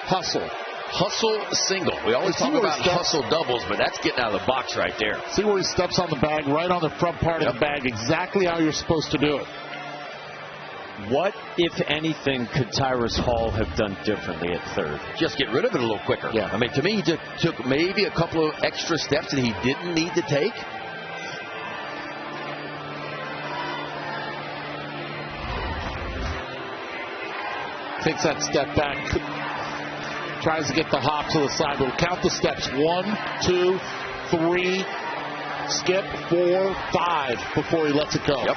S2: hustle.
S3: Hustle single. We always talk about hustle doubles, but that's getting out of the box right there.
S2: See where he steps on the bag, right on the front part of the bag, exactly how you're supposed to do it.
S1: What, if anything, could Tyrus Hall have done differently at third?
S3: Just get rid of it a little quicker.
S2: Yeah.
S3: I mean, to me, he just took maybe a couple of extra steps that he didn't need to take.
S2: Takes that step back, tries to get the hop to the side, but we'll count the steps. 1, 2, 3, skip, 4, 5 before he lets it go.
S3: Yep.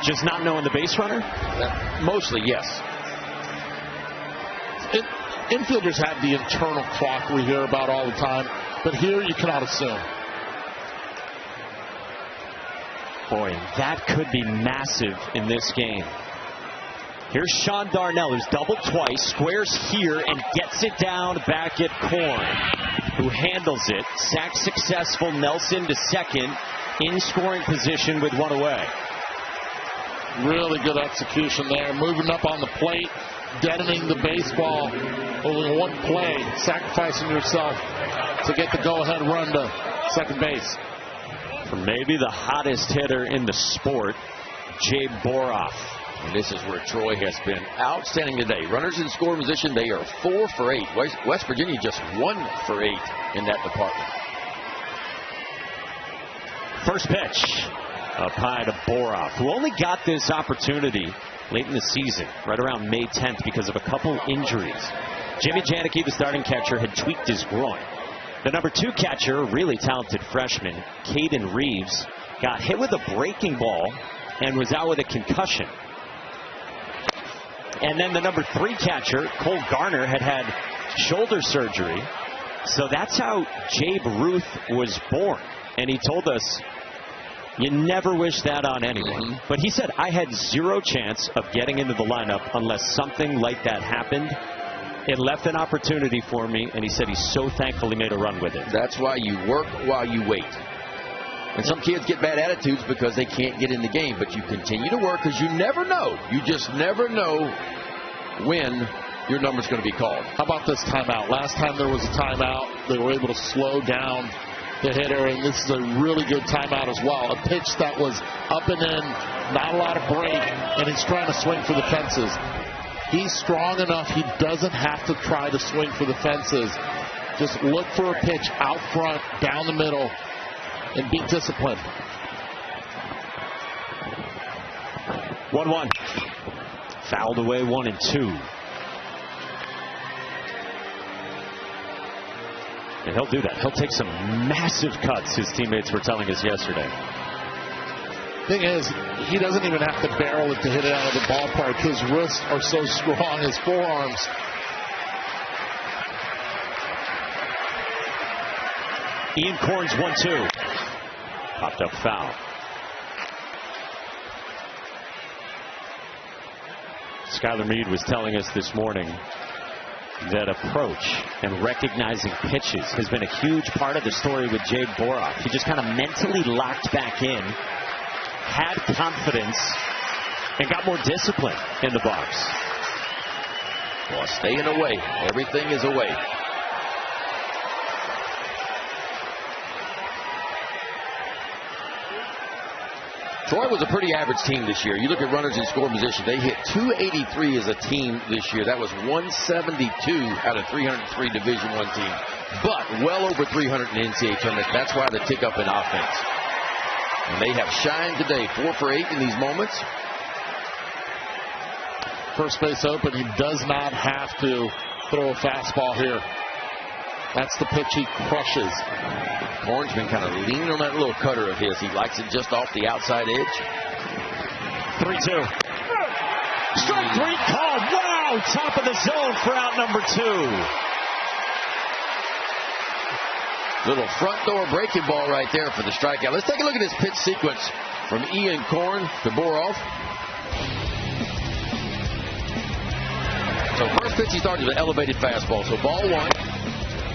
S1: Just not knowing the base runner?
S3: Mostly, yes.
S2: Infielders have the internal clock we hear about all the time, but here you cannot assume.
S1: Boy, that could be massive in this game. Here's Sean Darnell, who's doubled twice, squares here, and gets it down back at Korn, who handles it. Sack successful. Nelson to second, in scoring position with one away.
S2: Really good execution there. Moving up on the plate, deadening the baseball. Only one play, sacrificing yourself to get the go-ahead run to second base.
S1: For maybe the hottest hitter in the sport, Jay Boroff.
S3: And this is where Troy has been outstanding today. Runners in scoring position, they are 4 for 8. West Virginia just 1 for 8 in that department.
S1: First pitch up high to Boroff, who only got this opportunity late in the season, right around May 10th, because of a couple injuries. Jimmy Janicki, the starting catcher, had tweaked his groin. The number 2 catcher, a really talented freshman, Caden Reeves, got hit with a breaking ball and was out with a concussion. And then the number 3 catcher, Cole Garner, had shoulder surgery. So that's how Jabe Ruth was born. And he told us, you never wish that on anyone. But he said, I had 0 chance of getting into the lineup unless something like that happened. It left an opportunity for me, and he said he's so thankful he made a run with it.
S3: That's why you work while you wait. And some kids get bad attitudes because they can't get in the game, but you continue to work because you never know. You just never know when your number's going to be called.
S2: How about this timeout? Last time there was a timeout, they were able to slow down the hitter, and this is a really good timeout as well. A pitch that was up and in, not a lot of break, and he's trying to swing for the fences. He's strong enough, he doesn't have to try to swing for the fences. Just look for a pitch out front, down the middle, and be disciplined.
S1: 1-1. Fouled away 1-2. And he'll do that. He'll take some massive cuts, his teammates were telling us yesterday.
S2: Thing is, he doesn't even have to barrel it to hit it out of the ballpark. His wrists are so strong, his forearms.
S1: Ian Korn's 1-2. Popped up foul. Skylar Meade was telling us this morning that approach and recognizing pitches has been a huge part of the story with Jay Boroff. He just kind of mentally locked back in, had confidence, and got more discipline in the box.
S3: Well, staying away. Everything is away. Troy was a pretty average team this year. You look at runners in scoring position, they hit 283 as a team this year. That was 172 out of 303 Division I teams. But well over 300 in NCAA tournament. That's why the tick up in offense. And they have shined today. 4 for 8 in these moments.
S2: First base open. He does not have to throw a fastball here. That's the pitch he crushes.
S3: Corn's been kind of leaning on that little cutter of his. He likes it just off the outside edge.
S1: 3-2. Strike three called. Wow! Top of the zone for out number 2.
S3: Little front door breaking ball right there for the strikeout. Let's take a look at this pitch sequence from Ian Corn to Boroff. So first pitch he started with an elevated fastball. So ball 1.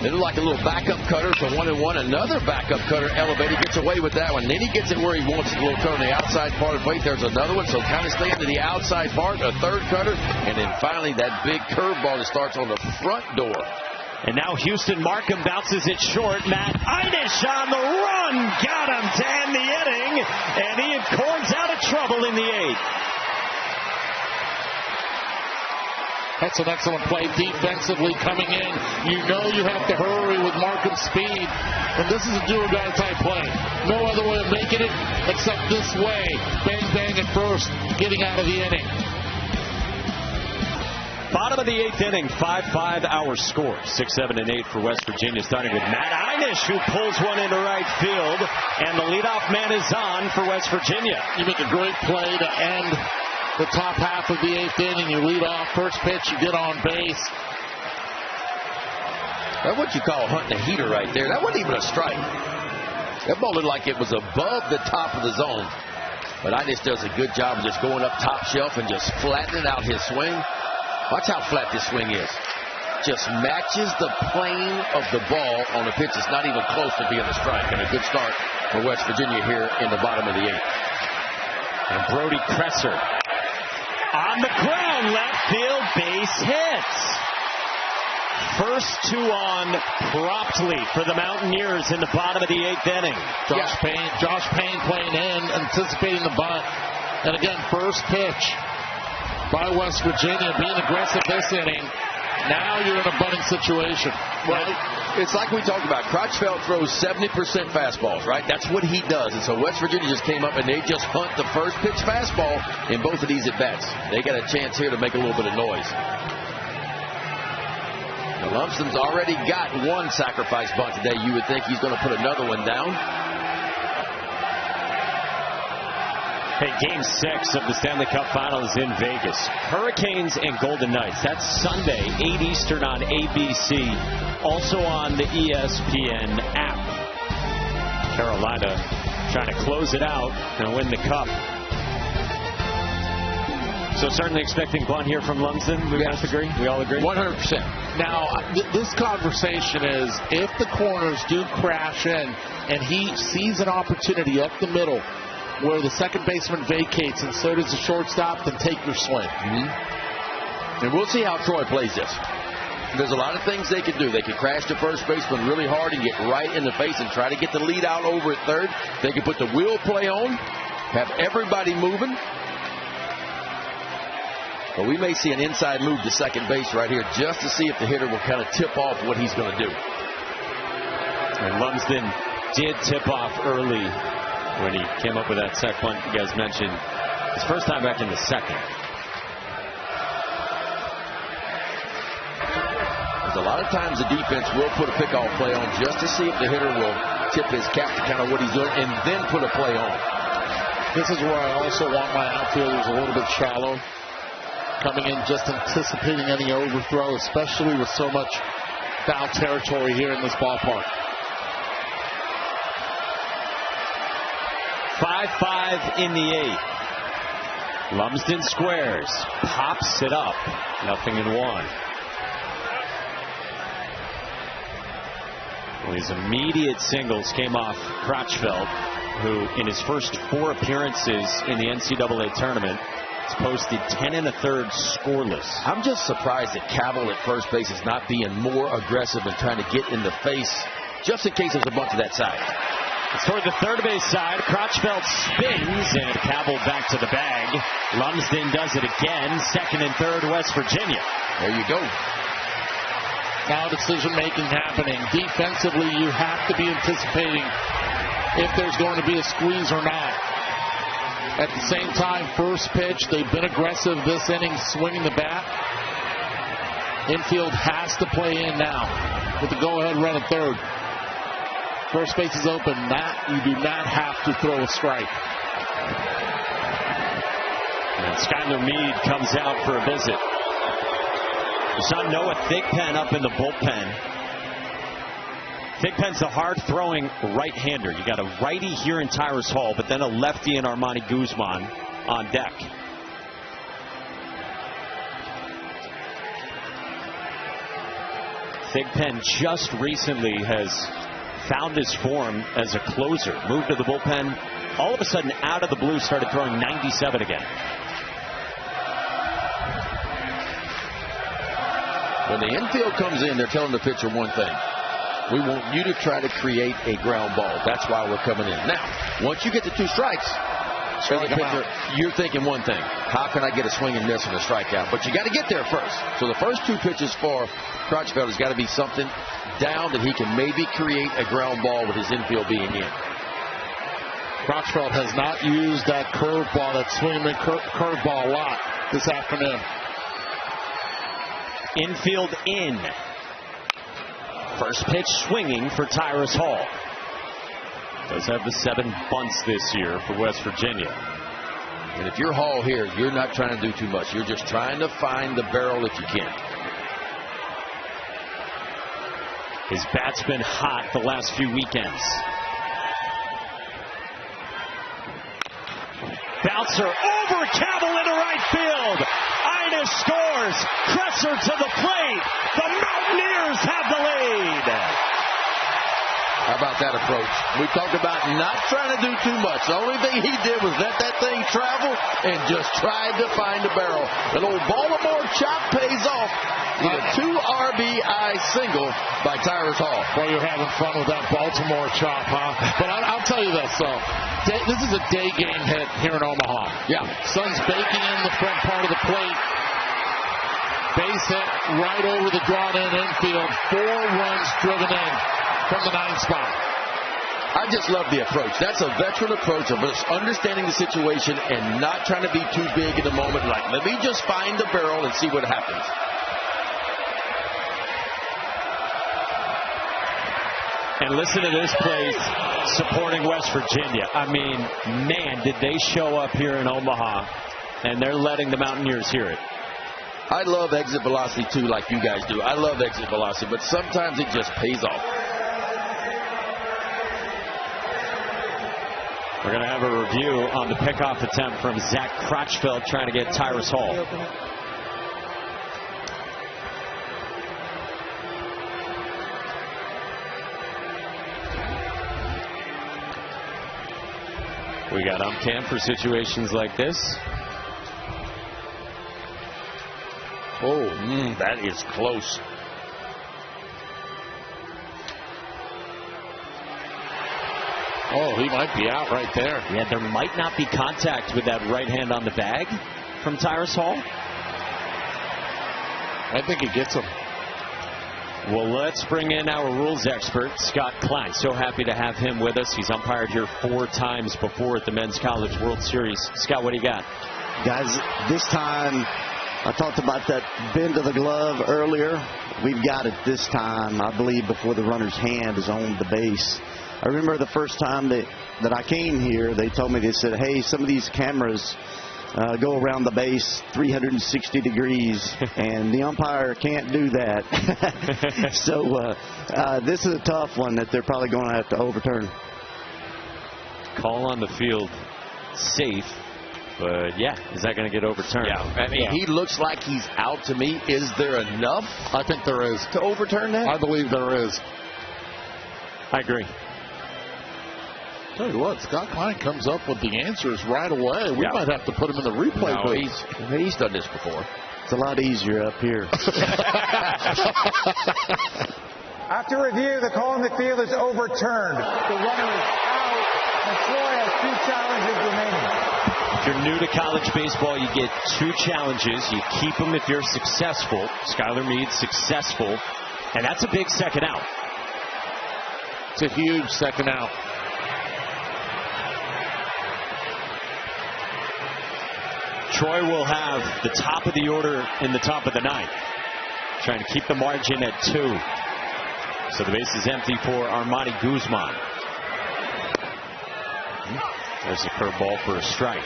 S3: Then like a little backup cutter. So 1-1. Another backup cutter elevated. Gets away with that one. Then he gets it where he wants it. A little cutter on the outside part of the plate. There's another one. So kind of staying to the outside part. A third cutter. And then finally that big curveball that starts on the front door.
S1: And now Houston Markham bounces it short. Matt Einish on the run. Got him to end the inning. And Ian Corn's out of trouble in the 8th.
S2: That's an excellent play defensively coming in. You know you have to hurry with Markham's speed. And this is a do-or-die type play. No other way of making it except this way. Bang, bang at first, getting out of the inning.
S1: Bottom of the 8th inning, 5-5 our score. 6, 7, and 8 for West Virginia, starting with Matt Einish, who pulls one into right field. And the leadoff man is on for West Virginia.
S2: You make a great play to end the top half of the 8th inning. You lead off, first pitch, you get on base.
S3: That's what you call hunting a heater right there. That wasn't even a strike. That ball looked like it was above the top of the zone. But Einish does a good job of just going up top shelf and just flattening out his swing. Watch how flat this swing is. Just matches the plane of the ball on a pitch that's not even close to being a strike. And a good start for West Virginia here in the bottom of the 8th.
S1: And Brody Kresser on the ground, left field, base hits. First 2 on promptly for the Mountaineers in the bottom of the 8th inning.
S2: Josh Payne playing in, anticipating the bunt. And again, first pitch by West Virginia, being aggressive this inning. Now you're in a bunting situation.
S3: Well, it's like we talked about. Crotchfeld throws 70% fastballs, right? That's what he does. And so West Virginia just came up and they just hunt the first pitch fastball in both of these at-bats. They got a chance here to make a little bit of noise. Now, Lumsden's already got one sacrifice bunt today. You would think he's going to put another one down.
S1: Hey, Game 6 of the Stanley Cup Finals in Vegas. Hurricanes and Golden Knights. That's Sunday, 8 Eastern on ABC. Also on the ESPN app. Carolina trying to close it out and win the Cup. So certainly expecting bunt here from Lumsden. We both agree? We all agree?
S3: 100%.
S2: Now, this conversation is if the corners do crash in and he sees an opportunity up the middle where the second baseman vacates and so does the shortstop, then take your swing.
S3: And we'll see how Troy plays this. There's a lot of things they can do. They can crash the first baseman really hard and get right in the face and try to get the lead out over at third. They can put the wheel play on, have everybody moving. But we may see an inside move to second base right here just to see if the hitter will kind of tip off what he's going to do.
S1: And Lumsden did tip off early when he came up with that sac bunt you guys mentioned. His first time back in the second.
S3: There's a lot of times the defense will put a pickoff play on just to see if the hitter will tip his cap to kind of what he's doing and then put a play on.
S2: This is where I also want my outfielders a little bit shallow. Coming in just anticipating any overthrow, especially with so much foul territory here in this ballpark.
S1: 5-5 in the 8th. Lumsden squares, pops it up, 0-1. Well, his immediate singles came off Crotchfeld, who in his first 4 appearances in the NCAA tournament has posted 10 1/3 scoreless.
S3: I'm just surprised that Cabell at first base is not being more aggressive and trying to get in the face just in case there's a bunt to that side.
S1: It's toward the third base side. Crotchfeld spins and Cabell back to the bag. Lumsden does it again. Second and third, West Virginia.
S3: There you go.
S2: Now decision making happening. Defensively, you have to be anticipating if there's going to be a squeeze or not. At the same time, first pitch, they've been aggressive this inning, swinging the bat. Infield has to play in now. with the go-ahead run at third. First base is open. You do not have to throw a strike.
S1: And Skylar Meade comes out for a visit. We saw Noah Thigpen up in the bullpen. Thigpen's a hard-throwing right-hander. You got a righty here in Tyrus Hall, but then a lefty in Armani Guzman on deck. Thigpen just recently has found his form as a closer. Moved to the bullpen. All of a sudden, out of the blue, started throwing 97 again.
S3: When the infield comes in, they're telling the pitcher one thing. We want you to try to create a ground ball. That's why we're coming in. Now, once you get to 2 strikes, as a pitcher, you're thinking one thing. How can I get a swing and miss and a strikeout? But you got to get there first. So the first 2 pitches for Crutchfield has got to be something down that he can maybe create a ground ball with his infield being in.
S2: Crutchfield has not used that curveball, that swing and curveball a lot this afternoon.
S1: Infield in. First pitch swinging for Tyrus Hall. Does have the 7 bunts this year for West Virginia.
S3: And if you're Hall here, you're not trying to do too much. You're just trying to find the barrel if you can.
S1: His bat's been hot the last few weekends. Bouncer over Cavill into right field. Ines scores. Kresser to the plate. The Mountaineers have the lead.
S3: How about that approach? We talked about not trying to do too much. The only thing he did was let that thing travel and just tried to find a barrel. An old Baltimore chop pays off with a 2 RBI single by Tyrus Hall.
S2: Well, you're having fun with that Baltimore chop, huh? But I'll tell you this, though. This is a day game hit here in Omaha.
S3: Yeah.
S2: Sun's baking in the front part of the plate. Base hit right over the drawn-in infield. 4 runs driven in from the 9th spot.
S3: I just love the approach. That's a veteran approach of just understanding the situation and not trying to be too big in the moment. Like, let me just find the barrel and see what happens.
S1: And listen to this place supporting West Virginia. I mean, man, did they show up here in Omaha, and they're letting the Mountaineers hear it.
S3: I love exit velocity, too, like you guys do. I love exit velocity, but sometimes it just pays off.
S1: We're going to have a review on the pickoff attempt from Zach Crutchfield trying to get Tyrus Hall. We got cam for situations like this.
S3: Oh, that is close.
S2: Oh, he might be out right there.
S1: Yeah, there might not be contact with that right hand on the bag from Tyrus Hall.
S2: I think he gets him.
S1: Well, let's bring in our rules expert, Scott Klein. So happy to have him with us. He's umpired here 4 times before at the Men's College World Series. Scott, what do you got?
S6: Guys, this time, I talked about that bend of the glove earlier. We've got it this time, I believe, before the runner's hand is on the base. I remember the first time that I came here, they told me, they said, hey, some of these cameras go around the base 360 degrees, and the umpire can't do that. So this is a tough one that they're probably going to have to overturn.
S1: Call on the field safe, but yeah, is that going to get overturned?
S3: Yeah, I mean, he looks like he's out to me. Is there enough?
S2: I think there is.
S3: To overturn that?
S2: I believe there is.
S1: I agree.
S2: Tell you what, Scott Klein comes up with the answers right away. We might have to put him in the replay booth.
S3: He's done this before.
S6: It's a lot easier up here.
S7: After review, the call in the field is overturned. The runner is out, and Troy has 2 challenges remaining.
S1: If you're new to college baseball, you get 2 challenges. You keep them if you're successful. Skylar Meade successful, and that's a big second out.
S2: It's a huge second out.
S1: Troy will have the top of the order in the top of the 9th. Trying to keep the margin at 2. So the base is empty for Armani Guzman. There's a curveball for a strike.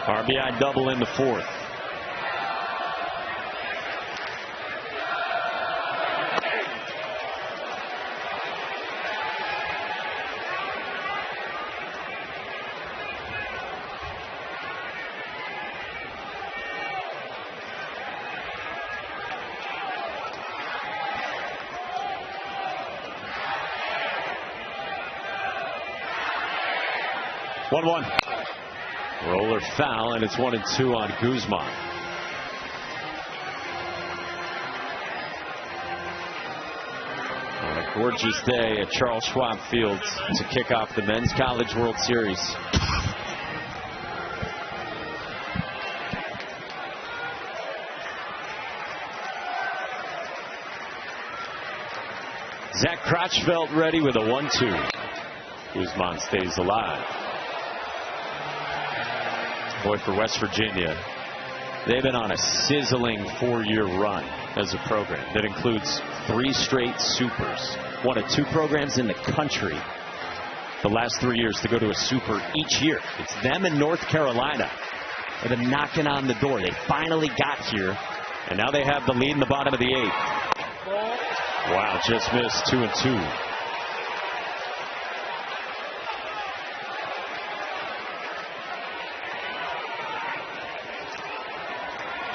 S1: RBI double in the fourth. One. Roller foul, and it's 1-2 on Guzman. On a gorgeous day at Charles Schwab Field to kick off the Men's College World Series. Zach Crotchfeld ready with a 1-2. Guzman stays alive. Boy, for West Virginia, they've been on a sizzling 4-year run as a program that includes 3 straight supers. One of 2 programs in the country the last 3 years to go to a super each year. It's them and North Carolina. They've been knocking on the door. They finally got here, and now they have the lead in the bottom of the 8th. Wow, just missed 2-2.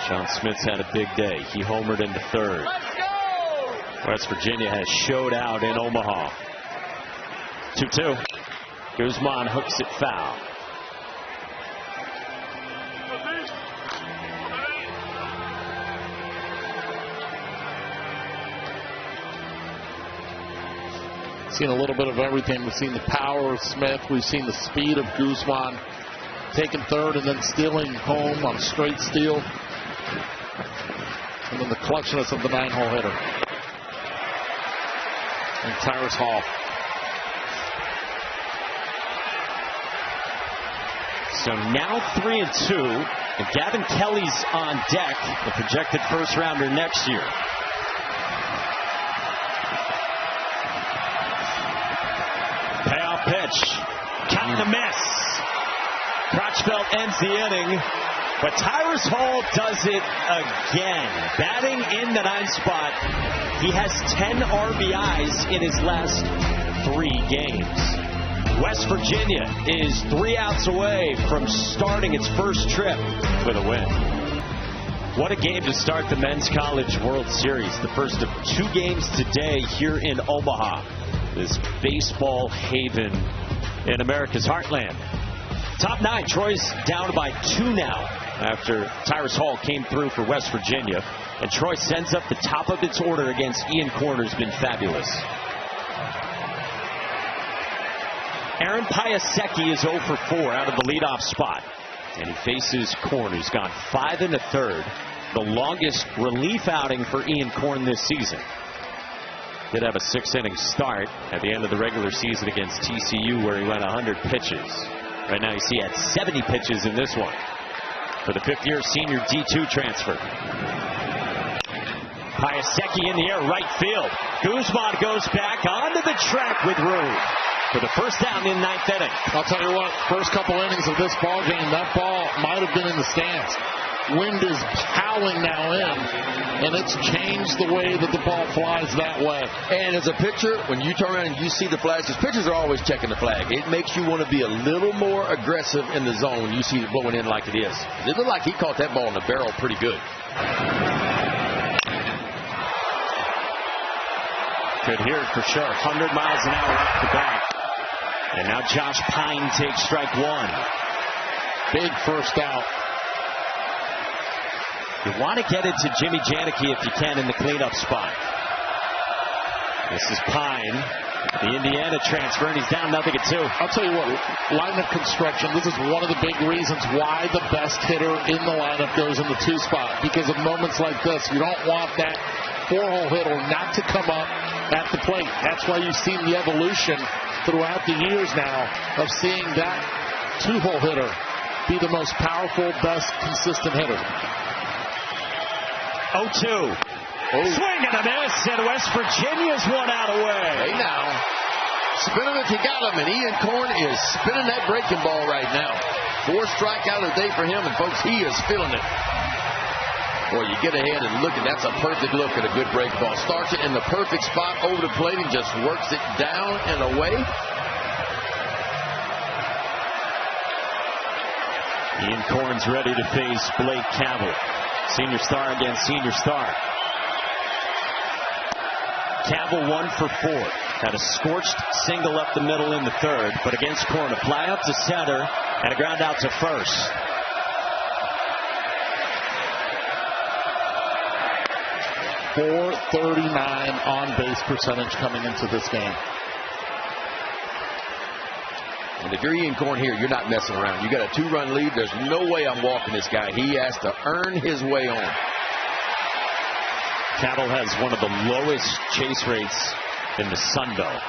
S1: Sean Smith's had a big day. He homered into third. West Virginia has showed out in Omaha. 2-2. Guzman hooks it foul.
S2: Seen a little bit of everything. We've seen the power of Smith. We've seen the speed of Guzman. Taking third and then stealing home on a straight steal. And then the clutchness of the 9-hole hitter. And Tyrus Hall.
S1: So now 3-2. And Gavin Kelly's on deck, the projected first rounder next year. Payoff pitch. Kind of miss. Crotchfeld ends the inning. But Tyrus Hall does it again. Batting in the 9th spot. He has 10 RBIs in his last 3 games. West Virginia is 3 outs away from starting its first trip with a win. What a game to start the Men's College World Series. The first of 2 games today here in Omaha. This baseball haven in America's heartland. Top 9, Troy's down by 2 now after Tyrus Hall came through for West Virginia. And Troy sends up the top of its order against Ian Corner, has been fabulous. Aaron Piasecki is 0 for 4 out of the leadoff spot. And he faces Corn, who's gone 5 1/3, the longest relief outing for Ian Corn this season. Did have a 6-inning start at the end of the regular season against TCU, where he went 100 pitches. Right now, you see, he had 70 pitches in this one for the 5th-year senior D2 transfer. Piasecki in the air, right field. Guzman goes back onto the track with room for the first down in 9th inning.
S2: I'll tell you what, first couple innings of this ball game, that ball might have been in the stands. Wind is howling now in, and it's changed the way that the ball flies that way.
S3: And as a pitcher, when you turn around and you see the flag, because pitchers are always checking the flag, it makes you want to be a little more aggressive in the zone when you see it blowing in like it is. It looked like he caught that ball in the barrel pretty good.
S1: Could hear it for sure. 100 miles an hour off the bat. And now Josh Pine takes strike 1.
S2: Big first out.
S1: You want to get it to Jimmy Janicki if you can in the cleanup spot. This is Pine, the Indiana transfer, and he's down 0-2.
S2: I'll tell you what, lineup construction, this is one of the big reasons why the best hitter in the lineup goes in the 2 spot. Because of moments like this, you don't want that 4-hole hitter not to come up at the plate. That's why you've seen the evolution throughout the years now of seeing that 2-hole hitter be the most powerful, best, consistent hitter.
S1: 0-2. Swing and a miss, and West Virginia's one out away.
S3: Hey, now. Spin him if you got him, and Ian Corn is spinning that breaking ball right now. 4 strikeout a day for him, and folks, he is feeling it. Boy, you get ahead and look, and that's a perfect look at a good break ball. Starts it in the perfect spot over the plate and just works it down and away.
S1: Ian Corn's ready to face Blake Cavill. Senior star against senior star. Cavill 1 for 4. Had a scorched single up the middle in the third, but against Corn, a fly up to center and a ground out to first.
S2: .439 on base percentage coming into this game.
S3: And if you're Ian Corn here, you're not messing around. You got a 2-run lead. There's no way I'm walking this guy. He has to earn his way on.
S1: Cavill has one of the lowest chase rates in the Sun Belt.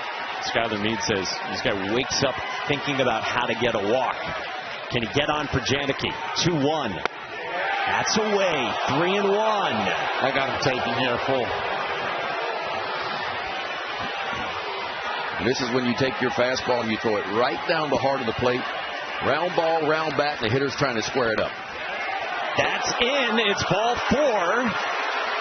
S1: Skylar Meade says this guy wakes up thinking about how to get a walk. Can he get on for Janicki? 2-1. That's away. 3-1.
S2: I got him taking here full.
S3: And this is when you take your fastball and you throw it right down the heart of the plate. Round ball, round bat, and the hitter's trying to square it up.
S1: That's in. It's ball 4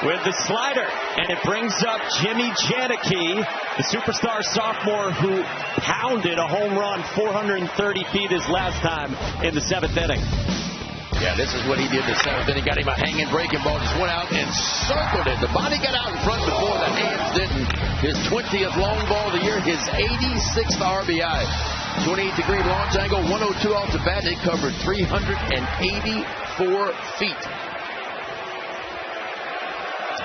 S1: with the slider. And it brings up Jimmy Janicki, the superstar sophomore who pounded a home run 430 feet his last time in the 7th inning.
S3: Yeah, this is what he did the 7th inning. Got him a hanging breaking ball. Just went out and circled it. The body got out in front before the hands didn't. His 20th long ball of the year. His 86th RBI. 28-degree launch angle. 102 off the bat. It covered 384 feet.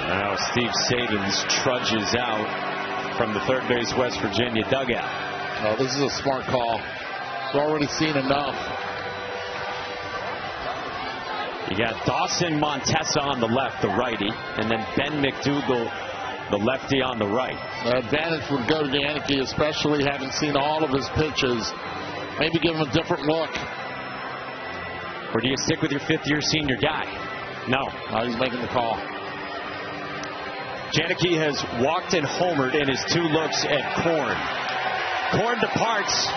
S1: Now Steve Sabins trudges out from the third base West Virginia dugout.
S2: Oh, this is a smart call. He's already seen enough.
S1: You got Dawson Montesa on the left, the righty, and then Ben McDougal, the lefty, on the right.
S2: The advantage would go to Janicki, especially having seen all of his pitches. Maybe give him a different look.
S1: Or do you stick with your 5th-year senior guy? No.
S2: He's making the call.
S1: Janicki has walked and homered in his 2 looks at Corn. Corn departs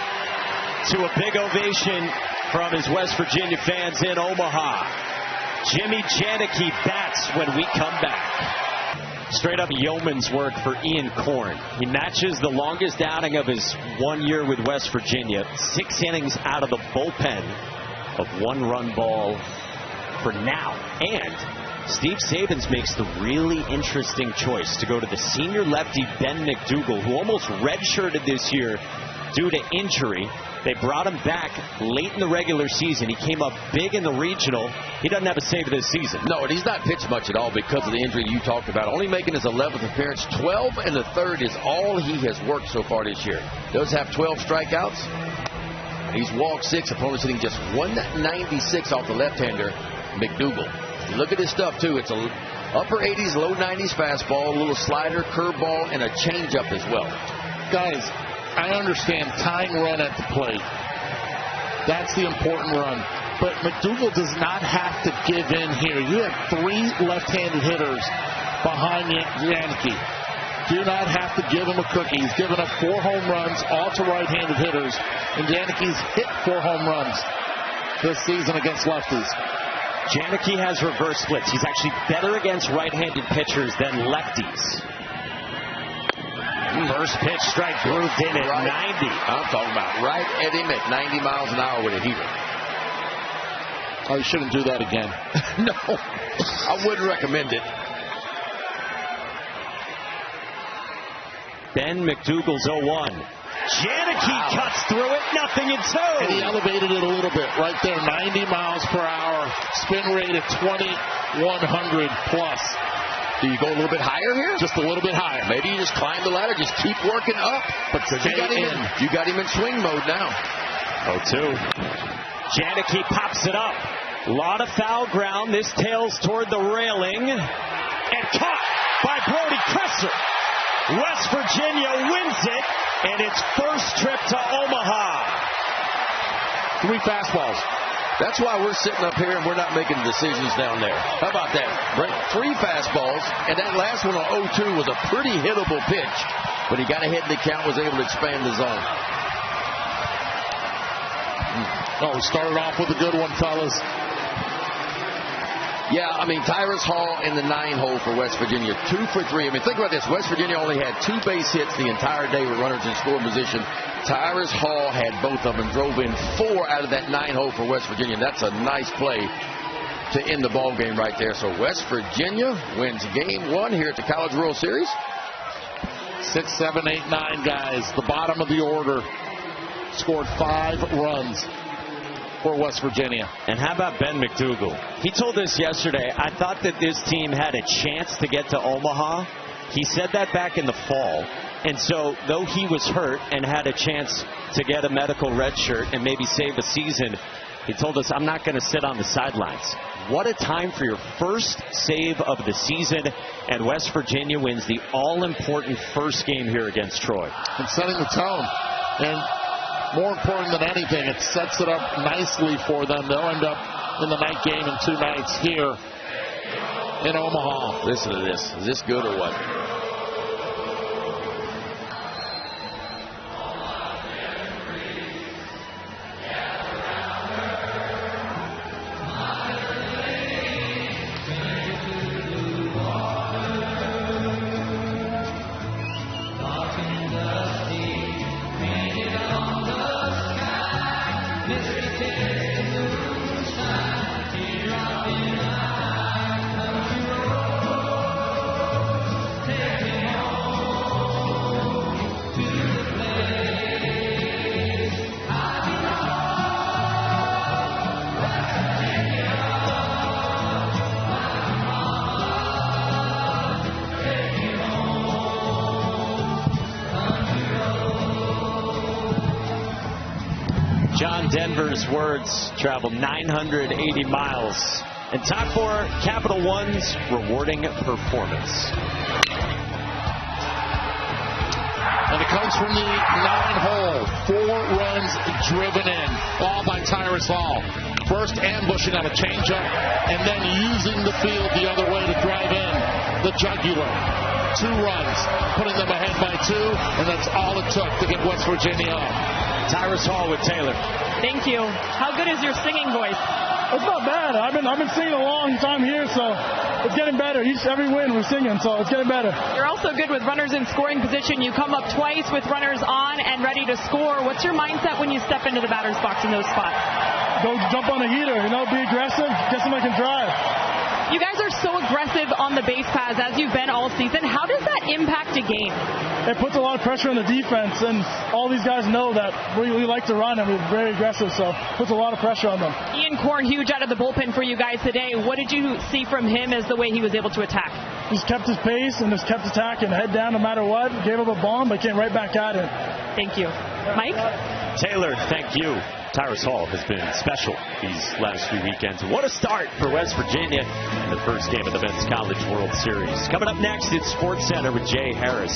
S1: to a big ovation from his West Virginia fans in Omaha. Jimmy Janicki bats when we come back. Straight up yeoman's work for Ian Corn. He matches the longest outing of his 1 year with West Virginia. 6 innings out of the bullpen of 1-run ball for now. And Steve Sabins makes the really interesting choice to go to the senior lefty Ben McDougal, who almost redshirted this year due to injury. They brought him back late in the regular season. He came up big in the regional. He doesn't have a save this season.
S3: No, and he's not pitched much at all because of the injury you talked about. Only making his 11th appearance. 12 and a third is all he has worked so far this year. Does have 12 strikeouts. He's walked 6. Opponents hitting just 196 off the left-hander, McDougal. Look at his stuff, too. It's a upper 80s, low 90s fastball, a little slider, curveball, and a changeup as well.
S2: Guys, I understand tying run at the plate. That's the important run. But McDougal does not have to give in here. You have 3 left-handed hitters behind Janicki. Do not have to give him a cookie. He's given up 4 home runs, all to right-handed hitters. And Janicki's hit 4 home runs this season against lefties.
S1: Janicki has reverse splits. He's actually better against right-handed pitchers than lefties. First pitch strike grooved in at 90.
S3: I'm talking about right at him at 90 miles an hour with a heater.
S2: Oh, you shouldn't do that again.
S3: No, I wouldn't recommend it.
S1: Ben McDougal's 0-1. Janicki cuts through it, nothing in 2.
S2: And he elevated it a little bit right there, 90 miles per hour, spin rate at 2,100 plus.
S3: Do you go a little bit higher here?
S2: Just a little bit higher.
S3: Maybe you just climb the ladder, just keep working up.
S2: But
S3: you got him in swing mode now.
S1: 0-2. Janicki pops it up. A lot of foul ground. This tails toward the railing. And caught by Brody Kresser. West Virginia wins it, and its first trip to Omaha.
S2: 3 fastballs.
S3: That's why we're sitting up here and we're not making decisions down there. How about that? Break 3 fastballs, and that last one on 0-2 was a pretty hittable pitch. But he got ahead in the count, was able to expand the zone.
S2: Oh, we started off with a good one, fellas.
S3: Yeah, I mean, Tyrus Hall in the 9-hole for West Virginia, 2 for 3. I mean, think about this. West Virginia only had 2 base hits the entire day with runners in scoring position. Tyrus Hall had both of them and drove in 4 out of that 9-hole for West Virginia. That's a nice play to end the ball game right there. So West Virginia wins game 1 here at the College World Series.
S2: 6, 7, 8, 9 guys. The bottom of the order scored 5 runs for West Virginia.
S1: And how about Ben McDougal? He told us yesterday, I thought that this team had a chance to get to Omaha. He said that back in the fall. And so, though he was hurt and had a chance to get a medical red shirt and maybe save a season, he told us, I'm not going to sit on the sidelines. What a time for your first save of the season. And West Virginia wins the all-important first game here against Troy.
S2: And setting the tone. And more important than anything, it sets it up nicely for them. They'll end up in the night game in 2 nights here in Omaha.
S3: Listen to this. Is this good or what?
S1: John Denver's words traveled 980 miles. And top 4, Capital One's rewarding performance.
S2: And it comes from the 9-hole. 4 runs driven in, all by Tyrus Hall. First ambushing on a changeup, and then using the field the other way to drive in the jugular. 2 runs, putting them ahead by 2, and that's all it took to get West Virginia up.
S1: Tyrus Hall with Taylor.
S4: Thank you. How good is your singing voice?
S9: It's not bad. I've been singing a long time here, so it's getting better. Every win we're singing, so it's getting better.
S4: You're also good with runners in scoring position. You come up twice with runners on and ready to score. What's your mindset when you step into the batter's box in those spots?
S9: Go jump on the heater, be aggressive, get somebody can drive.
S4: You guys are so aggressive on the base paths as you've been all season. How does that impact a game?
S9: It puts a lot of pressure on the defense, and all these guys know that we like to run and we're very aggressive, so it puts a lot of pressure on them.
S4: Ian Korn, huge out of the bullpen for you guys today. What did you see from him as the way he was able to attack?
S9: He's kept his pace and just kept attacking, head down no matter what. Gave up a bomb, but came right back at it.
S4: Thank you. Mike?
S1: Taylor, thank you. Tyrus Hall has been special these last few weekends. What a start for West Virginia in the first game of the Men's College World Series. Coming up next, it's SportsCenter with Jay Harris.